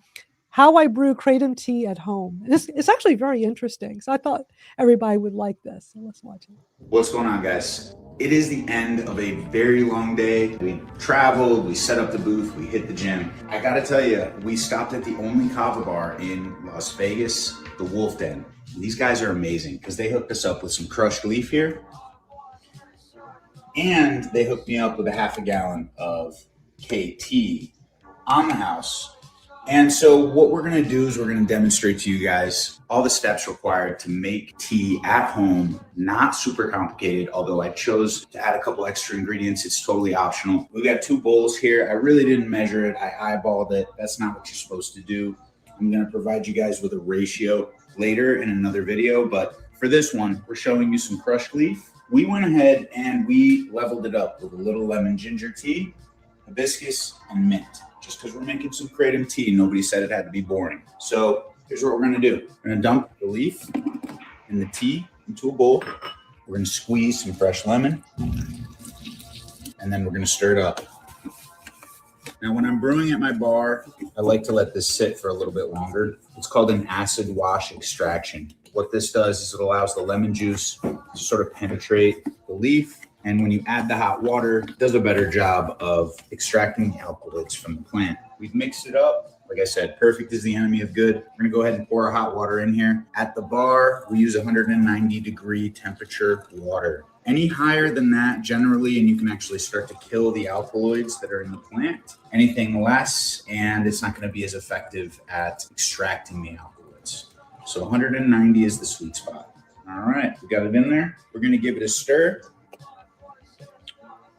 how I brew kratom tea at home. And it's actually very interesting. So I thought everybody would like this. So let's watch it.
What's going on, guys? It is the end of a very long day. We traveled, we set up the booth, we hit the gym. I gotta tell you, we stopped at the only kava bar in Las Vegas, the Wolf Den. These guys are amazing because they hooked us up with some crushed leaf here. And they hooked me up with a half a gallon of KT on the house. And so what we're going to do is we're going to demonstrate to you guys all the steps required to make tea at home, not super complicated, although I chose to add a couple extra ingredients. It's totally optional. We've got 2 bowls here. I really didn't measure it. I eyeballed it. That's not what you're supposed to do. I'm going to provide you guys with a ratio later in another video. But for this one, we're showing you some crushed leaf. We went ahead and we leveled it up with a little lemon ginger tea, hibiscus, and mint. Just because we're making some kratom tea, nobody said it had to be boring. So here's what we're going to do. We're going to dump the leaf and the tea into a bowl. We're going to squeeze some fresh lemon, and then we're going to stir it up. Now, when I'm brewing at my bar, I like to let this sit for a little bit longer. It's called an acid wash extraction. What this does is it allows the lemon juice to sort of penetrate the leaf. And when you add the hot water, it does a better job of extracting the alkaloids from the plant. We've mixed it up. Like I said, perfect is the enemy of good. We're gonna go ahead and pour our hot water in here. At the bar, we use 190-degree temperature water. Any higher than that, generally, and you can actually start to kill the alkaloids that are in the plant. Anything less, and it's not gonna be as effective at extracting the alkaloids. So 190 is the sweet spot. All right, we got it in there. We're gonna give it a stir.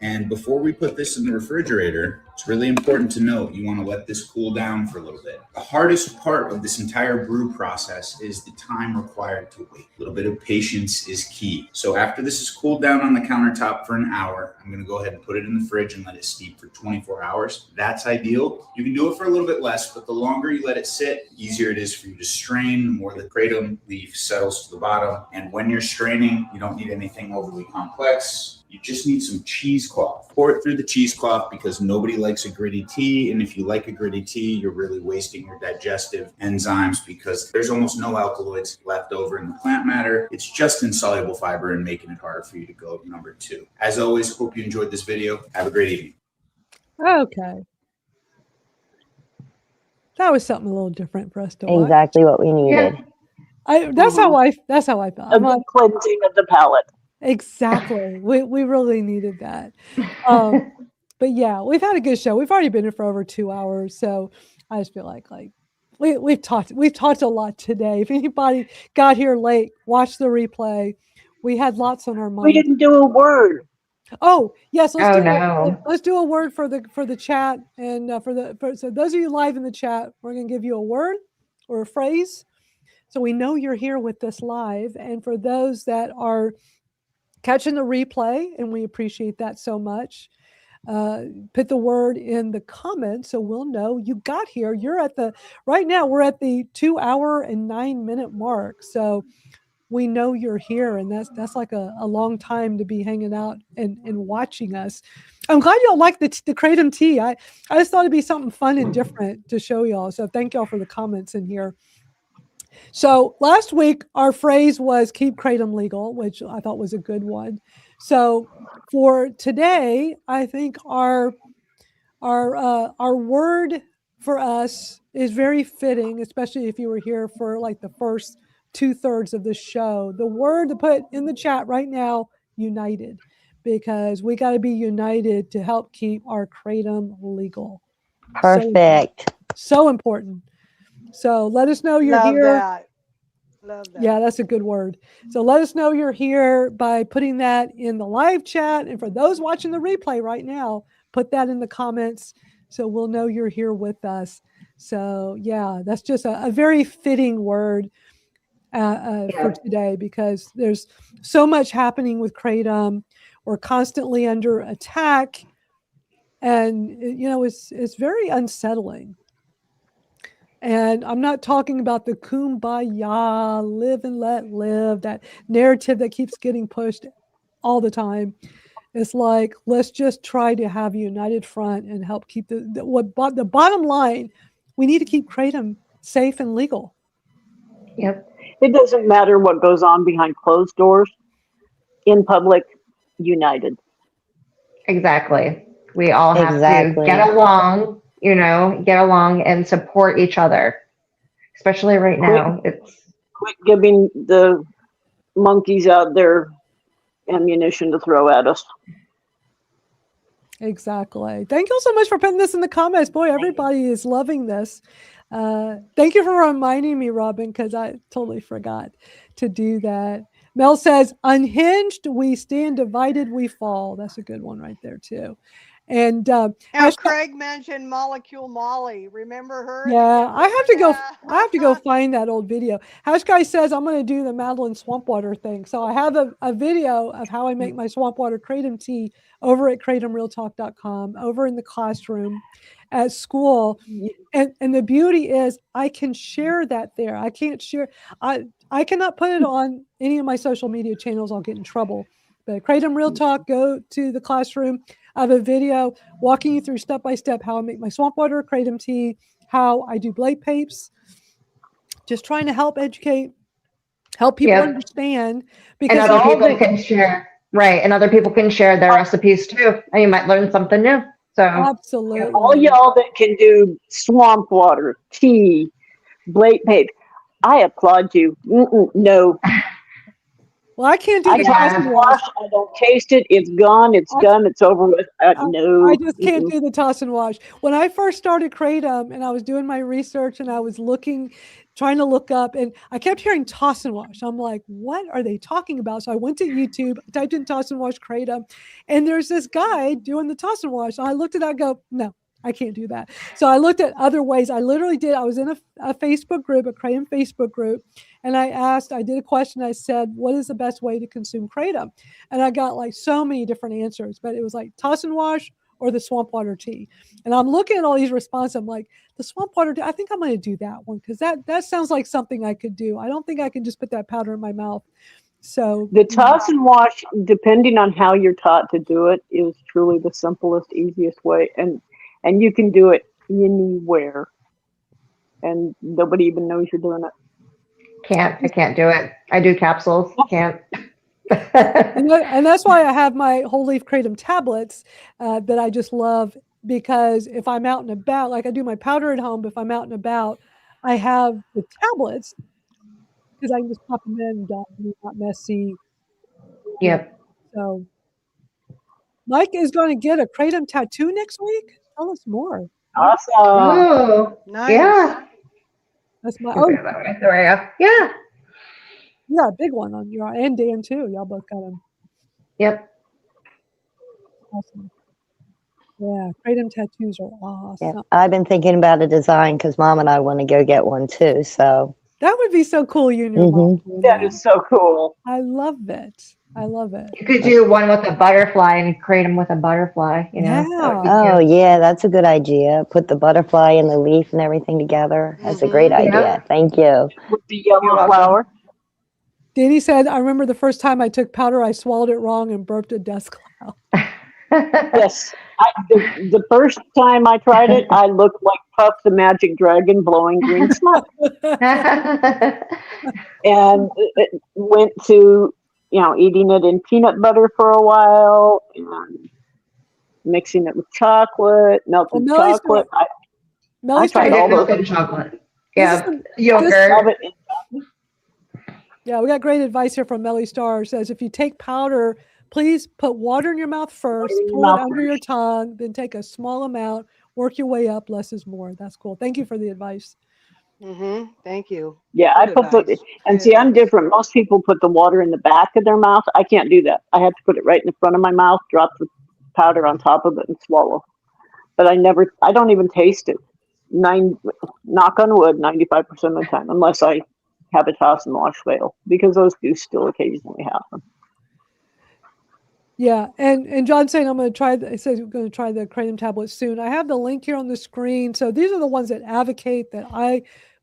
And before we put this in the refrigerator, It's really important to note you want to let this cool down for a little bit. The hardest part of this entire brew process is the time required to wait. A little bit of patience is key. So after this is cooled down on the countertop for an hour, I'm going to go ahead and put it in the fridge and let it steep for 24 hours. That's ideal. You can do it for a little bit less, but the longer you let it sit, the easier it is for you to strain, the more the kratom leaf settles to the bottom. And when you're straining, you don't need anything overly complex. You just need some cheesecloth. Pour it through the cheesecloth because nobody likes a gritty tea. And if you like a gritty tea, you're really wasting your digestive enzymes because there's almost no alkaloids left over in the plant matter. It's just insoluble fiber and making it harder for you to go number 2. As always, hope you enjoyed this video. Have a great evening.
Okay. That was something a little different for us to watch.
Exactly what we needed.
That's how I felt.
A good cleansing of the palate.
Exactly. We really needed that. But yeah, we've had a good show. We've already been here for over 2 hours, so I just feel like we've talked a lot today. If anybody got here late, watch the replay. We had lots on our mind.
We didn't do a word.
Oh yes,
no.
let's do a word for the chat, and so those of you live in the chat, we're going to give you a word or a phrase, so we know you're here with us live. And for those that are catching the replay, and we appreciate that so much, put the word in the comments so we'll know you got here. You're right now we're at the 2 hour and 9 minute mark, so we know you're here, and that's like a long time to be hanging out and watching us. I'm glad y'all like the kratom tea. I just thought it'd be something fun and different to show y'all, so thank y'all for the comments in here. So last week, our phrase was keep kratom legal, which I thought was a good one. So for today, I think our word for us is very fitting, especially if you were here for like the first 2/3 of the show. The word to put in the chat right now, united, because we got to be united to help keep our kratom legal.
Perfect.
So important. So let us know you're
Love
here.
that. Love that.
Yeah, that's a good word. So let us know you're here by putting that in the live chat. And for those watching the replay right now, put that in the comments so we'll know you're here with us. So yeah, that's just a very fitting word for today, because there's so much happening with kratom. We're constantly under attack, and it's very unsettling. And I'm not talking about the kumbaya, live and let live, that narrative that keeps getting pushed all the time. It's like, let's just try to have a united front and help keep the bottom line. We need to keep kratom safe and legal.
Yep.
It doesn't matter what goes on behind closed doors. In public, united.
Exactly. We all have to get along, and support each other, especially right now.
Quit giving the monkeys out there ammunition to throw at us.
Exactly. Thank you so much for putting this in the comments. Boy, everybody is loving this. Thank you for reminding me, Robin, because I totally forgot to do that. Mel says, unhinged, we stand, divided, we fall. That's a good one right there, too. And
Craig mentioned Molecule Molly. Remember her?
Yeah, I have to go find that old video. Hash Guy says I'm going to do the Madeline Swampwater thing. So I have a video of how I make my Swampwater kratom tea over at kratomrealtalk.com, over in the classroom at school. And the beauty is I can share that there. I can't share. I cannot put it on any of my social media channels. I'll get in trouble. But Kratom Real Talk, go to the classroom. I have a video walking you through step by step how I make my Swampwater kratom tea, how I do blade papes, just trying to help educate, help people understand. Because
and other people can share, right? And other people can share their recipes too, and you might learn something new. So
absolutely,
all y'all that can do swamp water, tea, blade pape, I applaud you. No.
Well, I can't do the Tossin wash.
I don't taste it. It's gone. It's done. It's over with. No.
I just can't do the toss and wash. When I first started Kratom and I was doing my research and I was trying to look up, and I kept hearing toss and wash. I'm like, what are they talking about? So I went to YouTube, typed in toss and wash Kratom, and there's this guy doing the toss and wash. So I looked at that, go, no, I can't do that. So I looked at other ways. I literally did. I was in a Facebook group, a Kratom Facebook group, and I did a question. I said, what is the best way to consume Kratom? And I got like so many different answers, but it was like toss and wash or the swamp water tea. And I'm looking at all these responses. I'm like, the swamp water tea, I think I'm going to do that one because that sounds like something I could do. I don't think I can just put that powder in my mouth. So
the toss and wash, depending on how you're taught to do it, is truly the simplest, easiest way. And you can do it anywhere. And nobody even knows you're doing it.
I can't do it. I do capsules. Can't.
and that's why I have my whole leaf Kratom tablets that I just love, because if I'm out and about, like I do my powder at home, but if I'm out and about, I have the tablets because I can just pop them in, not messy.
Yep.
So Mike is going to get a Kratom tattoo next week. Tell us more.
Awesome.
Oh,
Nice.
yeah.
That's my
There we go. Yeah.
Yeah, a big one on your and Dan too. Y'all both got them.
Yep.
Awesome. Yeah, Kratom tattoos are awesome.
Yeah, I've been thinking about a design because Mom and I want to go get one too. So
that would be so cool. You and your mom.
That is so cool.
I love it. I love it.
You could do one with a butterfly and Kratom with a butterfly. You know.
Oh yeah, that's a good idea. Put the butterfly and the leaf and everything together. That's a great idea. Thank you.
With the yellow flower.
Danny said, I remember the first time I took powder, I swallowed it wrong and burped a dust cloud.
Yes. The first time I tried it, I looked like Puff the Magic Dragon blowing green smoke. And it went to, eating it in peanut butter for a while and mixing it with chocolate, melted chocolate. I tried all those.
Chocolate. Yeah. Yogurt.
Yeah, we got great advice here from Melly Star. Says if you take powder, please put water in your mouth first, pull it under your tongue, then take a small amount, work your way up. Less is more. That's cool. Thank you for the advice.
Thank you.
Yeah, I put see, I'm different. Most people put the water in the back of their mouth. I can't do that. I have to put it right in the front of my mouth, drop the powder on top of it, and swallow. But I don't even taste it. Knock on wood, 95% of the time, unless I have a toss and wash fail, because those do still occasionally happen.
Yeah, and John's saying I'm going to try. He says we're going to try the Kratom tablets soon. I have the link here on the screen. So these are the ones that advocate, that I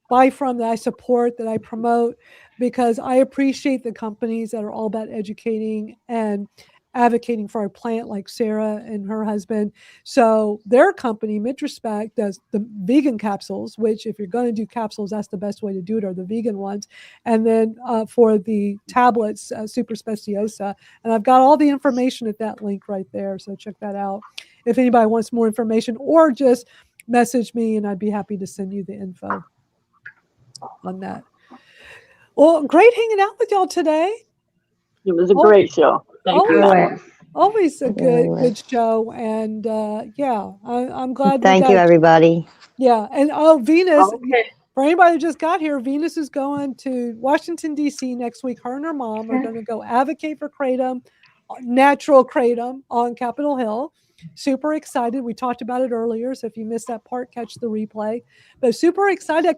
buy from, that I support, that I promote, because I appreciate the companies that are all about educating and advocating for our plant, like Sarah and her husband. So their company, Mitrespect, does the vegan capsules, which if you're going to do capsules, that's the best way to do it, are the vegan ones. And then for the tablets, Super Speciosa. And I've got all the information at that link right there. So check that out. If anybody wants more information, or just message me and I'd be happy to send you the info on that. Well, great hanging out with y'all today.
It was a great show.
Always a good show, and I'm glad.
Thank you, everybody.
Yeah, and Venus. For anybody who just got here, Venus is going to Washington D.C. next week. Her and her mom are going to go advocate for Kratom, natural Kratom, on Capitol Hill. Super excited. We talked about it earlier, so if you missed that part, catch the replay. But super excited.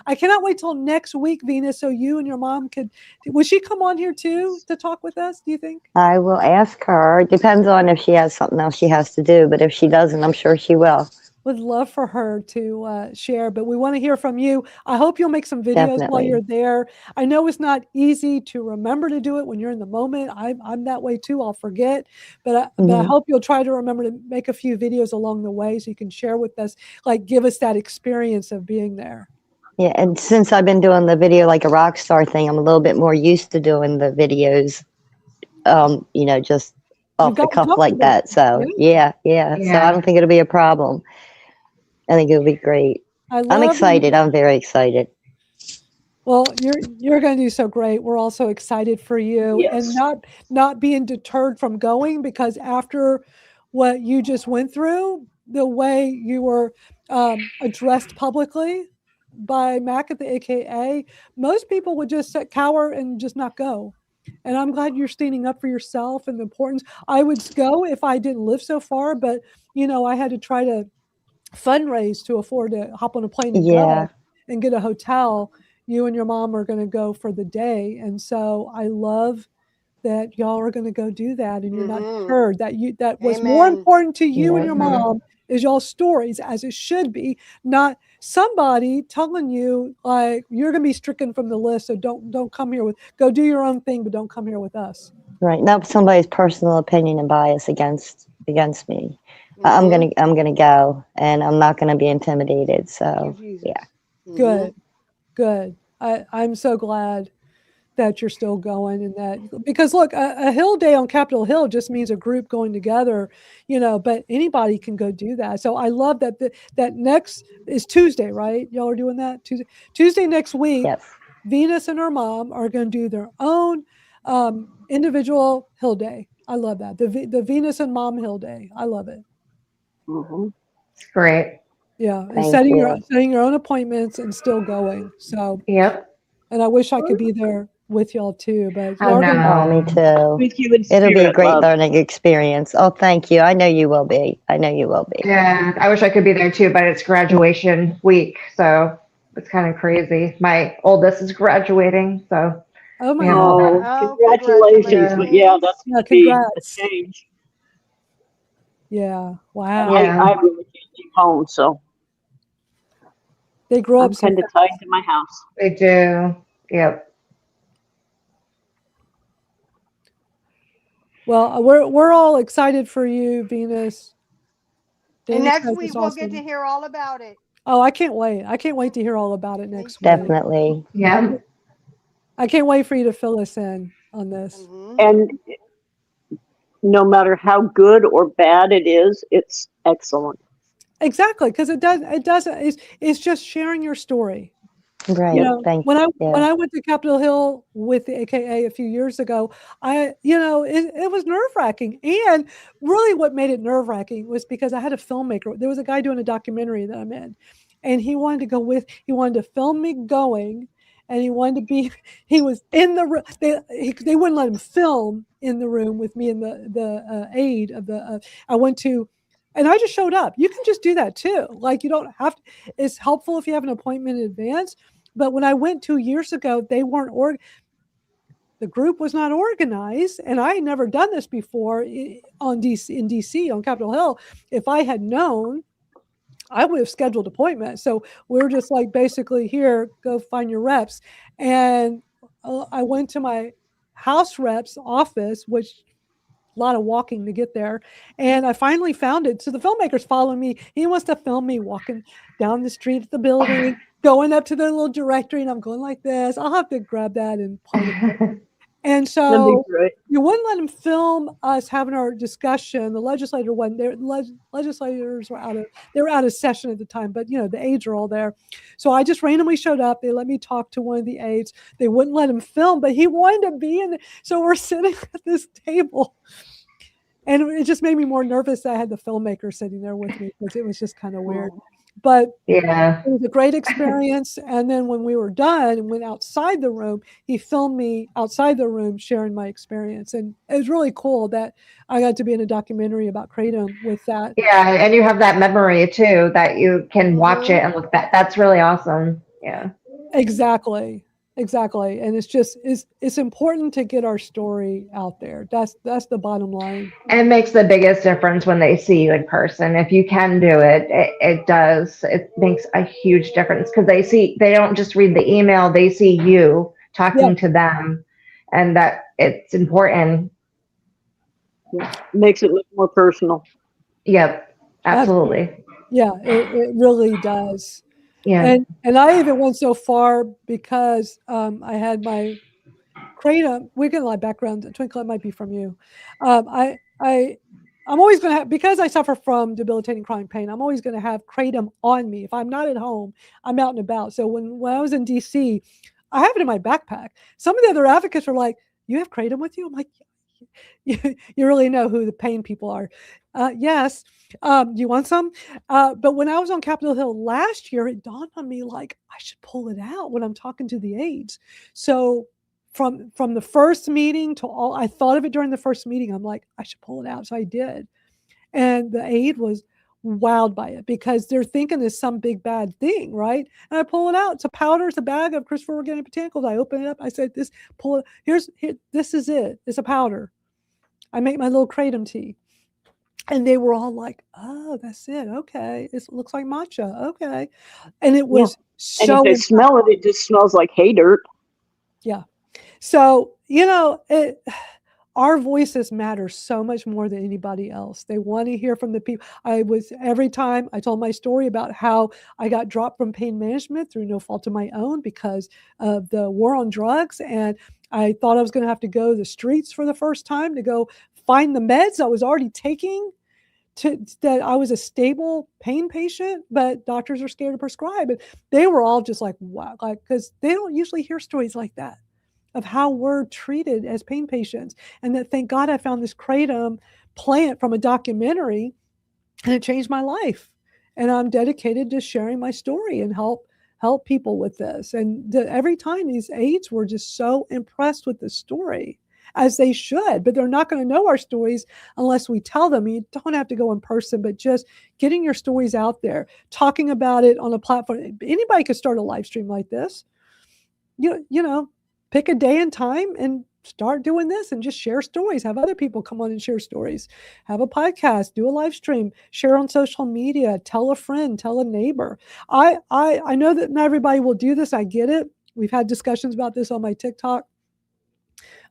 I cannot wait till next week, Venus, so you and your mom would she come on here too to talk with us, do you think?
I will ask her. It depends on if she has something else she has to do, but if she doesn't, I'm sure she will.
Would love for her to share, but we want to hear from you. I hope you'll make some videos while you're there. I know it's not easy to remember to do it when you're in the moment. I'm that way too. I'll forget, but I hope you'll try to remember to make a few videos along the way so you can share with us, like give us that experience of being there.
Yeah, and since I've been doing the video like a rock star thing, I'm a little bit more used to doing the videos, just off the cuff like that. So yeah. So I don't think it'll be a problem. I think it'll be great. I'm excited. I'm very excited.
Well, you're going to do so great. We're also excited for you, and not being deterred from going, because after what you just went through, the way you were addressed publicly by Mac at the AKA, most people would just cower and just not go. And I'm glad you're standing up for yourself and the importance. I would go if I didn't live so far, but I had to try to fundraise to afford to hop on a plane and
Yeah.
go and get a hotel, you and your mom are going to go for the day. And so I love that y'all are going to go do that, and you're not deterred. That was more
Amen.
important to you and your
Mhm.
mom is y'all's stories, as it should be, not somebody telling you like you're going to be stricken from the list. So don't come here go do your own thing, but don't come here with us.
Right. Not somebody's personal opinion and bias against me. I'm gonna go, and I'm not gonna be intimidated. So yeah.
Good. I'm so glad that you're still going, and that, because look, a Hill Day on Capitol Hill just means a group going together, but anybody can go do that. So I love that that next is Tuesday, right? Y'all are doing that Tuesday next week.
Yes.
Venus and her mom are going to do their own individual Hill Day. I love that. The Venus and Mom Hill Day. I love it.
Great.
Yeah. And
Thank
setting
you.
your own appointments and still going. So
Yep.
and I wish I could be there with y'all too, but
I
y'all are
know.
gonna,
Oh, me too.
With you in
It'll be a
spirit,
great
love.
learning experience. Oh, thank you. I know you will be. I know you will be.
Yeah, I wish I could be there too, but it's graduation week, so it's kind of crazy. My oldest is graduating, so
oh my
we have all
God.
that.
Oh,
Congratulations.
Yeah.
But yeah, that's
Yeah,
going to be a
congrats.
change.
Yeah.
And
Wow.
Yeah.
I really can't leave home, so
They grow
I'm
up so
kind of
fast.
tied to my house.
They do. Yep.
Well, we're all excited for you, Venus.
And
Venus
next
says
week
it's
we'll get
awesome.
to hear all about it.
Oh, I can't wait. I can't wait to hear all about it next week.
Definitely.
Yeah.
I can't wait for you to fill us in on this.
And no matter how good or bad it is, it's excellent.
Exactly, because it doesn't. It's just sharing your story.
Right. Thank
When
you.
I went to Capitol Hill with the AKA a few years ago, it was nerve-wracking. And really what made it nerve-wracking was because I had a filmmaker. There was a guy doing a documentary that I'm in, and he wanted to film me going, and he was in the room. They wouldn't let him film in the room with me and the aide of the I went to. And I just showed up. You can just do that too. Like, you don't have to. It's helpful if you have an appointment in advance. But when I went 2 years ago, they weren't the group was not organized, and I had never done this before in DC on Capitol Hill. If I had known, I would have scheduled appointments. So we're just like, basically, here, go find your reps. And I went to my house rep's office, which a lot of walking to get there. And I finally found it. So the filmmaker's following me. He wants to film me walking down the street of the building, going up to the little directory, and I'm going like this. I'll have to grab that and post it. And
That'd be
so
great.
you wouldn't let him film us having our discussion. The legislator wasn't there. Legislators were out of session at the time, but the aides are all there. So I just randomly showed up. They let me talk to one of the aides. They wouldn't let him film, but he wanted to be in there. So we're sitting at this table. And it just made me more nervous that I had the filmmaker sitting there with me, because it was just kind of weird. But
Yeah.
it was a great experience. And then when we were done and went outside the room, he filmed me outside the room sharing my experience. And it was really cool that I got to be in a documentary about Kratom with that.
Yeah, and you have that memory too that you can watch it and look back. That's really awesome. Yeah.
Exactly. And it's important to get our story out there. That's the bottom line.
And it makes the biggest difference when they see you in person. If you can do it, it does. It makes a huge difference because they don't just read the email, they see you talking to them, and that it's important.
Makes it look more personal.
Yep, absolutely.
Yeah, it really does.
Yeah.
And I even went so far because I had my Kratom. We get a lot of background. Twinkle, it might be from you. I'm always going to have, because I suffer from debilitating chronic pain, I'm always going to have Kratom on me. If I'm not at home, I'm out and about. So when I was in DC, I have it in my backpack. Some of the other advocates are like, "You have Kratom with you?" I'm like, you really know who the pain people are. Yes. You want some? But when I was on Capitol Hill last year, it dawned on me, like, I should pull it out when I'm talking to the aides. So from the first meeting to all, I thought of it during the first meeting. I'm like, I should pull it out. So I did. And the aide was, wowed by it because they're thinking it's some big bad thing, right? And I pull it out. It's a powder. It's a bag of Christopher Organic Botanicals. I open it up. I said, "This, pull it. Here. This is it. It's a powder. I make my little kratom tea." And they were all like, "Oh, that's it. Okay. It looks like matcha. Okay." And it was
And if
so
they smell it, it just smells like hay dirt.
Yeah. So, our voices matter so much more than anybody else. They want to hear from the people. Every time I told my story about how I got dropped from pain management through no fault of my own because of the war on drugs. And I thought I was going to have to go to the streets for the first time to go find the meds I was already taking that I was a stable pain patient, but doctors are scared to prescribe. And they were all just like, wow, because they don't usually hear stories like that of how we're treated as pain patients. And that, thank God, I found this kratom plant from a documentary and it changed my life. And I'm dedicated to sharing my story and help people with this. And every time these aides were just so impressed with the story, as they should, but they're not going to know our stories unless we tell them. You don't have to go in person, but just getting your stories out there, talking about it on a platform. Anybody could start a live stream like this. Pick a day and time and start doing this and just share stories. Have other people come on and share stories. Have a podcast, do a live stream, share on social media, tell a friend, tell a neighbor. I know that not everybody will do this. I get it. We've had discussions about this on my TikTok.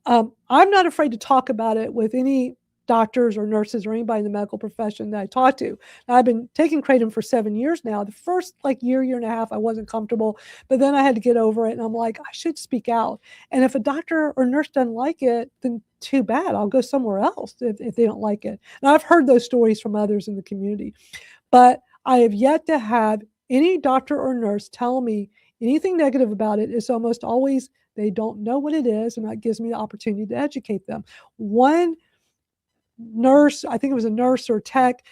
I'm not afraid to talk about it with any doctors or nurses or anybody in the medical profession that I talk to. Now, I've been taking kratom for 7 years now. The first year and a half, I wasn't comfortable, but then I had to get over it. And I'm like, I should speak out. And if a doctor or nurse doesn't like it, then too bad. I'll go somewhere else if they don't like it. And I've heard those stories from others in the community, but I have yet to have any doctor or nurse tell me anything negative about it. It's almost always they don't know what it is, and that gives me the opportunity to educate them. One nurse, I think it was a nurse or tech,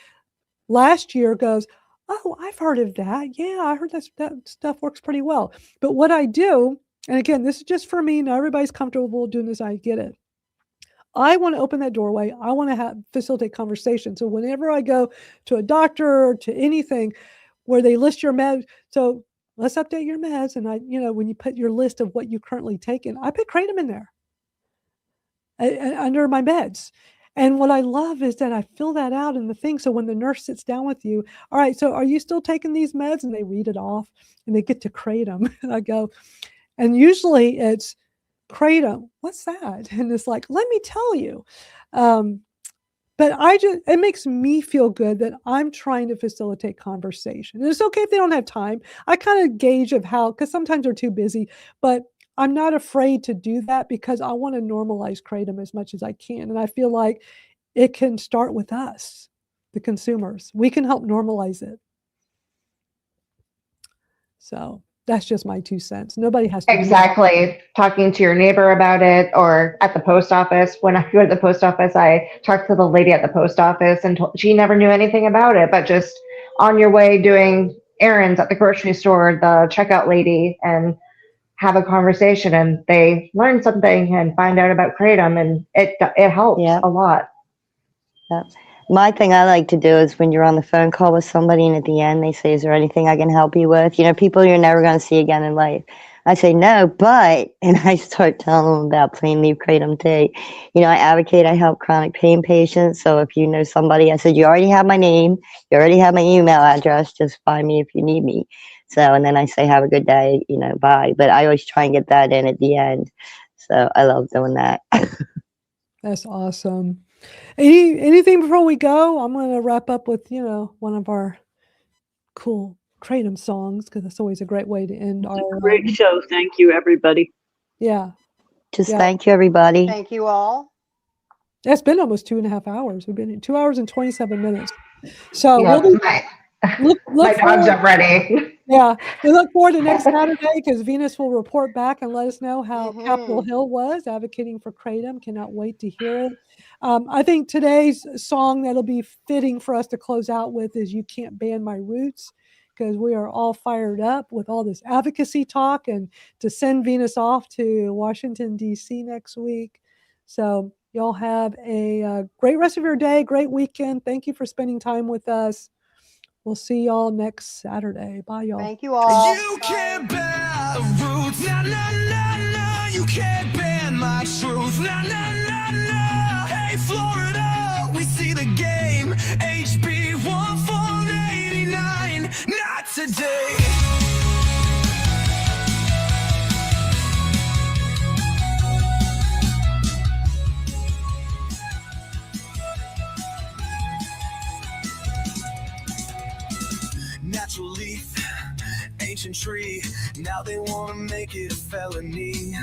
last year goes, "Oh, I've heard of that. Yeah, I heard that stuff works pretty well." But what I do, and again, this is just for me, not everybody's comfortable doing this, I get it. I want to open that doorway. I want to facilitate conversation. So whenever I go to a doctor or to anything where they list your meds, so let's update your meds. And when you put your list of what you currently taken, I put kratom in there under my meds. And what I love is that I fill that out in the thing. So when the nurse sits down with you, all right, so are you still taking these meds? And they read it off and they get to kratom. And I go, and usually it's kratom. What's that? And it's like, let me tell you. But it makes me feel good that I'm trying to facilitate conversation. And it's okay if they don't have time. I kind of gauge of how, because sometimes they're too busy, but I'm not afraid to do that because I want to normalize kratom as much as I can. And I feel like it can start with us, the consumers. We can help normalize it. So that's just my 2 cents. Nobody has to.
Exactly. Talking to your neighbor about it, or at the post office. When I go to the post office, I talked to the lady at the post office and she never knew anything about it, but just on your way doing errands at the grocery store, the checkout lady, and have a conversation, and they learn something and find out about kratom, and it helps a lot.
Yeah. My thing I like to do is when you're on the phone call with somebody and at the end they say, "Is there anything I can help you with?" People you're never going to see again in life. I say, "No, but," and I start telling them about plain leaf kratom tea. I advocate, I help chronic pain patients. So if you know somebody, I said, you already have my name, you already have my email address, just find me if you need me. So, and then I say, have a good day, bye. But I always try and get that in at the end. So I love doing that.
That's awesome. Anything before we go? I'm going to wrap up with, one of our cool kratom songs, because that's always a great way to end our
great show. Thank you, everybody.
Yeah.
Just thank you, everybody.
Thank you all.
It's been almost 2.5 hours. We've been 2 hours and 27 minutes. So
Yeah,
we'll look
my dog's
forward,
up ready.
Yeah, we look forward to next Saturday because Venus will report back and let us know how Capitol Hill was advocating for kratom. Cannot wait to hear it. I think today's song that'll be fitting for us to close out with is "You Can't Ban My Roots," because we are all fired up with all this advocacy talk and to send Venus off to Washington, D.C. next week. So y'all have a great rest of your day, great weekend. Thank you for spending time with us. We'll see y'all next Saturday. Bye, y'all.
Thank you all.
You can't bear roots, nah, nah, nah, nah. You can't ban my truth, nah, nah, nah, nah. Hey, Florida, we see the game. HB 1489, not today. Natural leaf, ancient tree, now they wanna make it a felony.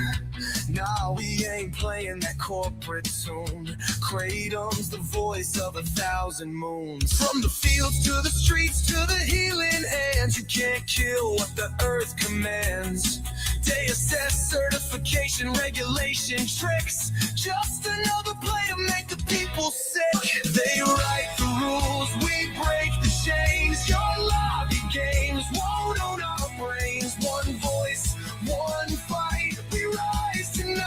Nah, we ain't playing that corporate tune. Kratom's the voice of 1,000 moons. From the fields to the streets to the healing hands, you can't kill what the earth commands. They assess certification, regulation, tricks, just another play to make the people sick. They write the rules, we break the chains. Your lobby games won't own our brains. One voice, one fight, we rise tonight.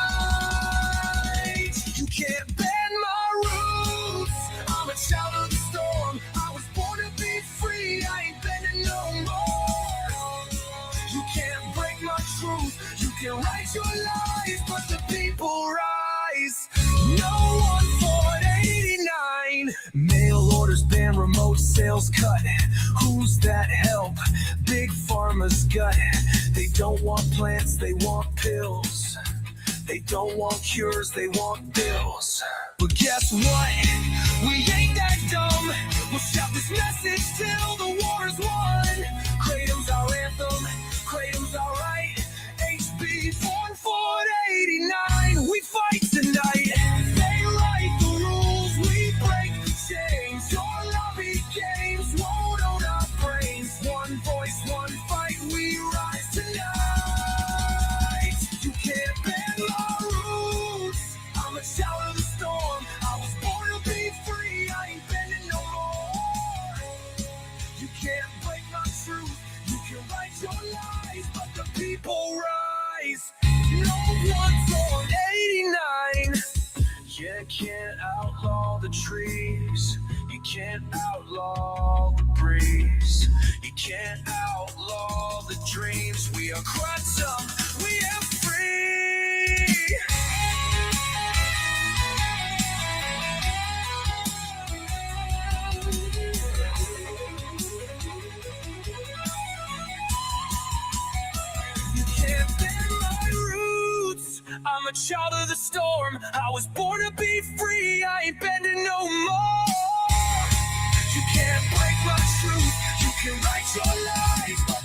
You can't ban my roots, I'm a child of the storm. I was born to be free, I ain't bending no more. You can't break my truth, you can write your lies, but the people rise. No 1489. Mail orders ban, remote sales cut. Who's that help? Big pharma's gut. They don't want plants, they want pills. They don't want cures, they want bills. But guess what? We ain't that dumb. We'll shout this message till the war is won. Kratom's our anthem, Kratom's our right. HB 1489, we fight tonight. They write the rules, we break the chains. Your lobby games won't own our brains. One voice, one fight, we rise tonight. You can't ban my roots, I'm a child of the storm. I was born to be free, I ain't bending no more. You can't break my truth, you can write your lies, but the people rise. No 1489. You can't outlaw the trees, you can't outlaw the breeze, you can't outlaw the dreams. We are Kratom, we are free. You can't ban my roots, I'm a child of the storm. I was born to be free, I ain't bending no more. You can't break my truth, you can write your lies, but